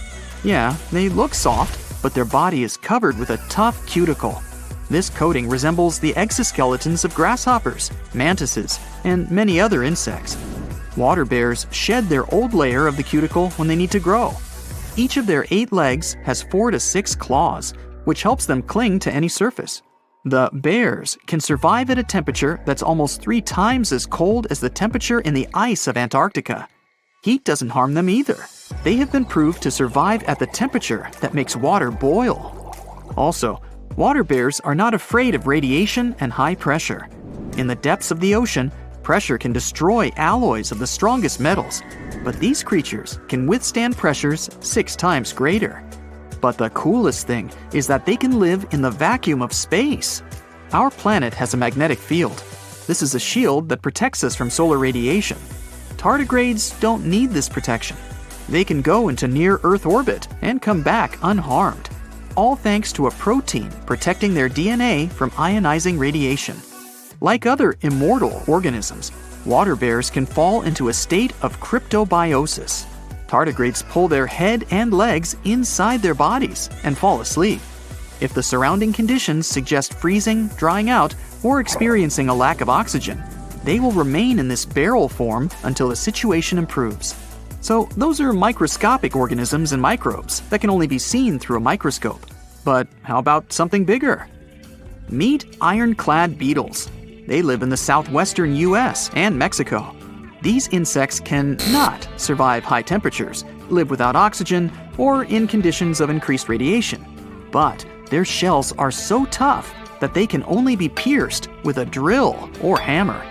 Yeah, they look soft, but their body is covered with a tough cuticle. This coating resembles the exoskeletons of grasshoppers, mantises, and many other insects. Water bears shed their old layer of the cuticle when they need to grow. Each of their 8 legs has 4 to 6 claws, which helps them cling to any surface. The bears can survive at a temperature that's almost 3 times as cold as the temperature in the ice of Antarctica. Heat doesn't harm them either. They have been proved to survive at the temperature that makes water boil. Also, water bears are not afraid of radiation and high pressure. In the depths of the ocean, pressure can destroy alloys of the strongest metals, but these creatures can withstand pressures 6 times greater. But the coolest thing is that they can live in the vacuum of space. Our planet has a magnetic field. This is a shield that protects us from solar radiation. Tardigrades don't need this protection. They can go into near-Earth orbit and come back unharmed, all thanks to a protein protecting their DNA from ionizing radiation. Like other immortal organisms, water bears can fall into a state of cryptobiosis. Tardigrades pull their head and legs inside their bodies and fall asleep. If the surrounding conditions suggest freezing, drying out, or experiencing a lack of oxygen, they will remain in this barrel form until the situation improves. So those are microscopic organisms and microbes that can only be seen through a microscope. But how about something bigger? Meet ironclad beetles. They live in the southwestern US and Mexico. These insects can not survive high temperatures, live without oxygen, or in conditions of increased radiation. But their shells are so tough that they can only be pierced with a drill or hammer.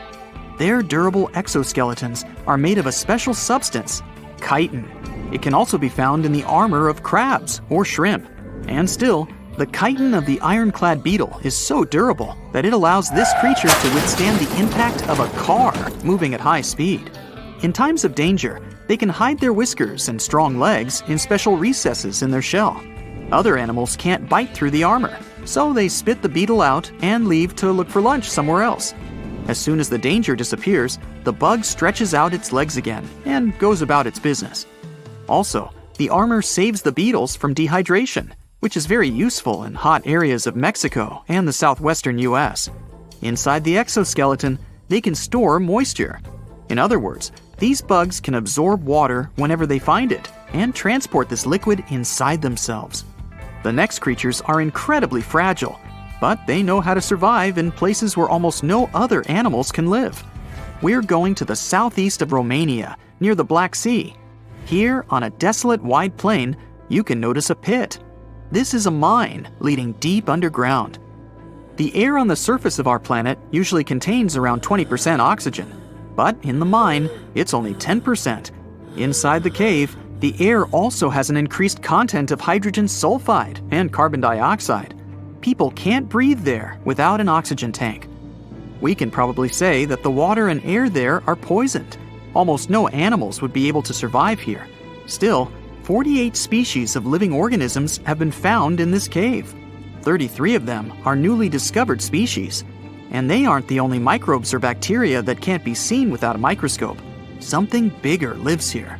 Their durable exoskeletons are made of a special substance, chitin. It can also be found in the armor of crabs or shrimp. And still, the chitin of the ironclad beetle is so durable that it allows this creature to withstand the impact of a car moving at high speed. In times of danger, they can hide their whiskers and strong legs in special recesses in their shell. Other animals can't bite through the armor, so they spit the beetle out and leave to look for lunch somewhere else. As soon as the danger disappears, the bug stretches out its legs again and goes about its business. Also, the armor saves the beetles from dehydration, which is very useful in hot areas of Mexico and the southwestern US. Inside the exoskeleton, they can store moisture. In other words, these bugs can absorb water whenever they find it and transport this liquid inside themselves. The next creatures are incredibly fragile, but they know how to survive in places where almost no other animals can live. We're going to the southeast of Romania, near the Black Sea. Here, on a desolate wide plain, you can notice a pit. This is a mine leading deep underground. The air on the surface of our planet usually contains around 20% oxygen, but in the mine, it's only 10%. Inside the cave, the air also has an increased content of hydrogen sulfide and carbon dioxide. People can't breathe there without an oxygen tank. We can probably say that the water and air there are poisoned. Almost no animals would be able to survive here. Still, 48 species of living organisms have been found in this cave. 33 of them are newly discovered species. And they aren't the only microbes or bacteria that can't be seen without a microscope. Something bigger lives here.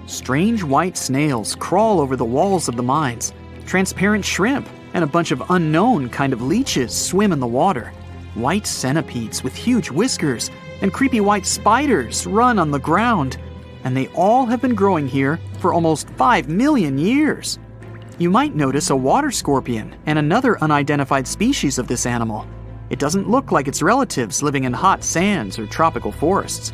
Strange white snails crawl over the walls of the mines. Transparent shrimp and a bunch of unknown kind of leeches swim in the water. White centipedes with huge whiskers and creepy white spiders run on the ground. And they all have been growing here for almost 5 million years. You might notice a water scorpion and another unidentified species of this animal. It doesn't look like its relatives living in hot sands or tropical forests.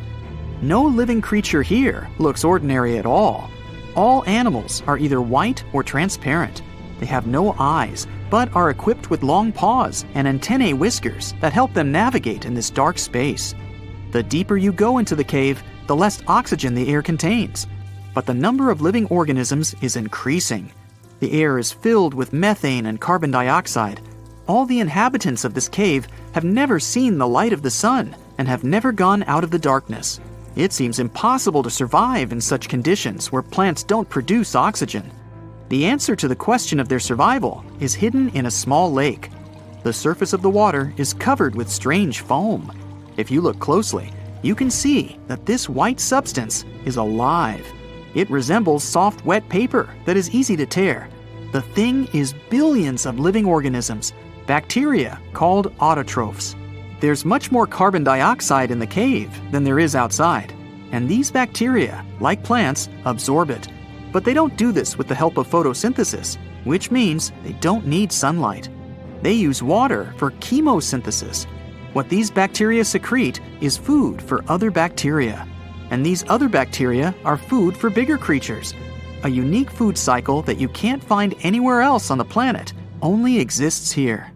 No living creature here looks ordinary at all. All animals are either white or transparent. They have no eyes, but are equipped with long paws and antennae whiskers that help them navigate in this dark space. The deeper you go into the cave, the less oxygen the air contains. But the number of living organisms is increasing. The air is filled with methane and carbon dioxide. All the inhabitants of this cave have never seen the light of the sun and have never gone out of the darkness. It seems impossible to survive in such conditions where plants don't produce oxygen. The answer to the question of their survival is hidden in a small lake. The surface of the water is covered with strange foam. If you look closely, you can see that this white substance is alive. It resembles soft, wet paper that is easy to tear. The thing is billions of living organisms, bacteria called autotrophs. There's much more carbon dioxide in the cave than there is outside, and these bacteria, like plants, absorb it. But they don't do this with the help of photosynthesis, which means they don't need sunlight. They use water for chemosynthesis. What these bacteria secrete is food for other bacteria, and these other bacteria are food for bigger creatures. A unique food cycle that you can't find anywhere else on the planet only exists here.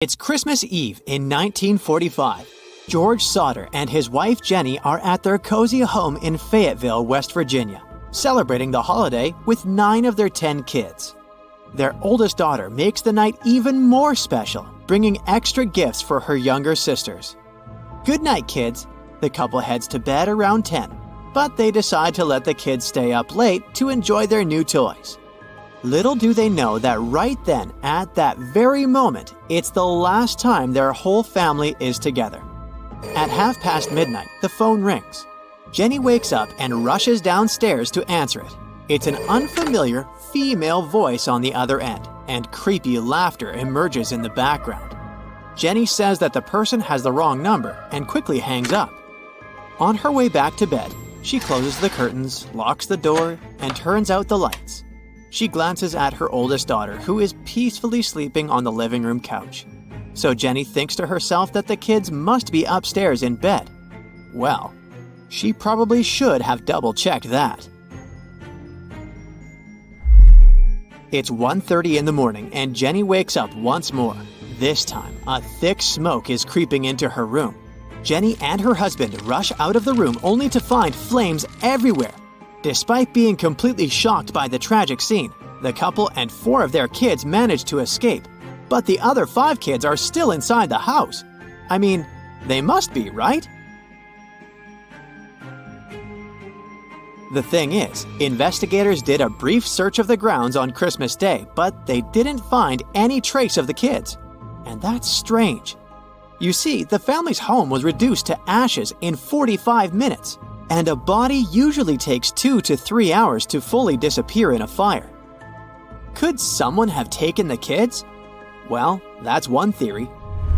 It's Christmas Eve in 1945. George Sauter and his wife Jenny are at their cozy home in Fayetteville, West Virginia, celebrating the holiday with 9 of their 10 kids. Their oldest daughter makes the night even more special, bringing extra gifts for her younger sisters. Good night, kids. The couple heads to bed around 10, but they decide to let the kids stay up late to enjoy their new toys. Little do they know that right then, at that very moment, it's the last time their whole family is together. At midnight, the phone rings. Jenny wakes up and rushes downstairs to answer it. It's an unfamiliar female voice on the other end, and creepy laughter emerges in the background. Jenny says that the person has the wrong number and quickly hangs up. On her way back to bed, she closes the curtains, locks the door, and turns out the lights. She glances at her oldest daughter, who is peacefully sleeping on the living room couch. So Jenny thinks to herself that the kids must be upstairs in bed. Well, she probably should have double-checked that. It's 1:30 in the morning and Jenny wakes up once more. This time, a thick smoke is creeping into her room. Jenny and her husband rush out of the room only to find flames everywhere. Despite being completely shocked by the tragic scene, the couple and 4 of their kids manage to escape. But the other 5 kids are still inside the house. I mean, they must be, right? The thing is, investigators did a brief search of the grounds on Christmas Day, but they didn't find any trace of the kids. And that's strange. You see, the family's home was reduced to ashes in 45 minutes, and a body usually takes 2 to 3 hours to fully disappear in a fire. Could someone have taken the kids? Well, that's one theory.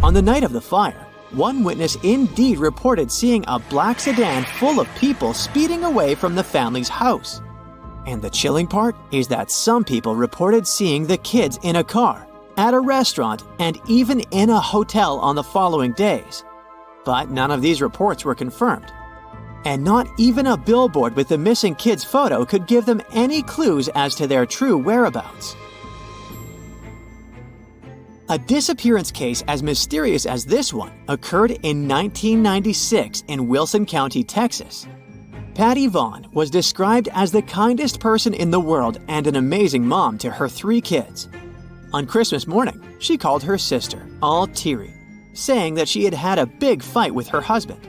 On the night of the fire, one witness indeed reported seeing a black sedan full of people speeding away from the family's house. And the chilling part is that some people reported seeing the kids in a car, at a restaurant, and even in a hotel on the following days. But none of these reports were confirmed. And not even a billboard with the missing kids' photo could give them any clues as to their true whereabouts. A disappearance case as mysterious as this one occurred in 1996 in Wilson County, Texas. Patty Vaughn was described as the kindest person in the world and an amazing mom to her 3 kids. On Christmas morning, she called her sister, all teary, saying that she had had a big fight with her husband.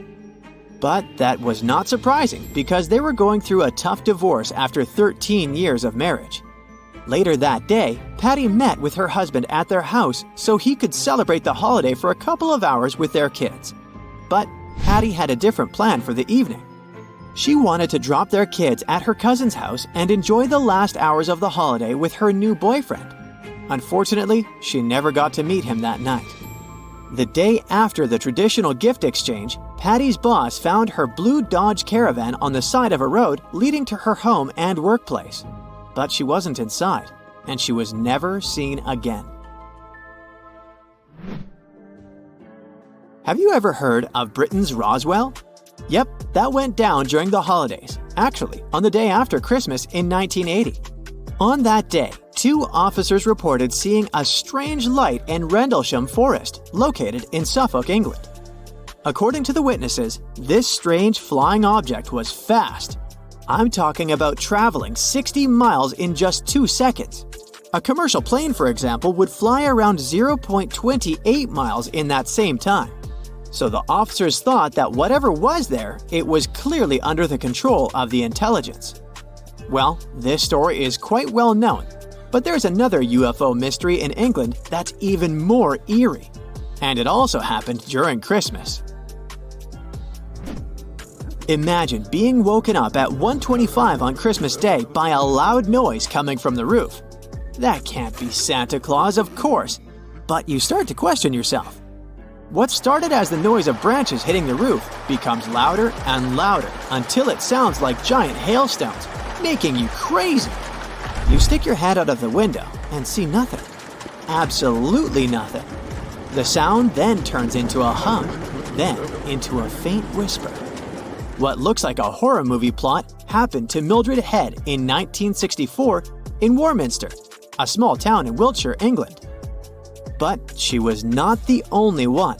But that was not surprising because they were going through a tough divorce after 13 years of marriage. Later that day, Patty met with her husband at their house so he could celebrate the holiday for a couple of hours with their kids. But Patty had a different plan for the evening. She wanted to drop their kids at her cousin's house and enjoy the last hours of the holiday with her new boyfriend. Unfortunately, she never got to meet him that night. The day after the traditional gift exchange, Patty's boss found her blue Dodge Caravan on the side of a road leading to her home and workplace. But she wasn't inside, and she was never seen again. Have you ever heard of Britain's Roswell? Yep, that went down during the holidays, actually on the day after Christmas in 1980. On that day, 2 officers reported seeing a strange light in Rendlesham Forest, located in Suffolk, England. According to the witnesses, this strange flying object was fast. I'm talking about traveling 60 miles in just 2 seconds. A commercial plane, for example, would fly around 0.28 miles in that same time. So the officers thought that whatever was there, it was clearly under the control of the intelligence. Well, this story is quite well known, but there's another UFO mystery in England that's even more eerie. And it also happened during Christmas. Imagine being woken up at 1:25 on Christmas Day by a loud noise coming from the roof. That can't be Santa Claus, of course, but you start to question yourself. What started as the noise of branches hitting the roof becomes louder and louder until it sounds like giant hailstones, making you crazy. You stick your head out of the window and see nothing. Absolutely nothing. The sound then turns into a hum, then into a faint whisper. What looks like a horror movie plot happened to Mildred Head in 1964 in Warminster, a small town in Wiltshire, England. But she was not the only one.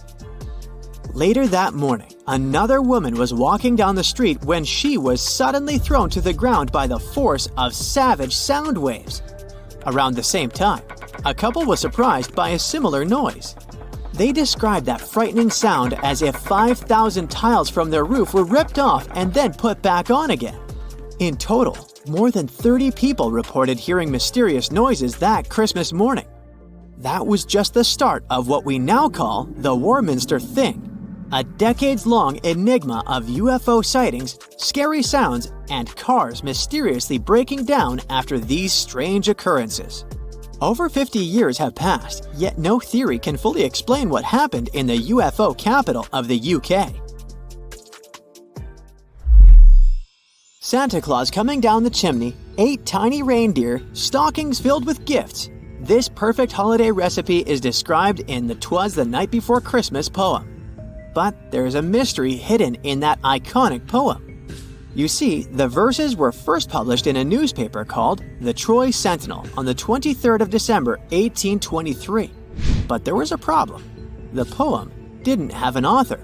Later that morning, another woman was walking down the street when she was suddenly thrown to the ground by the force of savage sound waves. Around the same time, a couple was surprised by a similar noise. They described that frightening sound as if 5,000 tiles from their roof were ripped off and then put back on again. In total, more than 30 people reported hearing mysterious noises that Christmas morning. That was just the start of what we now call the Warminster Thing, a decades-long enigma of UFO sightings, scary sounds, and cars mysteriously breaking down after these strange occurrences. Over 50 years have passed, yet no theory can fully explain what happened in the UFO capital of the UK. Santa Claus coming down the chimney, 8 tiny reindeer, stockings filled with gifts. This perfect holiday recipe is described in the "'Twas the Night Before Christmas" poem. But there's a mystery hidden in that iconic poem. You see, the verses were first published in a newspaper called the Troy Sentinel on the 23rd of December, 1823. But there was a problem. The poem didn't have an author.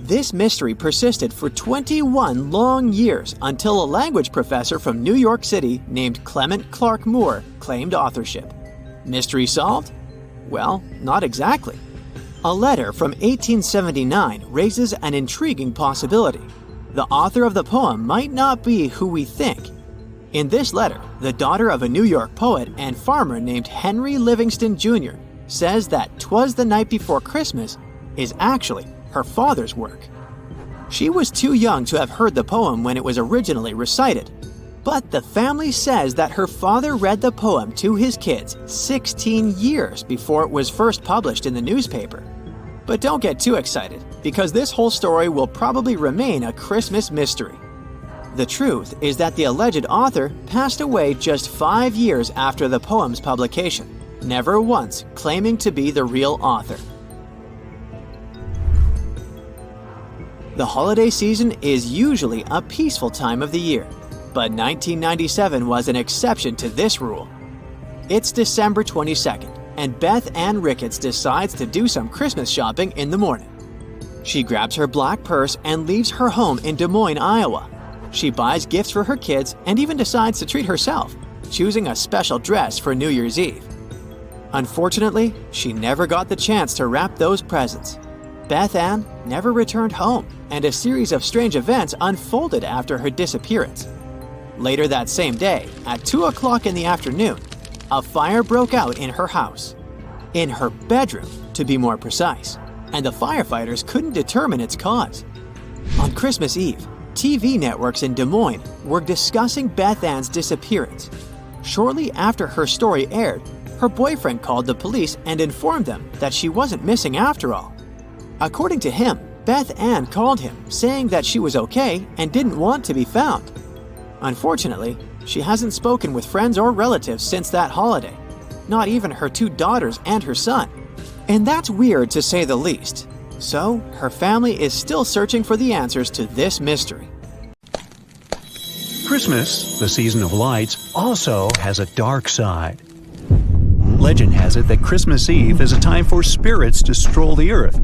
This mystery persisted for 21 long years until a language professor from New York City named Clement Clark Moore claimed authorship. Mystery solved? Well, not exactly. A letter from 1879 raises an intriguing possibility. The author of the poem might not be who we think. In this letter, the daughter of a New York poet and farmer named Henry Livingston Jr. says that "'Twas the Night Before Christmas" is actually her father's work. She was too young to have heard the poem when it was originally recited, but the family says that her father read the poem to his kids 16 years before it was first published in the newspaper. But don't get too excited, because this whole story will probably remain a Christmas mystery. The truth is that the alleged author passed away just 5 years after the poem's publication, never once claiming to be the real author. The holiday season is usually a peaceful time of the year, but 1997 was an exception to this rule. It's December 22nd, and Beth Ann Ricketts decides to do some Christmas shopping in the morning. She grabs her black purse and leaves her home in Des Moines, Iowa. She buys gifts for her kids and even decides to treat herself, choosing a special dress for New Year's Eve. Unfortunately, she never got the chance to wrap those presents. Beth Ann never returned home, and a series of strange events unfolded after her disappearance. Later that same day, at 2 o'clock in the afternoon, a fire broke out in her house. In her bedroom, to be more precise, and the firefighters couldn't determine its cause. On Christmas Eve, TV networks in Des Moines were discussing Beth Ann's disappearance. Shortly after her story aired, her boyfriend called the police and informed them that she wasn't missing after all. According to him, Beth Ann called him, saying that she was okay and didn't want to be found. Unfortunately, she hasn't spoken with friends or relatives since that holiday, not even her 2 daughters and her son. And that's weird to say the least. So, her family is still searching for the answers to this mystery. Christmas, the season of lights, also has a dark side. Legend has it that Christmas Eve is a time for spirits to stroll the earth.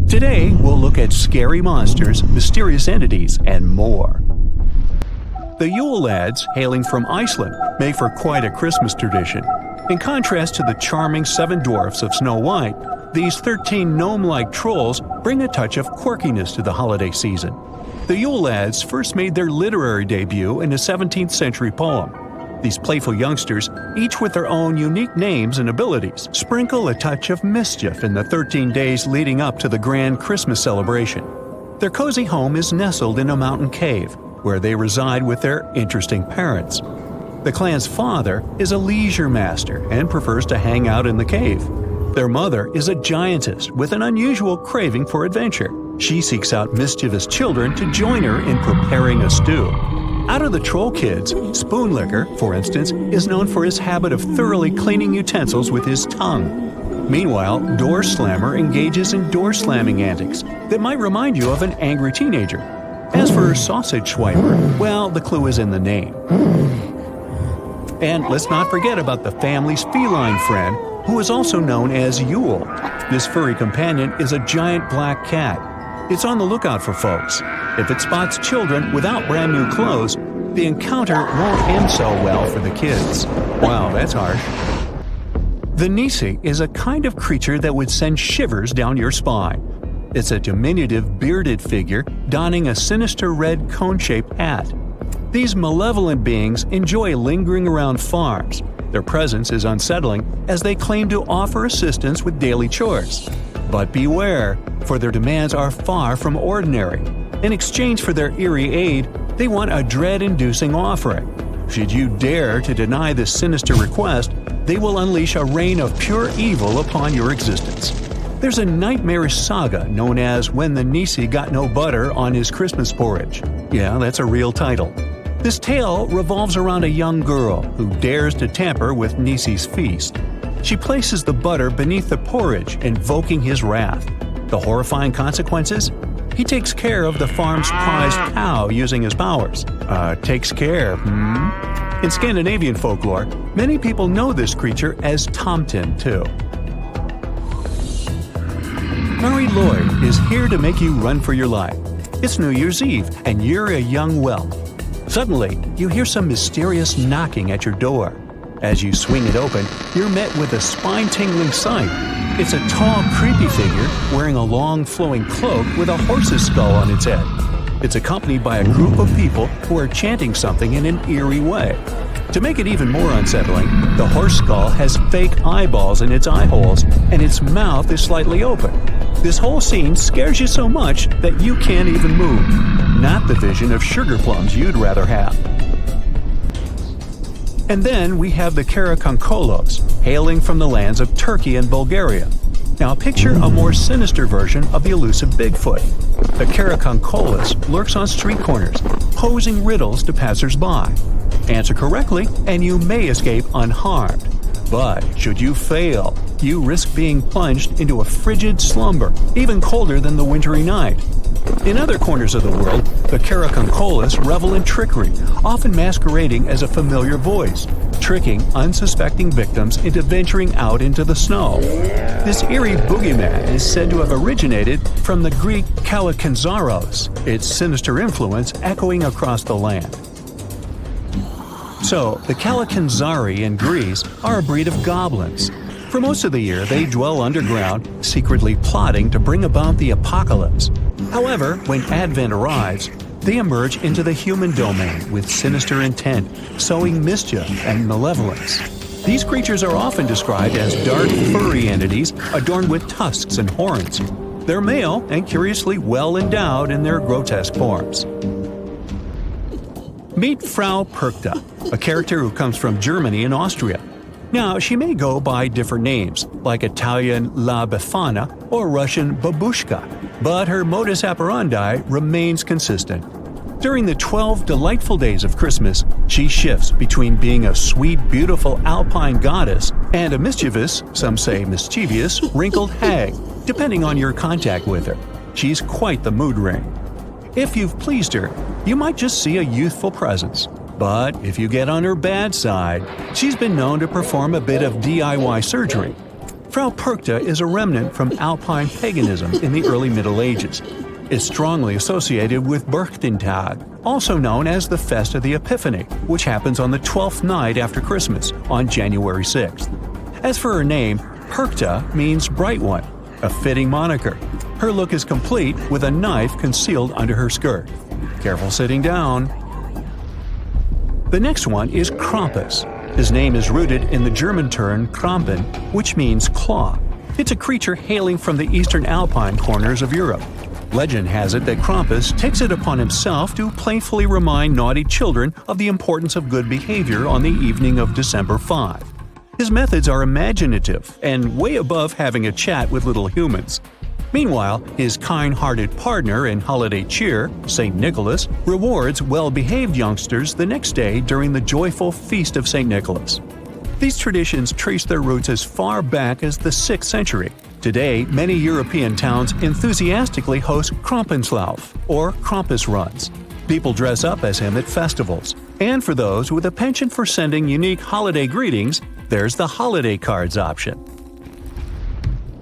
Today, we'll look at scary monsters, mysterious entities, and more. The Yule lads, hailing from Iceland, make for quite a Christmas tradition. In contrast to the charming 7 dwarfs of Snow White, these 13 gnome-like trolls bring a touch of quirkiness to the holiday season. The Yule lads first made their literary debut in a 17th century poem. These playful youngsters, each with their own unique names and abilities, sprinkle a touch of mischief in the 13 days leading up to the grand Christmas celebration. Their cozy home is nestled in a mountain cave, where they reside with their interesting parents. The clan's father is a leisure master and prefers to hang out in the cave. Their mother is a giantess with an unusual craving for adventure. She seeks out mischievous children to join her in preparing a stew. Out of the troll kids, Spoonlicker, for instance, is known for his habit of thoroughly cleaning utensils with his tongue. Meanwhile, Door Slammer engages in door-slamming antics that might remind you of an angry teenager. As for Sausage Swiper, well, the clue is in the name. And let's not forget about the family's feline friend, who is also known as Yule. This furry companion is a giant black cat. It's on the lookout for folks. If it spots children without brand new clothes, the encounter won't end so well for the kids. Wow, that's harsh. The Nisi is a kind of creature that would send shivers down your spine. It's a diminutive bearded figure donning a sinister red cone-shaped hat. These malevolent beings enjoy lingering around farms. Their presence is unsettling as they claim to offer assistance with daily chores. But beware, for their demands are far from ordinary. In exchange for their eerie aid, they want a dread-inducing offering. Should you dare to deny this sinister request, they will unleash a reign of pure evil upon your existence. There's a nightmarish saga known as When the Nisi Got No Butter on His Christmas Porridge. Yeah, that's a real title. This tale revolves around a young girl who dares to tamper with Nisi's feast. She places the butter beneath the porridge, invoking his wrath. The horrifying consequences? He takes care of the farm's prized cow using his powers. Takes care, In Scandinavian folklore, many people know this creature as Tomten, too. Mary Lloyd is here to make you run for your life. It's New Year's Eve, and you're a young whelp. Suddenly, you hear some mysterious knocking at your door. As you swing it open, you're met with a spine-tingling sight. It's a tall, creepy figure wearing a long, flowing cloak with a horse's skull on its head. It's accompanied by a group of people who are chanting something in an eerie way. To make it even more unsettling, the horse skull has fake eyeballs in its eye holes, and its mouth is slightly open. This whole scene scares you so much that you can't even move. Not the vision of sugar plums you'd rather have. And then we have the Karakonkolos, hailing from the lands of Turkey and Bulgaria. Now picture a more sinister version of the elusive Bigfoot. The Karakonkolos lurks on street corners, posing riddles to passers-by. Answer correctly, and you may escape unharmed. But should you fail, you risk being plunged into a frigid slumber, even colder than the wintry night. In other corners of the world, the Karakonkolos revel in trickery, often masquerading as a familiar voice, tricking unsuspecting victims into venturing out into the snow. This eerie boogeyman is said to have originated from the Greek Kalakanzaros, its sinister influence echoing across the land. So, the Kalakanzari in Greece are a breed of goblins. For most of the year, they dwell underground, secretly plotting to bring about the apocalypse. However, when Advent arrives, they emerge into the human domain with sinister intent, sowing mischief and malevolence. These creatures are often described as dark, furry entities adorned with tusks and horns. They're male and curiously well endowed in their grotesque forms. Meet Frau Perkta, a character who comes from Germany and Austria. Now, she may go by different names, like Italian La Befana or Russian Babushka, but her modus operandi remains consistent. During the 12 delightful days of Christmas, she shifts between being a sweet, beautiful alpine goddess and a mischievous, some say mischievous, wrinkled hag, depending on your contact with her. She's quite the mood ring. If you've pleased her, you might just see a youthful presence. But if you get on her bad side, she's been known to perform a bit of DIY surgery. Frau Perchta is a remnant from Alpine paganism in the early Middle Ages. It's strongly associated with Berchtentag, also known as the Fest of the Epiphany, which happens on the 12th night after Christmas, on January 6th. As for her name, Perchta means bright one, a fitting moniker. Her look is complete with a knife concealed under her skirt. Careful sitting down. The next one is Krampus. His name is rooted in the German term Krampen, which means claw. It's a creature hailing from the eastern Alpine corners of Europe. Legend has it that Krampus takes it upon himself to playfully remind naughty children of the importance of good behavior on the evening of December 5. His methods are imaginative and way above having a chat with little humans. Meanwhile, his kind-hearted partner in holiday cheer, St. Nicholas, rewards well-behaved youngsters the next day during the joyful Feast of St. Nicholas. These traditions trace their roots as far back as the 6th century. Today, many European towns enthusiastically host Krampenslauf, or Krampus runs. People dress up as him at festivals. And for those with a penchant for sending unique holiday greetings, there's the holiday cards option.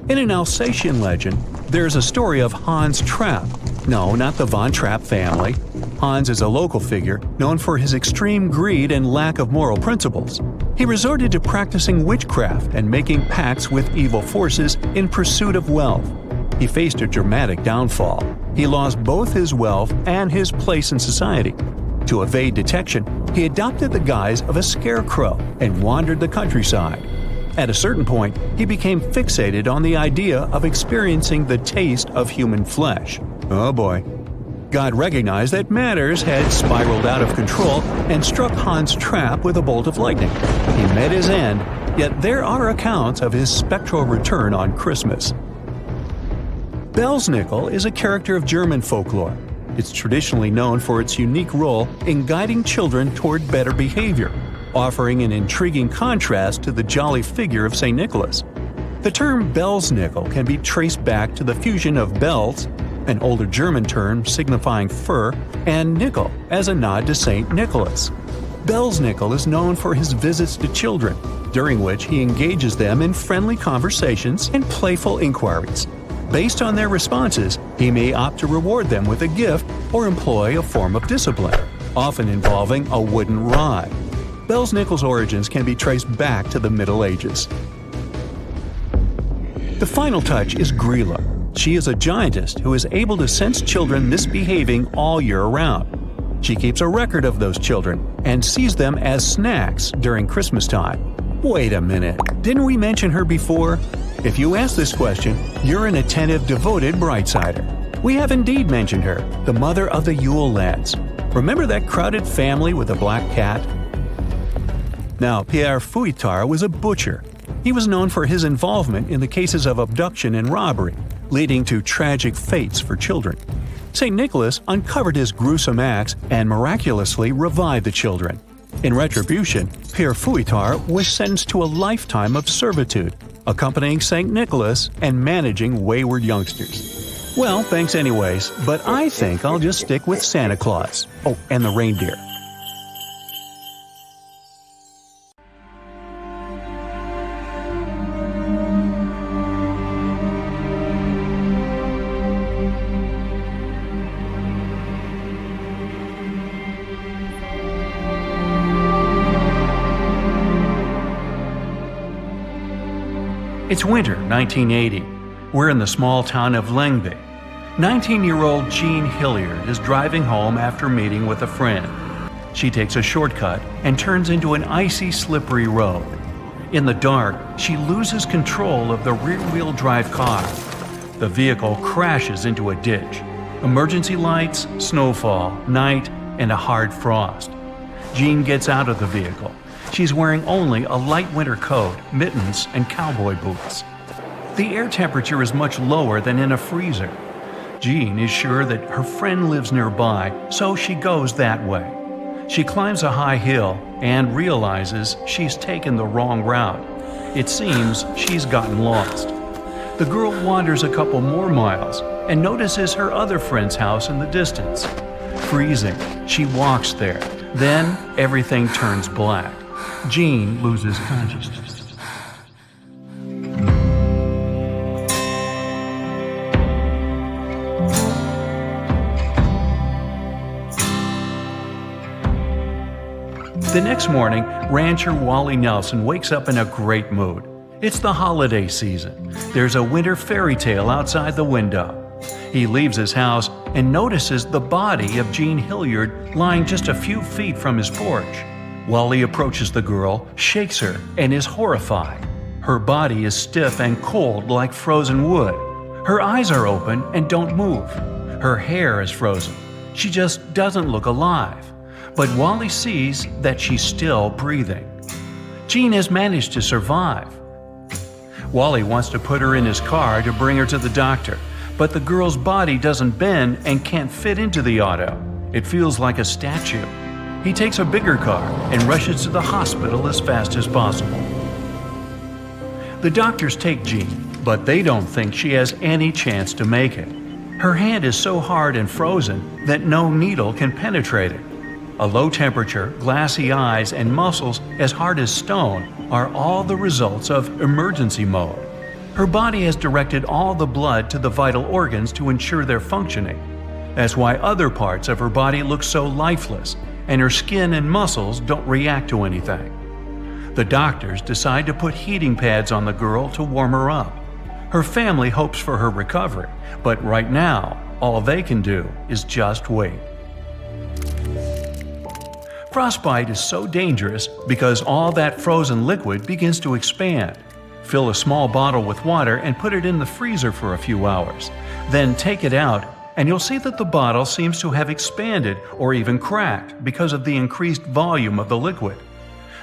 In an Alsatian legend, there's a story of Hans Trapp. No, not the Von Trapp family. Hans is a local figure known for his extreme greed and lack of moral principles. He resorted to practicing witchcraft and making pacts with evil forces in pursuit of wealth. He faced a dramatic downfall. He lost both his wealth and his place in society. To evade detection, he adopted the guise of a scarecrow and wandered the countryside. At a certain point, he became fixated on the idea of experiencing the taste of human flesh. Oh boy. God recognized that matters had spiraled out of control and struck Hans Trapp with a bolt of lightning. He met his end, yet there are accounts of his spectral return on Christmas. Belsnickel is a character of German folklore. It's traditionally known for its unique role in guiding children toward better behavior, offering an intriguing contrast to the jolly figure of St. Nicholas. The term Belsnickel can be traced back to the fusion of bells, an older German term signifying fur, and nickel as a nod to St. Nicholas. Belsnickel is known for his visits to children, during which he engages them in friendly conversations and playful inquiries. Based on their responses, he may opt to reward them with a gift or employ a form of discipline, often involving a wooden rod. Belsnickel's origins can be traced back to the Middle Ages. The final touch is Grilla. She is a giantess who is able to sense children misbehaving all year round. She keeps a record of those children and sees them as snacks during Christmas time. Wait a minute, didn't we mention her before? If you ask this question, you're an attentive, devoted Brightsider. We have indeed mentioned her, the mother of the Yule lads. Remember that crowded family with a black cat? Now, Pierre Fouettard was a butcher. He was known for his involvement in the cases of abduction and robbery, leading to tragic fates for children. St. Nicholas uncovered his gruesome acts and miraculously revived the children. In retribution, Pierre Fouettard was sentenced to a lifetime of servitude, accompanying St. Nicholas and managing wayward youngsters. Well, thanks anyways, but I think I'll just stick with Santa Claus. Oh, and the reindeer. It's winter, 1980. We're in the small town of Lengby. 19-year-old Jean Hilliard is driving home after meeting with a friend. She takes a shortcut and turns into an icy, slippery road. In the dark, she loses control of the rear-wheel drive car. The vehicle crashes into a ditch. Emergency lights, snowfall, night, and a hard frost. Jean gets out of the vehicle. She's wearing only a light winter coat, mittens, and cowboy boots. The air temperature is much lower than in a freezer. Jean is sure that her friend lives nearby, so she goes that way. She climbs a high hill and realizes she's taken the wrong route. It seems she's gotten lost. The girl wanders a couple more miles and notices her other friend's house in the distance. Freezing, she walks there. Then everything turns black. Jean loses consciousness. The next morning, rancher Wally Nelson wakes up in a great mood. It's the holiday season. There's a winter fairy tale outside the window. He leaves his house and notices the body of Jean Hilliard lying just a few feet from his porch. Wally approaches the girl, shakes her, and is horrified. Her body is stiff and cold like frozen wood. Her eyes are open and don't move. Her hair is frozen. She just doesn't look alive. But Wally sees that she's still breathing. Jean has managed to survive. Wally wants to put her in his car to bring her to the doctor, but the girl's body doesn't bend and can't fit into the auto. It feels like a statue. He takes a bigger car and rushes to the hospital as fast as possible. The doctors take Jean, but they don't think she has any chance to make it. Her hand is so hard and frozen that no needle can penetrate it. A low temperature, glassy eyes, and muscles as hard as stone are all the results of emergency mode. Her body has directed all the blood to the vital organs to ensure their functioning. That's why other parts of her body look so lifeless, and her skin and muscles don't react to anything. The doctors decide to put heating pads on the girl to warm her up. Her family hopes for her recovery, but right now, all they can do is just wait. Frostbite is so dangerous because all that frozen liquid begins to expand. Fill a small bottle with water and put it in the freezer for a few hours. Then take it out, and you'll see that the bottle seems to have expanded or even cracked because of the increased volume of the liquid.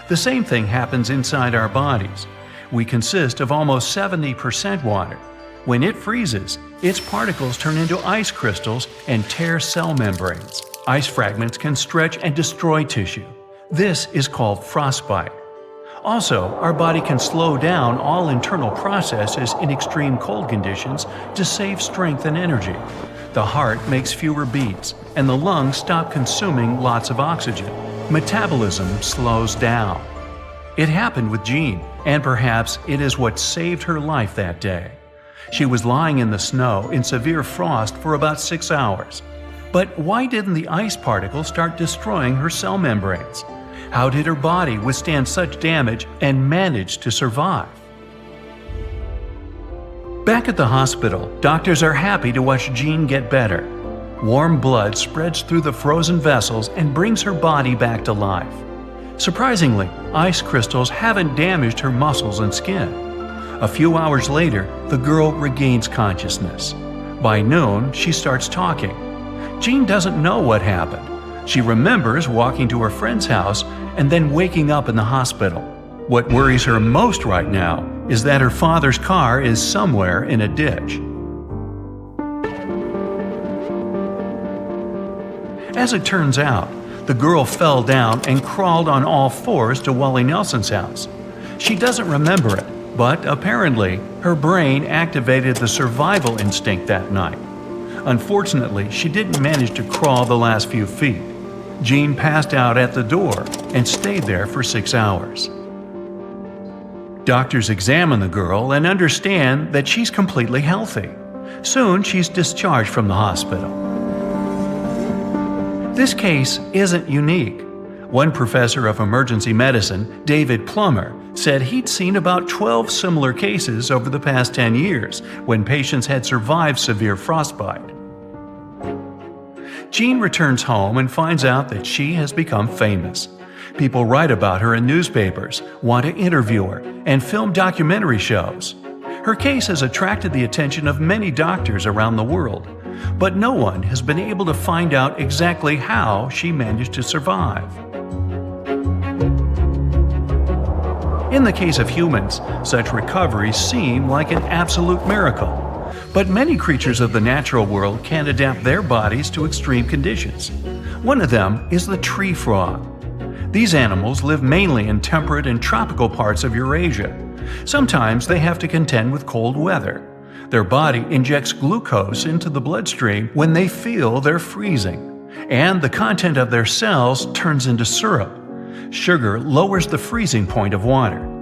The same thing happens inside our bodies. We consist of almost 70% water. When it freezes, its particles turn into ice crystals and tear cell membranes. Ice fragments can stretch and destroy tissue. This is called frostbite. Also, our body can slow down all internal processes in extreme cold conditions to save strength and energy. The heart makes fewer beats, and the lungs stop consuming lots of oxygen. Metabolism slows down. It happened with Jean, and perhaps it is what saved her life that day. She was lying in the snow in severe frost for about 6 hours. But why didn't the ice particles start destroying her cell membranes? How did her body withstand such damage and manage to survive? Back at the hospital, doctors are happy to watch Jean get better. Warm blood spreads through the frozen vessels and brings her body back to life. Surprisingly, ice crystals haven't damaged her muscles and skin. A few hours later, the girl regains consciousness. By noon, she starts talking. Jean doesn't know what happened. She remembers walking to her friend's house and then waking up in the hospital. What worries her most right now is that her father's car is somewhere in a ditch. As it turns out, the girl fell down and crawled on all fours to Wally Nelson's house. She doesn't remember it, but apparently her brain activated the survival instinct that night. Unfortunately, she didn't manage to crawl the last few feet. Jean passed out at the door and stayed there for 6 hours. Doctors examine the girl and understand that she's completely healthy. Soon, she's discharged from the hospital. This case isn't unique. One professor of emergency medicine, David Plummer, said he'd seen about 12 similar cases over the past 10 years when patients had survived severe frostbite. Jean returns home and finds out that she has become famous. People write about her in newspapers, want to interview her, and film documentary shows. Her case has attracted the attention of many doctors around the world, but no one has been able to find out exactly how she managed to survive. In the case of humans, such recoveries seem like an absolute miracle. But many creatures of the natural world can adapt their bodies to extreme conditions. One of them is the tree frog. These animals live mainly in temperate and tropical parts of Eurasia. Sometimes they have to contend with cold weather. Their body injects glucose into the bloodstream when they feel they're freezing, and the content of their cells turns into syrup. Sugar lowers the freezing point of water.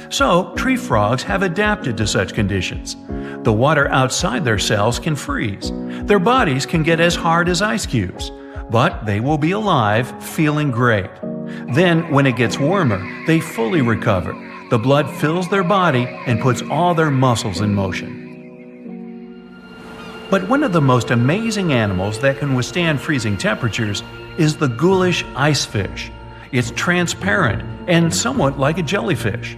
So, tree frogs have adapted to such conditions. The water outside their cells can freeze. Their bodies can get as hard as ice cubes, but they will be alive, feeling great. Then, when it gets warmer, they fully recover. The blood fills their body and puts all their muscles in motion. But one of the most amazing animals that can withstand freezing temperatures is the ghoulish icefish. It's transparent and somewhat like a jellyfish.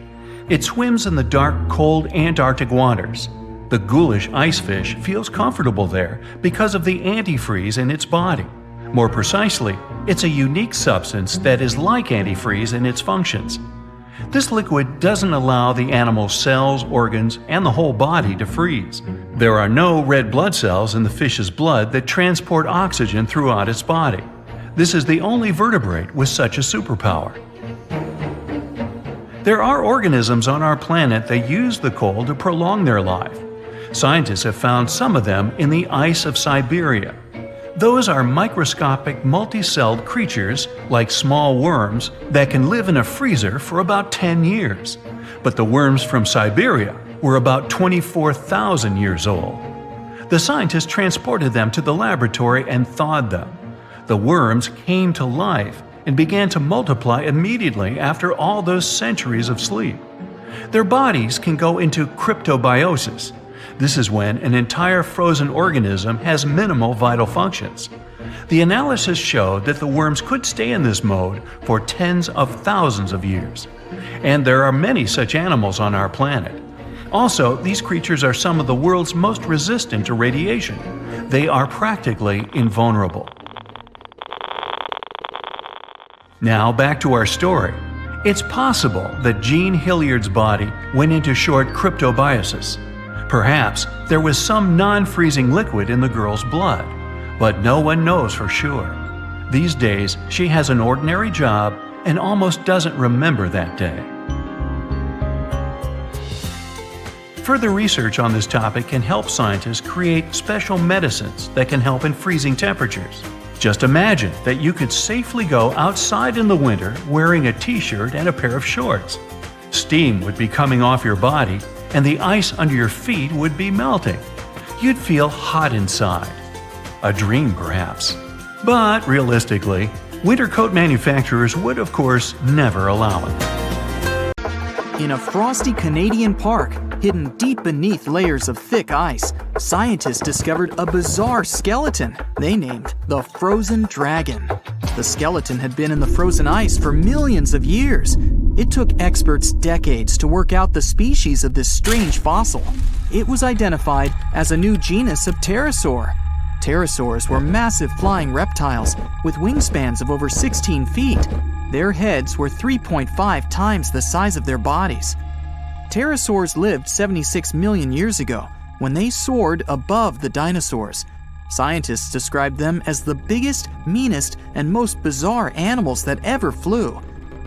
It swims in the dark, cold Antarctic waters. The ghoulish icefish feels comfortable there because of the antifreeze in its body. More precisely, it's a unique substance that is like antifreeze in its functions. This liquid doesn't allow the animal's cells, organs, and the whole body to freeze. There are no red blood cells in the fish's blood that transport oxygen throughout its body. This is the only vertebrate with such a superpower. There are organisms on our planet that use the cold to prolong their life. Scientists have found some of them in the ice of Siberia. Those are microscopic, multi-celled creatures, like small worms, that can live in a freezer for about 10 years. But the worms from Siberia were about 24,000 years old. The scientists transported them to the laboratory and thawed them. The worms came to life and began to multiply immediately after all those centuries of sleep. Their bodies can go into cryptobiosis. This is when an entire frozen organism has minimal vital functions. The analysis showed that the worms could stay in this mode for tens of thousands of years. And there are many such animals on our planet. Also, these creatures are some of the world's most resistant to radiation. They are practically invulnerable. Now back to our story. It's possible that Jean Hilliard's body went into short cryptobiosis. Perhaps there was some non-freezing liquid in the girl's blood, but no one knows for sure. These days, she has an ordinary job and almost doesn't remember that day. Further research on this topic can help scientists create special medicines that can help in freezing temperatures. Just imagine that you could safely go outside in the winter wearing a t-shirt and a pair of shorts. Steam would be coming off your body, and the ice under your feet would be melting. You'd feel hot inside. A dream, perhaps. But realistically, winter coat manufacturers would, of course, never allow it. In a frosty Canadian park, hidden deep beneath layers of thick ice, scientists discovered a bizarre skeleton they named the Frozen Dragon. The skeleton had been in the frozen ice for millions of years. It took experts decades to work out the species of this strange fossil. It was identified as a new genus of pterosaur. Pterosaurs were massive flying reptiles with wingspans of over 16 feet. Their heads were 3.5 times the size of their bodies. Pterosaurs lived 76 million years ago when they soared above the dinosaurs. Scientists described them as the biggest, meanest, and most bizarre animals that ever flew.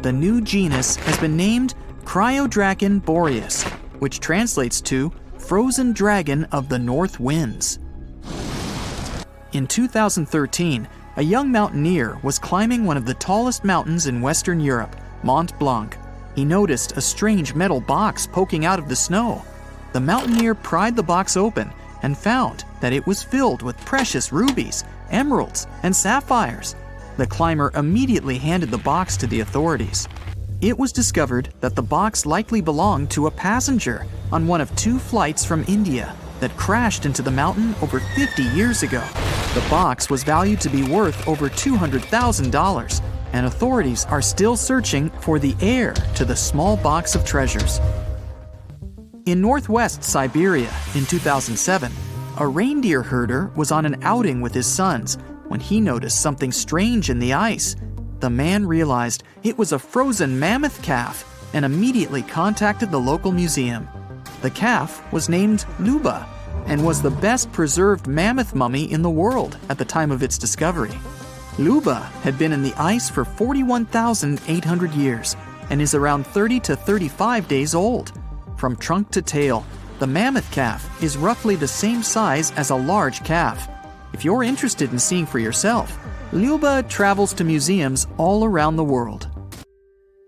The new genus has been named Cryodragon boreas, which translates to Frozen Dragon of the North Winds. In 2013, a young mountaineer was climbing one of the tallest mountains in Western Europe, Mont Blanc. He noticed a strange metal box poking out of the snow. The mountaineer pried the box open and found that it was filled with precious rubies, emeralds, and sapphires. The climber immediately handed the box to the authorities. It was discovered that the box likely belonged to a passenger on one of 2 flights from India that crashed into the mountain over 50 years ago. The box was valued to be worth over $200,000, and authorities are still searching for the heir to the small box of treasures. In northwest Siberia in 2007, a reindeer herder was on an outing with his sons when he noticed something strange in the ice. The man realized it was a frozen mammoth calf, and immediately contacted the local museum. The calf was named Luba and was the best preserved mammoth mummy in the world at the time of its discovery. Luba had been in the ice for 41,800 years and is around 30 to 35 days old. From trunk to tail, the mammoth calf is roughly the same size as a large calf. If you're interested in seeing for yourself, Luba travels to museums all around the world.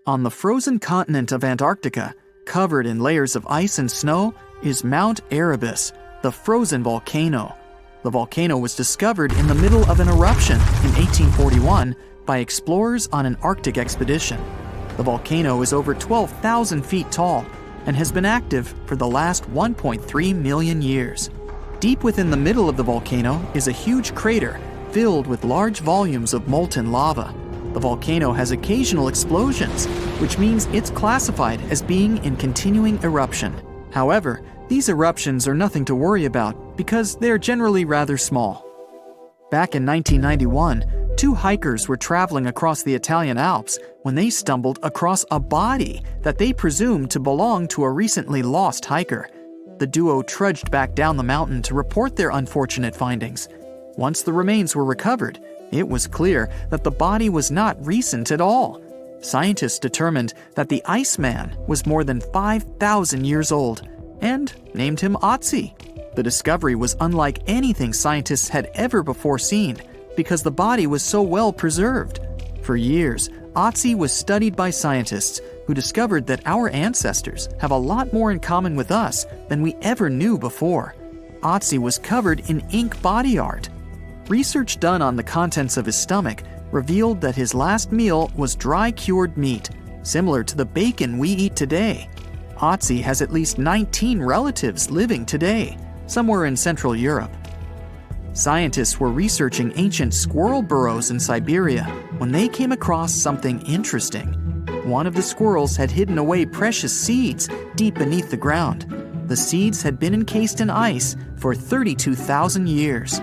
On the frozen continent of Antarctica, covered in layers of ice and snow, is Mount Erebus, the frozen volcano. The volcano was discovered in the middle of an eruption in 1841 by explorers on an Arctic expedition. The volcano is over 12,000 feet tall and has been active for the last 1.3 million years. Deep within the middle of the volcano is a huge crater filled with large volumes of molten lava. The volcano has occasional explosions, which means it's classified as being in continuing eruption. However, these eruptions are nothing to worry about because they're generally rather small. Back in 1991, two hikers were traveling across the Italian Alps when they stumbled across a body that they presumed to belong to a recently lost hiker. The duo trudged back down the mountain to report their unfortunate findings. Once the remains were recovered, it was clear that the body was not recent at all. Scientists determined that the Iceman was more than 5,000 years old and named him Otzi. The discovery was unlike anything scientists had ever before seen because the body was so well preserved. For years, Otzi was studied by scientists who discovered that our ancestors have a lot more in common with us than we ever knew before. Otzi was covered in ink body art. Research done on the contents of his stomach revealed that his last meal was dry cured meat, similar to the bacon we eat today. Otzi has at least 19 relatives living today, somewhere in Central Europe. Scientists were researching ancient squirrel burrows in Siberia when they came across something interesting. One of the squirrels had hidden away precious seeds deep beneath the ground. The seeds had been encased in ice for 32,000 years.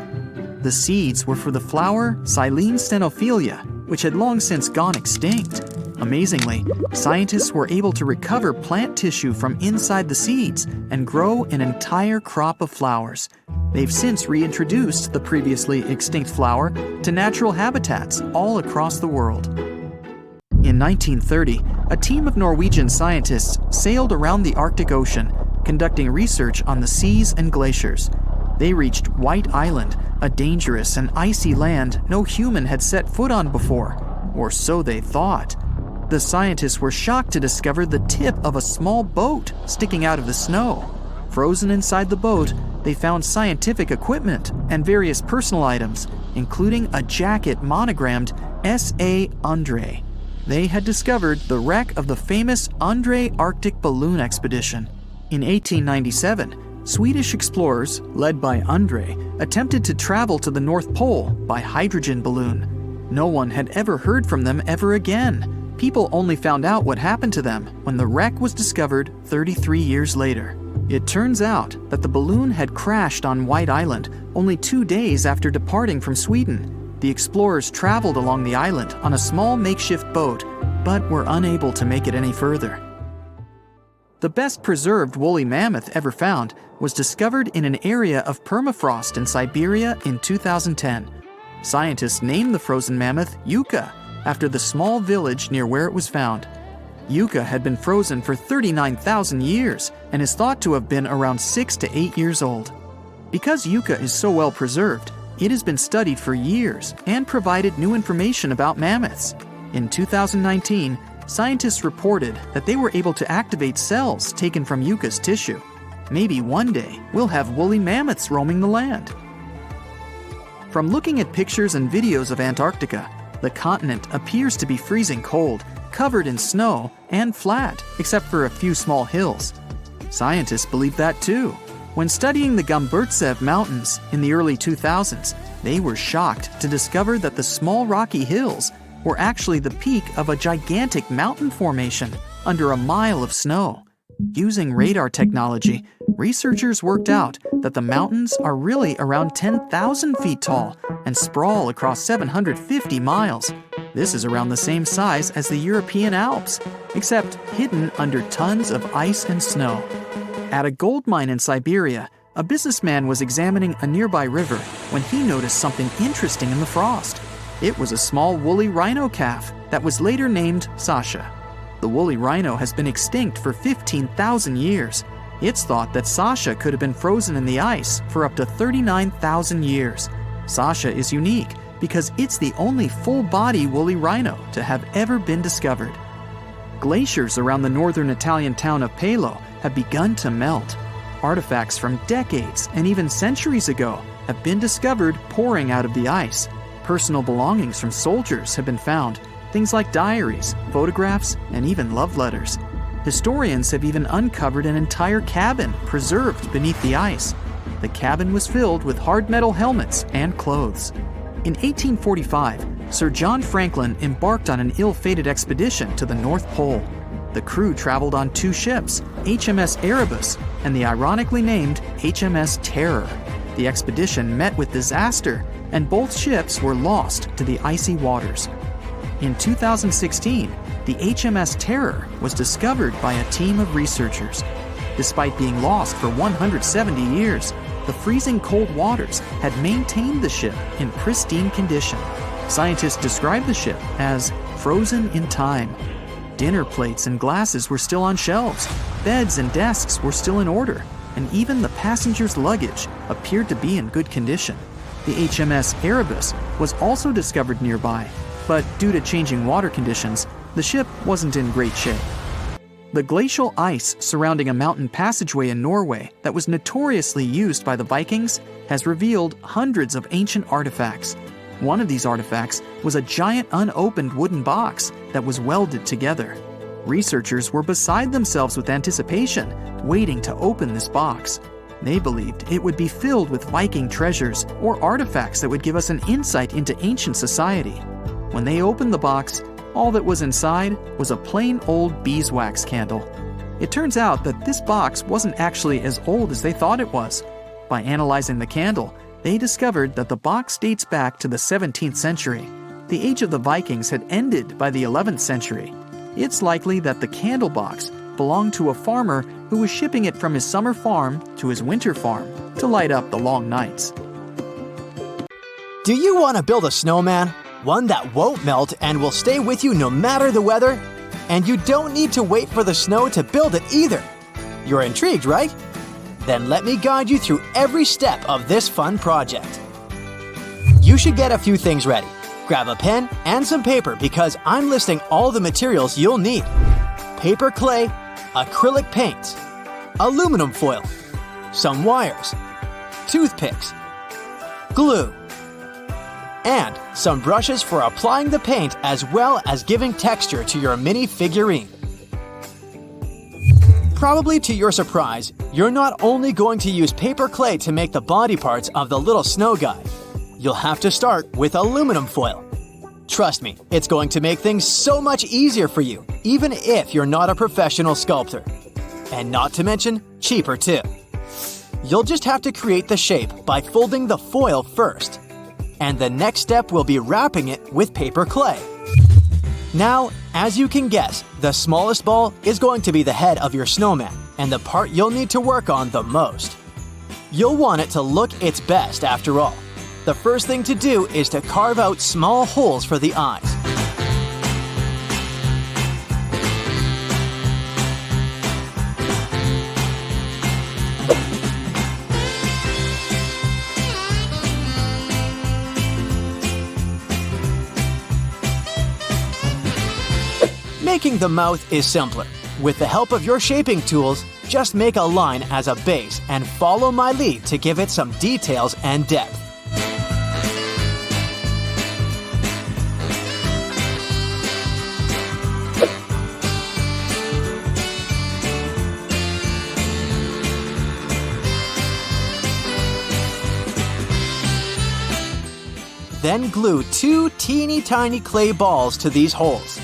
The seeds were for the flower Silene stenophilia, which had long since gone extinct. Amazingly, scientists were able to recover plant tissue from inside the seeds and grow an entire crop of flowers. They've since reintroduced the previously extinct flower to natural habitats all across the world. In 1930, a team of Norwegian scientists sailed around the Arctic Ocean, conducting research on the seas and glaciers. They reached White Island, a dangerous and icy land no human had set foot on before, or so they thought. The scientists were shocked to discover the tip of a small boat sticking out of the snow. Frozen inside the boat, they found scientific equipment and various personal items, including a jacket monogrammed S.A. Andre. They had discovered the wreck of the famous Andre Arctic balloon expedition. In 1897, Swedish explorers, led by Andre, attempted to travel to the North Pole by hydrogen balloon. No one had ever heard from them ever again. People only found out what happened to them when the wreck was discovered 33 years later. It turns out that the balloon had crashed on White Island only 2 days after departing from Sweden. The explorers traveled along the island on a small makeshift boat, but were unable to make it any further. The best preserved woolly mammoth ever found was discovered in an area of permafrost in Siberia in 2010. Scientists named the frozen mammoth Yucca after the small village near where it was found. Yucca had been frozen for 39,000 years and is thought to have been around 6 to 8 years old. Because Yucca is so well preserved, it has been studied for years and provided new information about mammoths. In 2019, scientists reported that they were able to activate cells taken from Yucca's tissue. Maybe one day we'll have woolly mammoths roaming the land. From looking at pictures and videos of Antarctica, the continent appears to be freezing cold, covered in snow, and flat, except for a few small hills. Scientists believe that too. When studying the Gomburtsev Mountains in the early 2000s, they were shocked to discover that the small rocky hills were actually the peak of a gigantic mountain formation under a mile of snow. Using radar technology, researchers worked out that the mountains are really around 10,000 feet tall and sprawl across 750 miles. This is around the same size as the European Alps, except hidden under tons of ice and snow. At a gold mine in Siberia, a businessman was examining a nearby river when he noticed something interesting in the frost. It was a small woolly rhino calf that was later named Sasha. The woolly rhino has been extinct for 15,000 years. It's thought that Sasha could have been frozen in the ice for up to 39,000 years. Sasha is unique because it's the only full-body woolly rhino to have ever been discovered. Glaciers around the northern Italian town of Pelo have begun to melt. Artifacts from decades and even centuries ago have been discovered pouring out of the ice. Personal belongings from soldiers have been found, things like diaries, photographs, and even love letters. Historians have even uncovered an entire cabin preserved beneath the ice. The cabin was filled with hard metal helmets and clothes. In 1845, Sir John Franklin embarked on an ill-fated expedition to the North Pole. The crew traveled on 2 ships, HMS Erebus and the ironically named HMS Terror. The expedition met with disaster, and both ships were lost to the icy waters. In 2016, the HMS Terror was discovered by a team of researchers. Despite being lost for 170 years, the freezing cold waters had maintained the ship in pristine condition. Scientists described the ship as frozen in time. Dinner plates and glasses were still on shelves, beds and desks were still in order, and even the passengers' luggage appeared to be in good condition. The HMS Erebus was also discovered nearby, but due to changing water conditions, the ship wasn't in great shape. The glacial ice surrounding a mountain passageway in Norway that was notoriously used by the Vikings has revealed hundreds of ancient artifacts. One of these artifacts was a giant unopened wooden box that was welded together. Researchers were beside themselves with anticipation, waiting to open this box. They believed it would be filled with Viking treasures or artifacts that would give us an insight into ancient society. When they opened the box, all that was inside was a plain old beeswax candle. It turns out that this box wasn't actually as old as they thought it was. By analyzing the candle, they discovered that the box dates back to the 17th century. The age of the Vikings had ended by the 11th century. It's likely that the candle box belonged to a farmer who was shipping it from his summer farm to his winter farm to light up the long nights. Do you want to build a snowman? One that won't melt and will stay with you no matter the weather? And you don't need to wait for the snow to build it either. You're intrigued, right? Then let me guide you through every step of this fun project. You should get a few things ready. Grab a pen and some paper because I'm listing all the materials you'll need. Paper clay, acrylic paints, aluminum foil, some wires, toothpicks, glue, and some brushes for applying the paint as well as giving texture to your mini figurine. Probably to your surprise, you're not only going to use paper clay to make the body parts of the little snow guy. You'll have to start with aluminum foil. Trust me, it's going to make things so much easier for you, even if you're not a professional sculptor. And not to mention, cheaper too. You'll just have to create the shape by folding the foil first. And the next step will be wrapping it with paper clay. Now, as you can guess, the smallest ball is going to be the head of your snowman and the part you'll need to work on the most. You'll want it to look its best after all. The first thing to do is to carve out small holes for the eyes. Making the mouth is simpler. With the help of your shaping tools, just make a line as a base and follow my lead to give it some details and depth. Then glue 2 teeny tiny clay balls to these holes.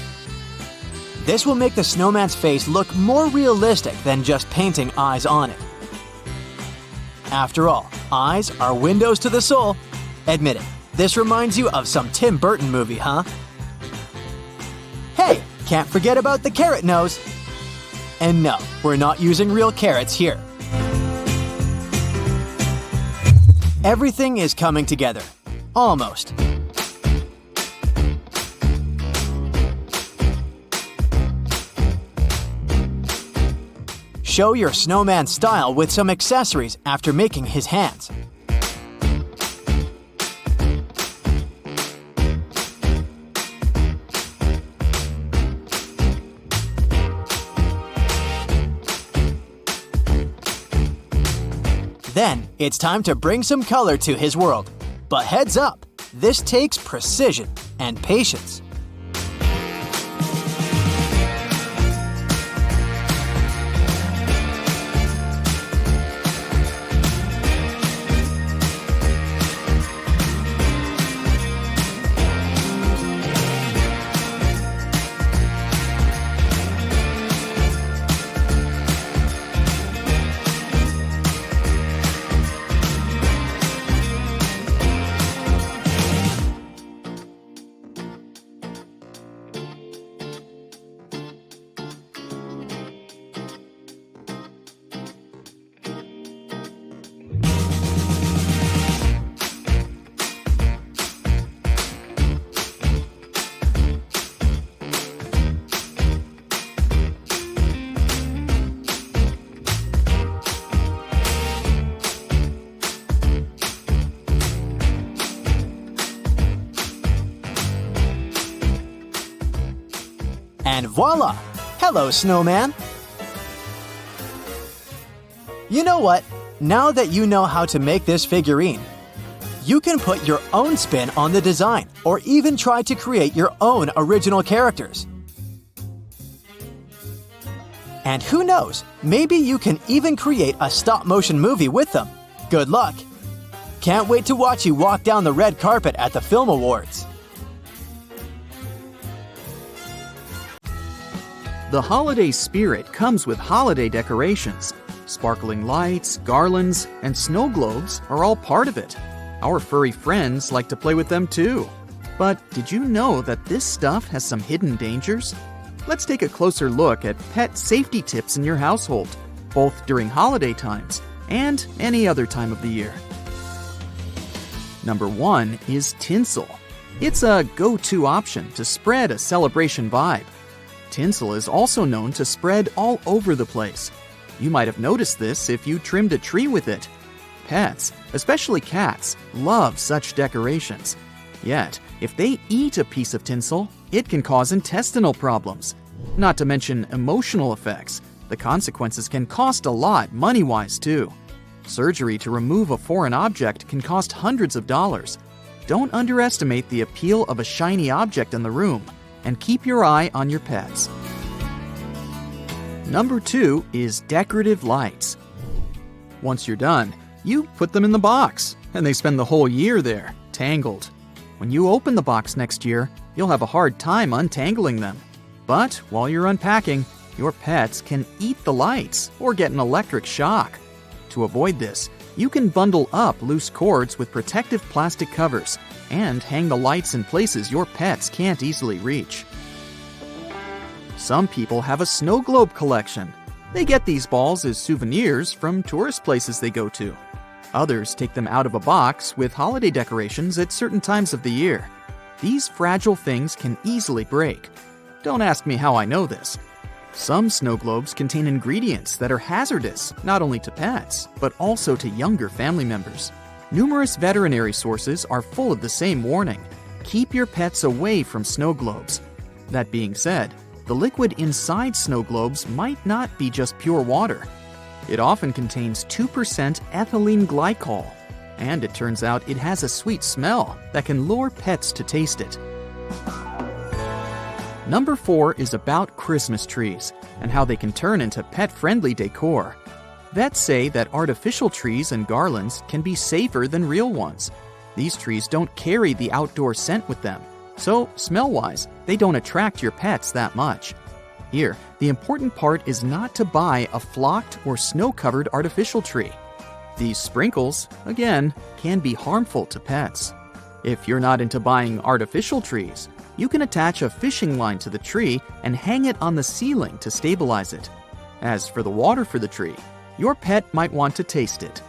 This will make the snowman's face look more realistic than just painting eyes on it. After all, eyes are windows to the soul. Admit it, this reminds you of some Tim Burton movie, huh? Can't forget about the carrot nose. And no, we're not using real carrots here. Everything is coming together. Almost. Show your snowman style with some accessories after making his hands. Then, it's time to bring some color to his world. But heads up, this takes precision and patience. And voila! Hello, snowman! You know what? Now that you know how to make this figurine, you can put your own spin on the design or even try to create your own original characters. And who knows, maybe you can even create a stop-motion movie with them. Good luck! Can't wait to watch you walk down the red carpet at the Film Awards. The holiday spirit comes with holiday decorations. Sparkling lights, garlands, and snow globes are all part of it. Our furry friends like to play with them too. But did you know that this stuff has some hidden dangers? Let's take a closer look at pet safety tips in your household, both during holiday times and any other time of the year. Number 1 is tinsel. It's a go-to option to spread a celebration vibe. Tinsel is also known to spread all over the place. You might have noticed this if you trimmed a tree with it. Pets, especially cats, love such decorations. Yet, if they eat a piece of tinsel, it can cause intestinal problems. Not to mention emotional effects. The consequences can cost a lot money-wise too. Surgery to remove a foreign object can cost hundreds of dollars. Don't underestimate the appeal of a shiny object in the room, and keep your eye on your pets. Number 2 is decorative lights. Once you're done, you put them in the box, and they spend the whole year there, tangled. When you open the box next year, you'll have a hard time untangling them. But while you're unpacking, your pets can eat the lights or get an electric shock. To avoid this, you can bundle up loose cords with protective plastic covers and hang the lights in places your pets can't easily reach. Some people have a snow globe collection. They get these balls as souvenirs from tourist places they go to. Others take them out of a box with holiday decorations at certain times of the year. These fragile things can easily break. Don't ask me how I know this. Some snow globes contain ingredients that are hazardous not only to pets, but also to younger family members. Numerous veterinary sources are full of the same warning. Keep your pets away from snow globes. That being said, the liquid inside snow globes might not be just pure water. It often contains 2% ethylene glycol, and it turns out it has a sweet smell that can lure pets to taste it. Number 4 is about Christmas trees and how they can turn into pet-friendly decor. Vets say that artificial trees and garlands can be safer than real ones. These trees don't carry the outdoor scent with them, so smell-wise, they don't attract your pets that much. Here, the important part is not to buy a flocked or snow-covered artificial tree. These sprinkles, again, can be harmful to pets. If you're not into buying artificial trees, you can attach a fishing line to the tree and hang it on the ceiling to stabilize it. As for the water for the tree, your pet might want to taste it.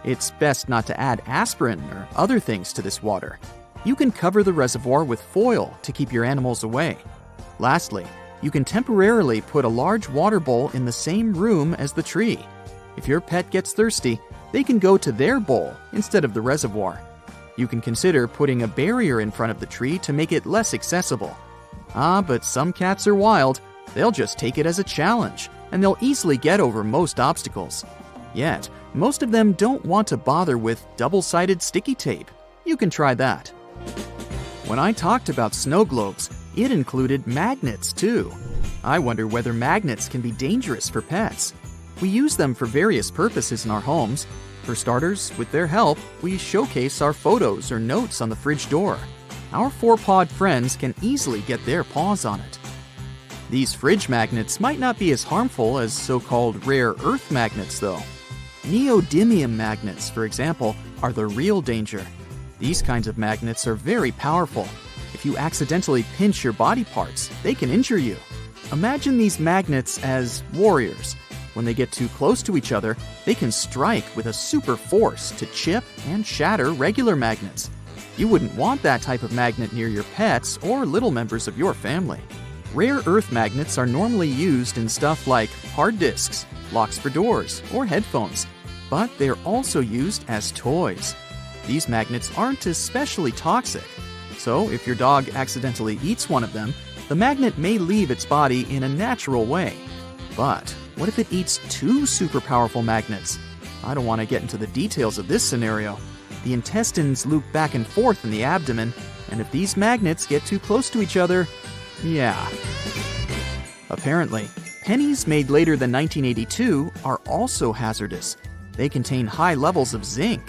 It's best not to add aspirin or other things to this water. You can cover the reservoir with foil to keep your animals away. Lastly, you can temporarily put a large water bowl in the same room as the tree. If your pet gets thirsty, they can go to their bowl instead of the reservoir. You can consider putting a barrier in front of the tree to make it less accessible. But some cats are wild. They'll just take it as a challenge, and they'll easily get over most obstacles. Yet, most of them don't want to bother with double-sided sticky tape. You can try that. When I talked about snow globes, it included magnets too. I wonder whether magnets can be dangerous for pets. We use them for various purposes in our homes. For starters, with their help, we showcase our photos or notes on the fridge door. Our four-pawed friends can easily get their paws on it. These fridge magnets might not be as harmful as so-called rare earth magnets, though. Neodymium magnets, for example, are the real danger. These kinds of magnets are very powerful. If you accidentally pinch your body parts, they can injure you. Imagine these magnets as warriors. When they get too close to each other, they can strike with a super force to chip and shatter regular magnets. You wouldn't want that type of magnet near your pets or little members of your family. Rare earth magnets are normally used in stuff like hard disks, locks for doors, or headphones, but they're also used as toys. These magnets aren't especially toxic, so if your dog accidentally eats one of them, the magnet may leave its body in a natural way. But what if it eats two super powerful magnets? I don't want to get into the details of this scenario. The intestines loop back and forth in the abdomen, and if these magnets get too close to each other, yeah. Apparently, pennies made later than 1982 are also hazardous. They contain high levels of zinc.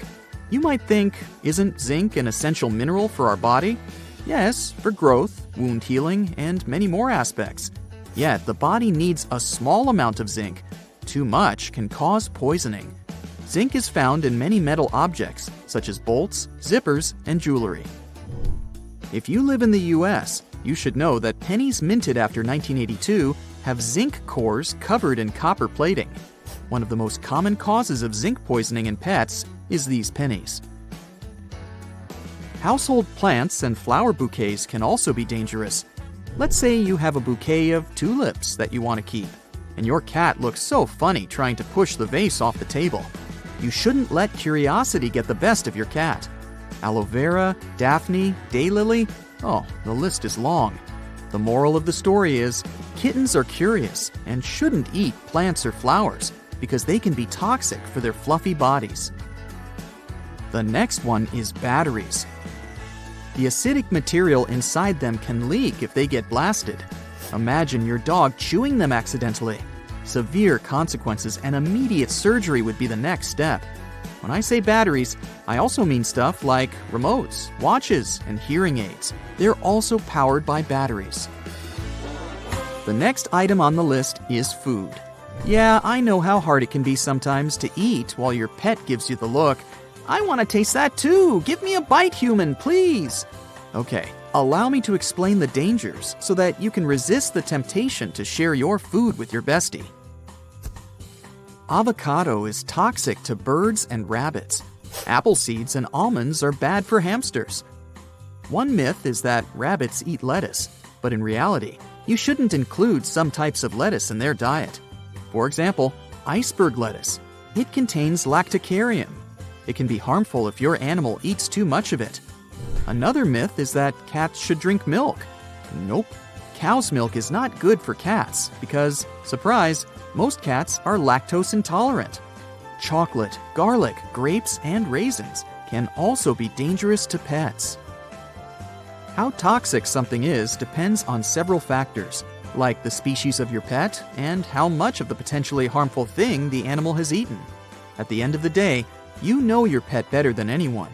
You might think, isn't zinc an essential mineral for our body? Yes, for growth, wound healing, and many more aspects. Yet, the body needs a small amount of zinc. Too much can cause poisoning. Zinc is found in many metal objects, such as bolts, zippers, and jewelry. If you live in the US, you should know that pennies minted after 1982 have zinc cores covered in copper plating. One of the most common causes of zinc poisoning in pets is these pennies. Household plants and flower bouquets can also be dangerous. Let's say you have a bouquet of tulips that you want to keep, and your cat looks so funny trying to push the vase off the table. You shouldn't let curiosity get the best of your cat. Aloe vera, Daphne, daylily, oh, the list is long. The moral of the story is, kittens are curious and shouldn't eat plants or flowers because they can be toxic for their fluffy bodies. The next one is batteries. The acidic material inside them can leak if they get blasted. Imagine your dog chewing them accidentally. Severe consequences and immediate surgery would be the next step. When I say batteries, I also mean stuff like remotes, watches, and hearing aids. They're also powered by batteries. The next item on the list is food. Yeah, I know how hard it can be sometimes to eat while your pet gives you the look, "I want to taste that too! Give me a bite, human, please!" Okay, allow me to explain the dangers so that you can resist the temptation to share your food with your bestie. Avocado is toxic to birds and rabbits. Apple seeds and almonds are bad for hamsters. One myth is that rabbits eat lettuce, but in reality, you shouldn't include some types of lettuce in their diet. For example, iceberg lettuce. It contains lactocarium. It can be harmful if your animal eats too much of it. Another myth is that cats should drink milk. Nope. Cow's milk is not good for cats because, surprise, most cats are lactose intolerant. Chocolate, garlic, grapes, and raisins can also be dangerous to pets. How toxic something is depends on several factors, like the species of your pet and how much of the potentially harmful thing the animal has eaten. At the end of the day, you know your pet better than anyone.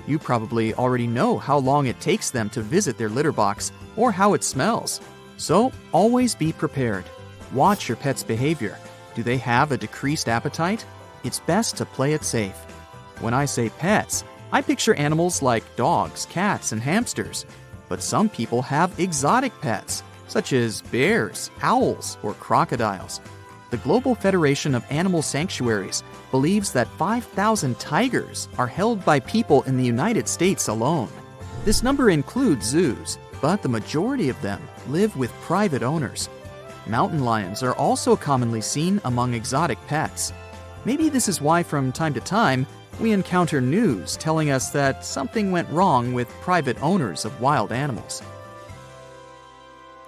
You probably already know how long it takes them to visit their litter box or how it smells. So always be prepared. Watch your pet's behavior. Do they have a decreased appetite? It's best to play it safe. When I say pets, I picture animals like dogs, cats, and hamsters. But some people have exotic pets, such as bears, owls, or crocodiles. The Global Federation of Animal Sanctuaries believes that 5,000 tigers are held by people in the United States alone. This number includes zoos, but the majority of them live with private owners. Mountain lions are also commonly seen among exotic pets. Maybe this is why from time to time, we encounter news telling us that something went wrong with private owners of wild animals.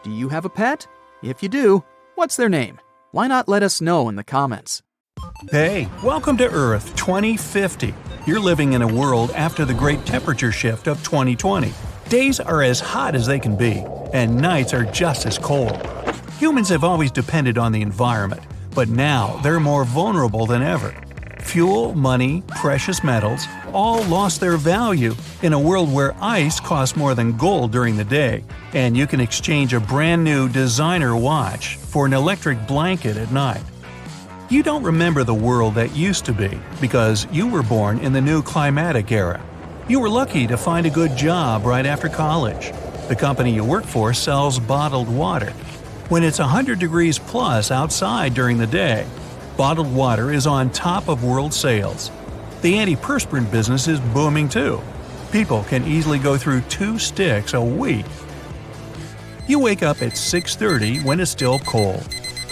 Do you have a pet? If you do, what's their name? Why not let us know in the comments? Hey, welcome to Earth 2050. You're living in a world after the great temperature shift of 2020. Days are as hot as they can be, and nights are just as cold. Humans have always depended on the environment, but now they're more vulnerable than ever. Fuel, money, precious metals all lost their value in a world where ice costs more than gold during the day, and you can exchange a brand new designer watch for an electric blanket at night. You don't remember the world that used to be because you were born in the new climatic era. You were lucky to find a good job right after college. The company you work for sells bottled water. When it's 100 degrees plus outside during the day, bottled water is on top of world sales. The antiperspirant business is booming too. People can easily go through 2 sticks a week. You wake up at 6:30 when it's still cold.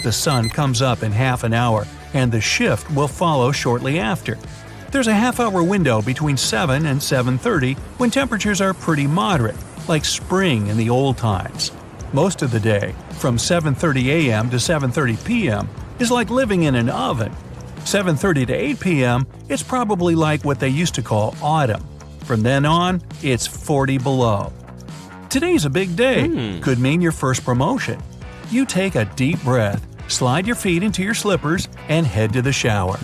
The sun comes up in half an hour, and the shift will follow shortly after. There's a half-hour window between 7 and 7:30 when temperatures are pretty moderate, like spring in the old times. Most of the day, from 7:30 a.m. to 7:30 p.m., is like living in an oven. 7:30 to 8 p.m., it's probably like what they used to call autumn. From then on, it's 40 below. Today's a big day. Could mean your first promotion. You take a deep breath, slide your feet into your slippers, and head to the shower.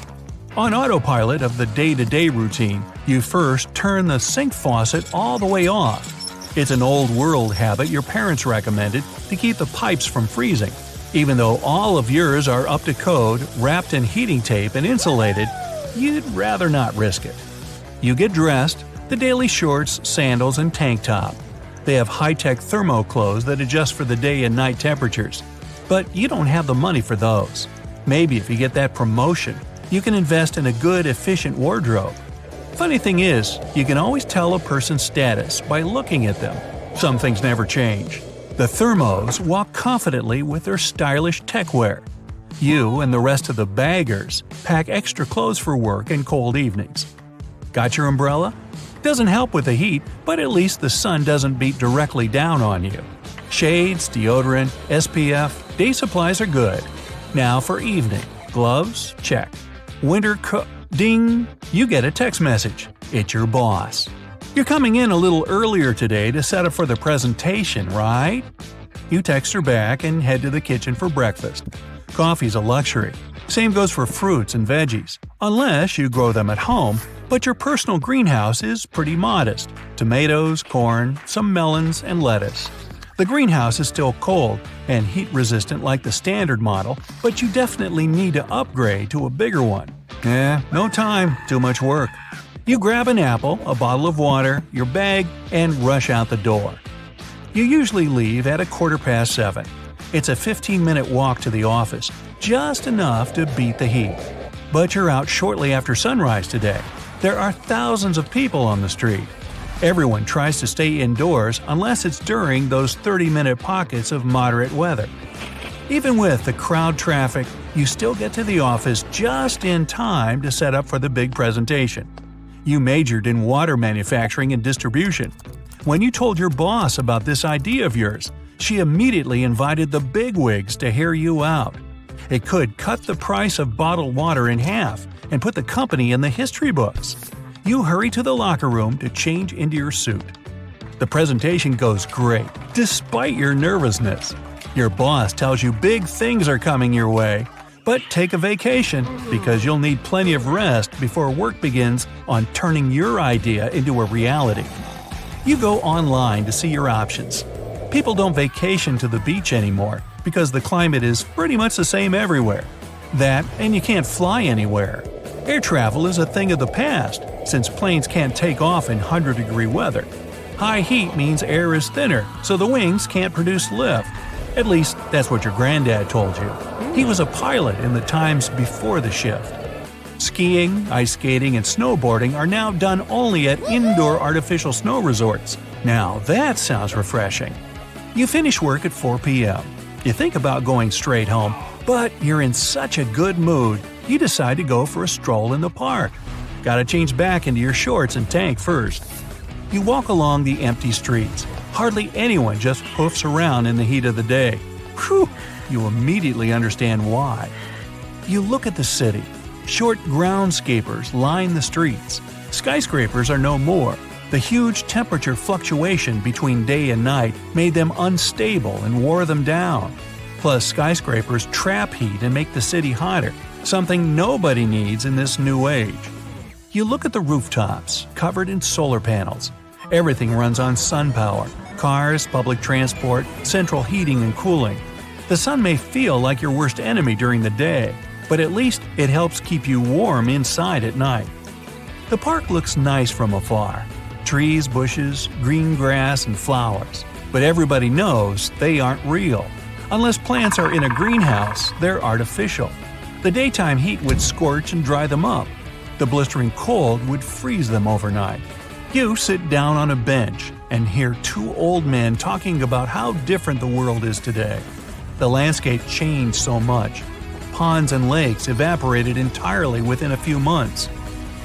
On autopilot of the day-to-day routine, you first turn the sink faucet all the way off. It's an old-world habit your parents recommended to keep the pipes from freezing. Even though all of yours are up to code, wrapped in heating tape and insulated, you'd rather not risk it. You get dressed, the daily shorts, sandals, and tank top. They have high-tech thermo clothes that adjust for the day and night temperatures. But you don't have the money for those. Maybe if you get that promotion, you can invest in a good, efficient wardrobe. Funny thing is, you can always tell a person's status by looking at them. Some things never change. The thermos walk confidently with their stylish techwear. You and the rest of the baggers pack extra clothes for work and cold evenings. Got your umbrella? Doesn't help with the heat, but at least the sun doesn't beat directly down on you. Shades, deodorant, SPF, day supplies are good. Now for evening. Gloves? Check. Winter ding! You get a text message. It's your boss. You're coming in a little earlier today to set up for the presentation, right? You text her back and head to the kitchen for breakfast. Coffee's a luxury. Same goes for fruits and veggies. Unless you grow them at home, but your personal greenhouse is pretty modest. Tomatoes, corn, some melons, and lettuce. The greenhouse is still cold and heat-resistant like the standard model, but you definitely need to upgrade to a bigger one. No time, too much work. You grab an apple, a bottle of water, your bag, and rush out the door. You usually leave at 7:15. It's a 15-minute walk to the office, just enough to beat the heat. But you're out shortly after sunrise today. There are thousands of people on the street. Everyone tries to stay indoors unless it's during those 30-minute pockets of moderate weather. Even with the crowd traffic, you still get to the office just in time to set up for the big presentation. You majored in water manufacturing and distribution. When you told your boss about this idea of yours, she immediately invited the bigwigs to hear you out. It could cut the price of bottled water in half and put the company in the history books. You hurry to the locker room to change into your suit. The presentation goes great, despite your nervousness. Your boss tells you big things are coming your way, but take a vacation because you'll need plenty of rest before work begins on turning your idea into a reality. You go online to see your options. People don't vacation to the beach anymore because the climate is pretty much the same everywhere. That, and you can't fly anywhere. Air travel is a thing of the past, since planes can't take off in 100-degree weather. High heat means air is thinner, so the wings can't produce lift. At least, that's what your granddad told you. He was a pilot in the times before the shift. Skiing, ice skating, and snowboarding are now done only at indoor artificial snow resorts. Now that sounds refreshing. You finish work at 4 p.m. You think about going straight home, but you're in such a good mood, you decide to go for a stroll in the park. Gotta change back into your shorts and tank first. You walk along the empty streets. Hardly anyone just hoofs around in the heat of the day. Whew! You immediately understand why. You look at the city. Short groundscapers line the streets. Skyscrapers are no more. The huge temperature fluctuation between day and night made them unstable and wore them down. Plus, skyscrapers trap heat and make the city hotter, something nobody needs in this new age. You look at the rooftops, covered in solar panels. Everything runs on sun power: cars, public transport, central heating and cooling. The sun may feel like your worst enemy during the day, but at least it helps keep you warm inside at night. The park looks nice from afar. Trees, bushes, green grass, and flowers. But everybody knows they aren't real. Unless plants are in a greenhouse, they're artificial. The daytime heat would scorch and dry them up. The blistering cold would freeze them overnight. You sit down on a bench and hear two old men talking about how different the world is today. The landscape changed so much. Ponds and lakes evaporated entirely within a few months.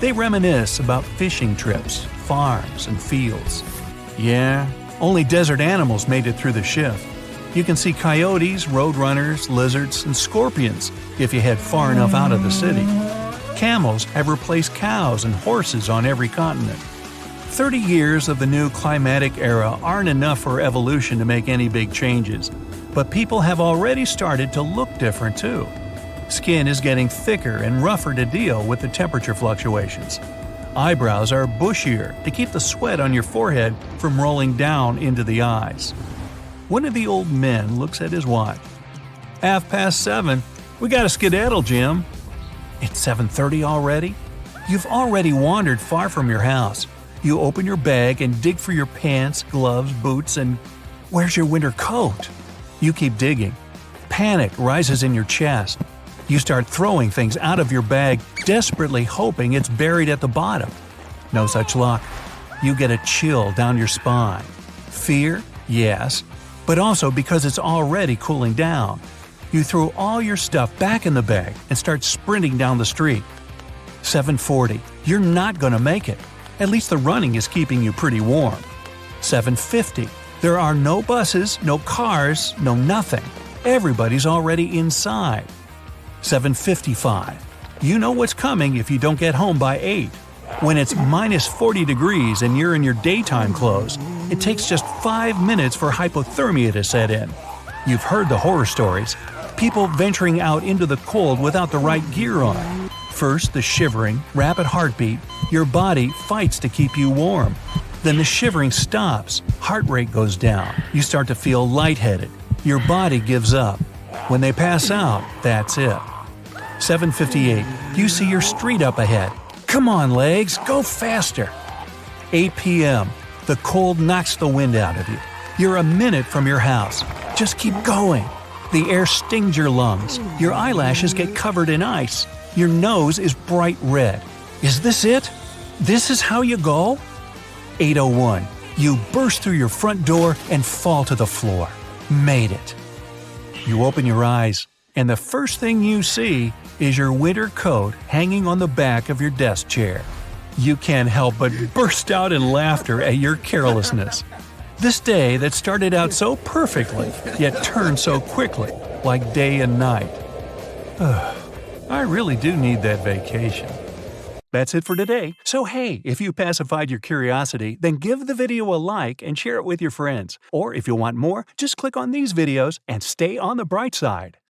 They reminisce about fishing trips, farms, and fields. Yeah, only desert animals made it through the shift. You can see coyotes, roadrunners, lizards, and scorpions if you head far enough out of the city. Camels have replaced cows and horses on every continent. 30 years of the new climatic era aren't enough for evolution to make any big changes, but people have already started to look different too. Skin is getting thicker and rougher to deal with the temperature fluctuations. Eyebrows are bushier to keep the sweat on your forehead from rolling down into the eyes. One of the old men looks at his watch. 7:30. We gotta skedaddle, Jim. It's 7:30 already? You've already wandered far from your house. You open your bag and dig for your pants, gloves, boots, and where's your winter coat? You keep digging. Panic rises in your chest. You start throwing things out of your bag, desperately hoping it's buried at the bottom. No such luck. You get a chill down your spine. Fear? Yes. But also because it's already cooling down. You throw all your stuff back in the bag and start sprinting down the street. 7:40. You're not gonna make it. At least the running is keeping you pretty warm. 7:50. There are no buses, no cars, no nothing. Everybody's already inside. 7:55. You know what's coming if you don't get home by 8. When it's minus 40 degrees and you're in your daytime clothes, it takes just 5 minutes for hypothermia to set in. You've heard the horror stories. People venturing out into the cold without the right gear on. First, the shivering, rapid heartbeat. Your body fights to keep you warm. Then the shivering stops. Heart rate goes down. You start to feel lightheaded. Your body gives up. When they pass out, that's it. 7:58. You see your street up ahead. Come on, legs, go faster. 8 p.m. The cold knocks the wind out of you. You're a minute from your house. Just keep going. The air stings your lungs. Your eyelashes get covered in ice. Your nose is bright red. Is this it? This is how you go? 8:01. You burst through your front door and fall to the floor. Made it. You open your eyes, and the first thing you see is your winter coat hanging on the back of your desk chair. You can't help but burst out in laughter at your carelessness. This day that started out so perfectly, yet turned so quickly, like day and night. I really do need that vacation. That's it for today. So hey, if you pacified your curiosity, then give the video a like and share it with your friends. Or if you want more, just click on these videos and stay on the bright side.